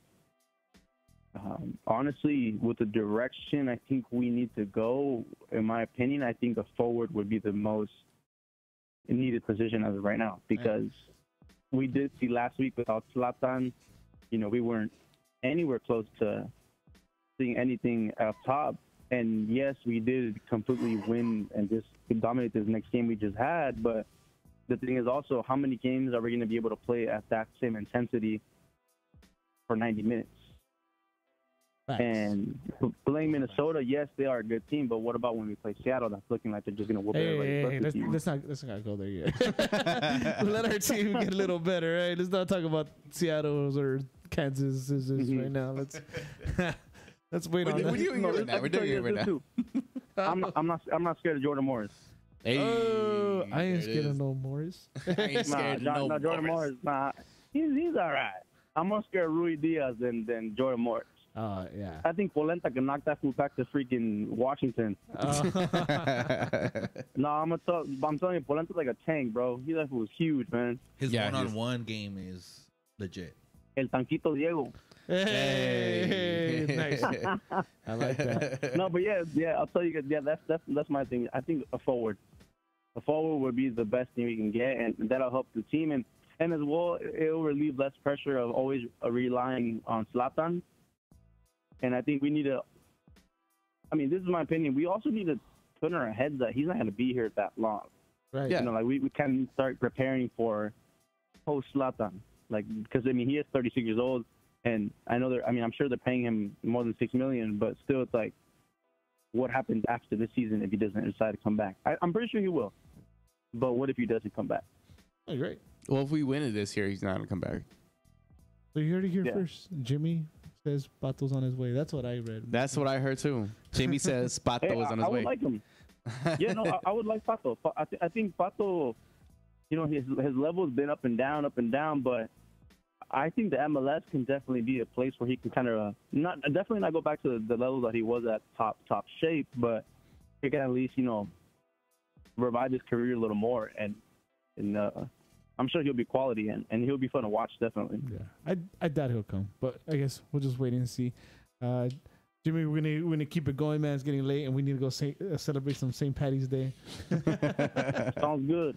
Honestly, with the direction I think we need to go, in my opinion, I think a forward would be the most needed position as of right now because we did see last week without Zlatan, you know, we weren't anywhere close to seeing anything up top. And yes, we did completely win and just dominate this next game we just had. But the thing is also, how many games are we going to be able to play at that same intensity for 90 minutes? Facts. And playing Minnesota, yes, they are a good team, but what about when we play Seattle? That's looking like they're just going to whoop everybody. Let's not go there yet. Let our team get a little better, right? Let's not talk about Seattle's or Kansas right now. Let's wait on We're that. doing it right now. We're doing it right now. I'm not scared of Jordan Morris. Hey, Oh, I ain't there it scared of is. no Morris. I ain't scared of no Jordan Morris. Nah, he's all right. I'm more scared of Rui Diaz than Jordan Morris. Yeah. I think Polenta can knock that fool back to freaking Washington. No, I'm telling you, Polenta's like a tank, bro. That fool was huge, man. His Yeah, one-on-one game is legit. El Tanquito Diego. Hey, nice. I like that. No, but yeah, I'll tell you guys. Yeah, that's my thing. I think a forward would be the best thing we can get, and that'll help the team, and as well, it'll relieve less pressure of always relying on Zlatan. And I think we need to. I mean, this is my opinion. We also need to put in our heads that he's not going to be here that long. Right. Yeah. You know, like we can start preparing for post Zlatan, like because I mean he is 36 years old. And I'm sure they're paying him more than $6 million, but still, it's like, what happens after this season if he doesn't decide to come back? I'm pretty sure he will, but what if he doesn't come back? Oh, great. Well, if we win it this year, he's not gonna come back. So you heard it here Yeah. first. Jimmy says Pato's on his way. That's what I read. That's what I heard too. Jamie says Pato Hey, is on I his would way. like him. Yeah, no, I would like Pato. I think Pato, you know, his level's been up and down, but I think the MLS can definitely be a place where he can kind of definitely not go back to the level that he was at top shape, but he can at least, you know, revive his career a little more, and I'm sure he'll be quality and he'll be fun to watch, definitely. Yeah, I doubt he'll come, but I guess we'll just wait and see. Jimmy, we're gonna keep it going, man. It's getting late, and we need to go celebrate some St. Patty's Day. Sounds good.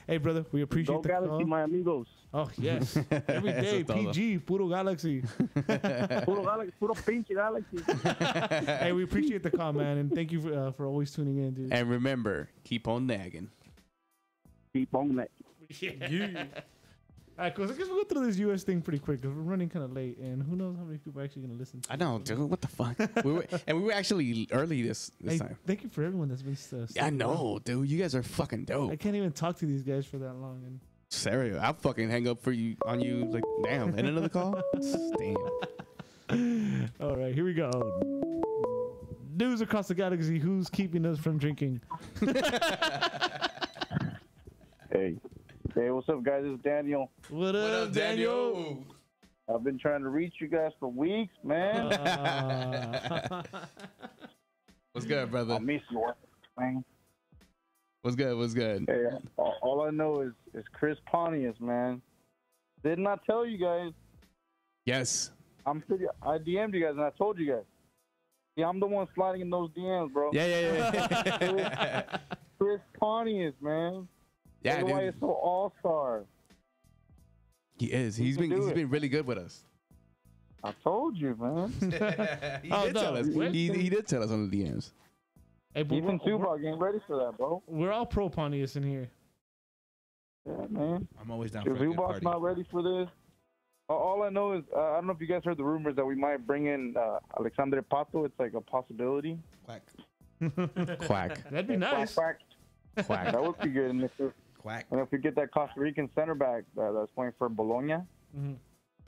Hey, brother, we appreciate Go the Galaxy, call. my amigos. Oh yes, every day. Eso es todo. PG, puro Galaxy. Puro Galaxy, puro pinche Galaxy. Hey, we appreciate the call, man, and thank you for always tuning in, dude. And remember, keep on nagging. Keep on that. Yeah. All right, cool. So I guess we'll go through this U.S. thing pretty quick because we're running kind of late, and who knows how many people are actually going to listen to I know, dude. What the fuck? we were actually early this Hey, time. thank you for everyone that's been Yeah, I know, dude. You guys are fucking dope. I can't even talk to these guys for that long. And Serious. I'll fucking hang up on you. Like, damn. And another call? Damn. all right, here we go. news across the galaxy. Who's keeping us from drinking? Hey, what's up, guys? It's Daniel. What up, Daniel? I've been trying to reach you guys for weeks, man. What's good, brother? I miss you, man. What's good? What's good? Hey, all I know is Chris Pontius, man. Didn't I tell you guys? Yes. I DM'd you guys and I told you guys. Yeah, I'm the one sliding in those DMs, bro. Yeah. Chris Pontius, man. Yeah, That's why dude. he's so all-star. He is. He He's can do been it. really good with us. I told you, man. He did tell us. He did tell us on the DMs. Hey, but Ethan Tupac getting ready for that, bro. we're all pro Pontius in here. Yeah, man. I'm always down for If a good Zubac's party. not ready for this, all I know is I don't know if you guys heard the rumors that we might bring in Alexandre Pato. It's like a possibility. Quack. Quack. That'd be nice. Quack, quack. Quack. That would be good. And Quack. if we get that Costa Rican center back that's playing for Bologna, Mhm.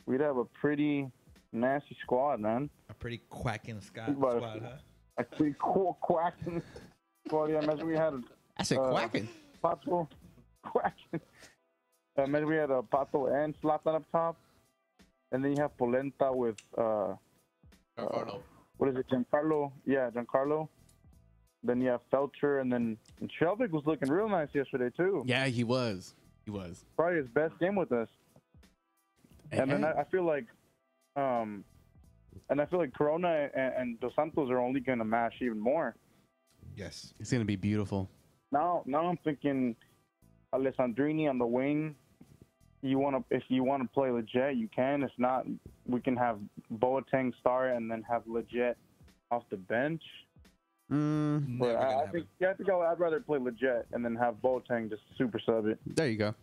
we'd have a pretty nasty squad, man. A pretty quacking squad, Think about it. huh? A pretty cool quacking squad. Yeah, imagine we had I said quacking. Pato quacking. Imagine we had a Pato and Zlatan up top, and then you have Polenta with what is it, Giancarlo? Yeah, Giancarlo. Then you have Felcher, and then Shelvick was looking real nice yesterday too. Yeah, he was. He was. Probably his best game with us. And then I feel like, Corona and Dos Santos are only going to mash even more. Yes. It's gonna be beautiful. Now I'm thinking Alessandrini on the wing. If you want to play legit, you can. If not, we can have Boateng start and then have legit off the bench. But I think I'd rather play legit and then have Boateng just super sub it. There you go.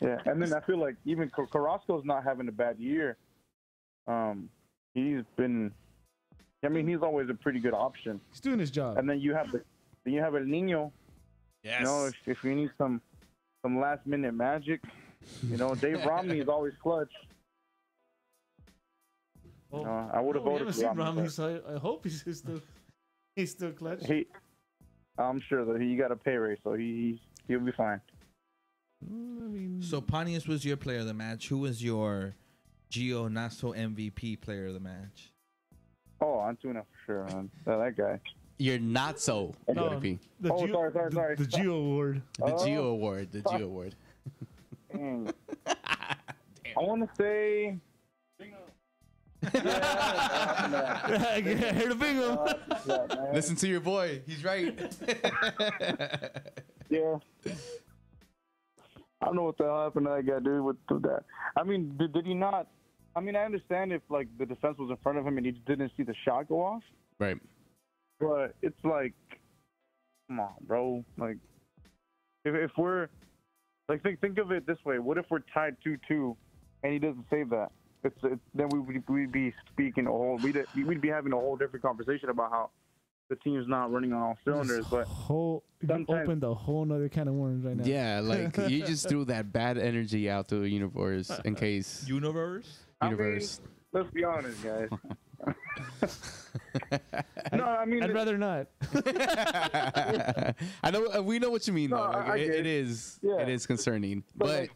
Yeah, and then I feel like even Carrasco's not having a bad year. He's always a pretty good option. He's doing his job. And then you have El Nino. Yes. You know, if you need some last minute magic, Dave Romney is always clutch. Oh, I would have we voted haven't for seen Romney. Romney, so I hope he's still clutch. I'm sure that he got a pay raise, so he'll be fine. I mean, So Pontius was your player of the match. Who was your Gio Naso MVP player of the match? Oh, Antuna for sure, man. That guy. You're not so No. MVP. the Oh, Geo, sorry. The Geo Award. The Geo Award. The Geo Award. Dang. I want to say. I heard a bingo. Listen to your boy. He's right. Yeah. I don't know what the hell happened to that guy, dude, with that. I mean, did he not? I mean, I understand if, like, the defense was in front of him and he didn't see the shot go off. Right. But it's like, come on, bro. Like, if we're, like, think of it this way. What if we're tied 2-2 and he doesn't save that? Then we'd be speaking we'd be having a whole different conversation about how the team's not running on all cylinders. But You opened a whole nother can of worms right now. Yeah, like you just threw that bad energy out to the universe in case Universe? universe. Let's be honest, guys. No, I mean, I'd rather not. I know we know what you mean No, though. Like, I get it it. is Yeah. it is concerning, but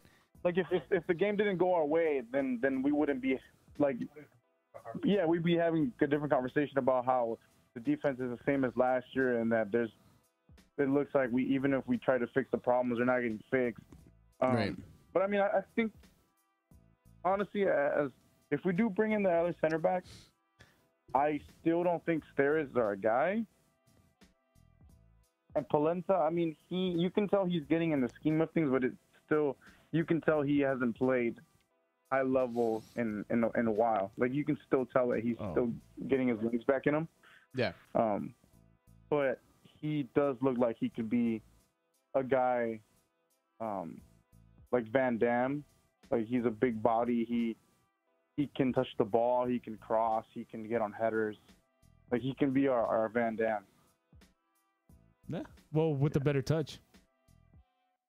like if the game didn't go our way, then we wouldn't be like, yeah, we'd be having a different conversation about how the defense is the same as last year, and that it looks like even if we try to fix the problems, they're not getting fixed. Right. But I mean, I think honestly, if we do bring in the other center back, I still don't think Steres is our guy. And Polenta, I mean, you can tell he's getting in the scheme of things, but it's still, you can tell he hasn't played high level in a while. Like, you can still tell that he's still getting his legs back in him. yeah. But he does look like he could be a guy like Van Dam. Like, he's a big body. He can touch the ball. He can cross. He can get on headers. Like, he can be our Van Dam. Yeah. Well, with the better touch.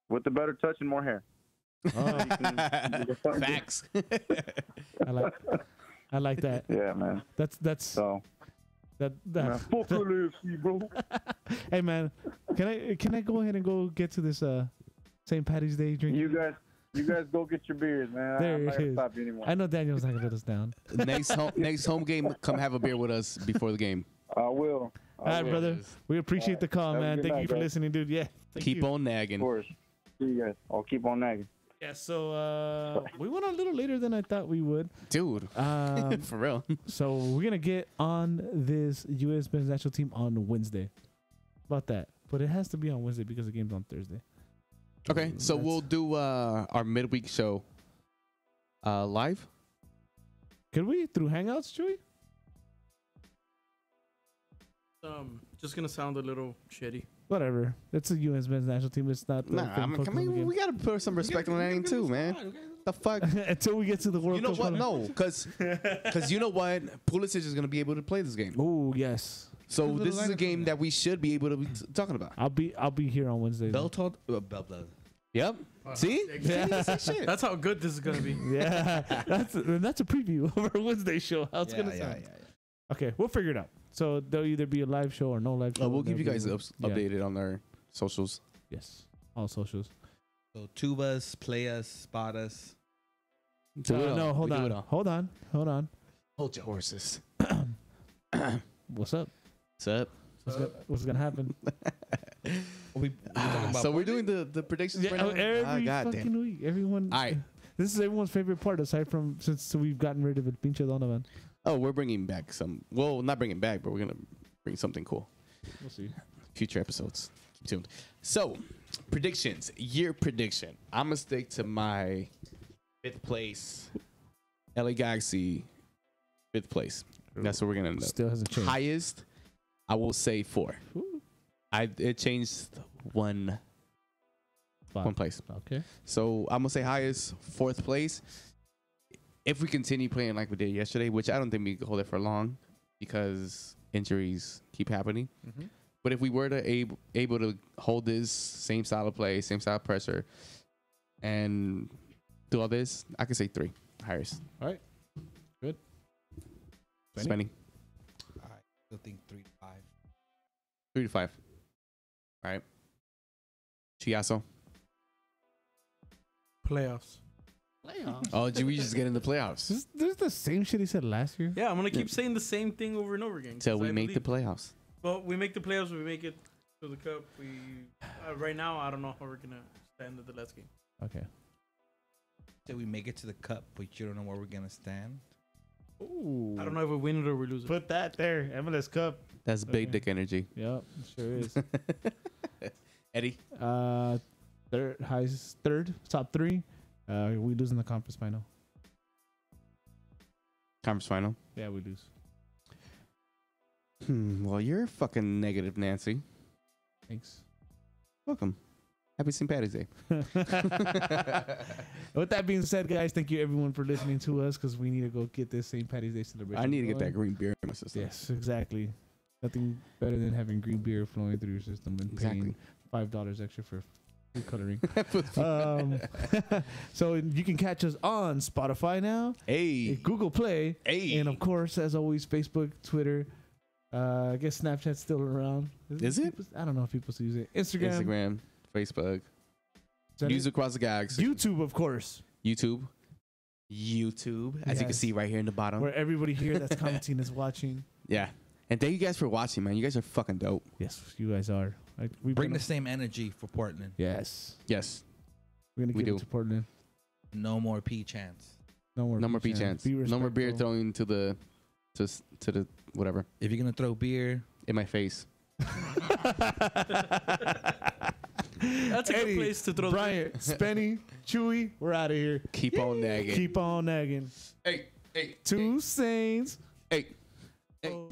With the better touch and more hair. Oh, Facts. I like that. Yeah, man. That's So That Fuck LAFC, bro. Hey man, can I go ahead and go get to this St. Patty's Day drink? You guys go get your beers, man. There I'm not it gonna is. stop you anymore. I know Daniel's not gonna let us down. Next home game, come have a beer with us before the game. I will. All right, brother. We appreciate the call, Have a man. good Thank night, you for guys. listening, dude. Yeah. Keep on Of nagging. course. See you guys. I'll keep on nagging. Yeah. So we went on a little later than I thought we would. Dude, for real. So we're gonna get on this U.S. men's national team on Wednesday. About that, but it has to be on Wednesday because the game's on Thursday. Okay, so we'll do our midweek show live. Could we through Hangouts, Chewy? Just gonna sound a little shitty. Whatever. It's a U.S. men's national team. It's not. The Nah, thing focused on the game. we gotta put some respect on that name too, man. The fuck? Until we get to the World You know Cup. what? No, because you know what? Pulisic is gonna be able to play this game. Oh yes. So Good this little is a lineup. game that we should be able to be talking about. I'll be here on Wednesday. Bell then. told Bell. Yep. See? Yeah. Shit. That's how good this is gonna be. Yeah, that's a preview of our Wednesday show. How it's gonna sound. Okay, we'll figure it out. So there'll either be a live show or no live show. We'll keep you There'll guys be- yeah. updated on our socials. Yes, all socials. So tube us, play us, spot us. Do it all. No, hold We do on, it all. hold on, hold on. Hold your horses. What's up? What's up? What's gonna happen? So we're doing the predictions right now? Every God fucking damn. week. Everyone. All right. This is everyone's favorite part, aside from since we've gotten rid of it. Pinche Donovan. Oh, we're bringing back some. Well, not bringing back, but we're gonna bring something cool. We'll see. Future episodes. Keep tuned. So, predictions. Year prediction. I'm gonna stick to my 5th place. LA Galaxy, 5th place. That's what we're gonna end up. Still hasn't changed. Highest, I will say 4. Ooh. It changed one Spot. place. Okay. So I'm gonna say highest, 4th place. If we continue playing like we did yesterday, which I don't think we can hold it for long because injuries keep happening. Mhm. But if we were to able to hold this same style of play, same style of pressure, and do all this, I can say 3 highest. All right. Good. Spenny, I still think 3 to 5. 3 to 5. All right. Chiasso. Playoffs. Playoffs. Oh, did we just get in the playoffs? This is the same shit he said last year. Yeah, I'm gonna keep saying the same thing over and over again. Till 'cause we I make the believe- playoffs. Well, we make the playoffs. We make it to the cup. We right now, I don't know how we're gonna stand at the last game. Okay. So we make it to the cup, but you don't know where we're gonna stand. Ooh. I don't know if we win it or we lose it. Put that there. MLS Cup. That's big Okay. dick energy. Yep. Sure is. Eddie. Third, top 3. We lose in the conference final. Conference final. Yeah, we lose. Well, you're fucking negative, Nancy. Thanks. Welcome. Happy St. Patty's Day. With that being said, guys, thank you everyone for listening to us because we need to go get this St. Patty's Day celebration. I need to get going. that green beer in my system. Yes, exactly. Nothing better than having green beer flowing through your system and paying $5 extra for food coloring. So you can catch us on Spotify now, Hey. Google Play, Hey. and of course, as always, Facebook, Twitter. I guess Snapchat's still around. Is it? I don't know if people still use it. Instagram. Facebook. Is that News it? across the galaxy. YouTube, of course, YouTube. As you can Yes. see right here in the bottom. where everybody here that's commenting is watching. Yeah. And thank you guys for watching, man. You guys are fucking dope. Yes, you guys are. We Bring the same energy for Portland. Yes, Yes. we're gonna We get do. into Portland. No more P chance. No more. No more P chance. No more beer respectful. throwing to the whatever If you're gonna throw beer, in my face. That's a Eddie, good place to throw. Bryant, Spenny, Chewy, we're out of here. Keep on nagging. Keep on nagging. Hey. 2 Saints. Hey. Oh.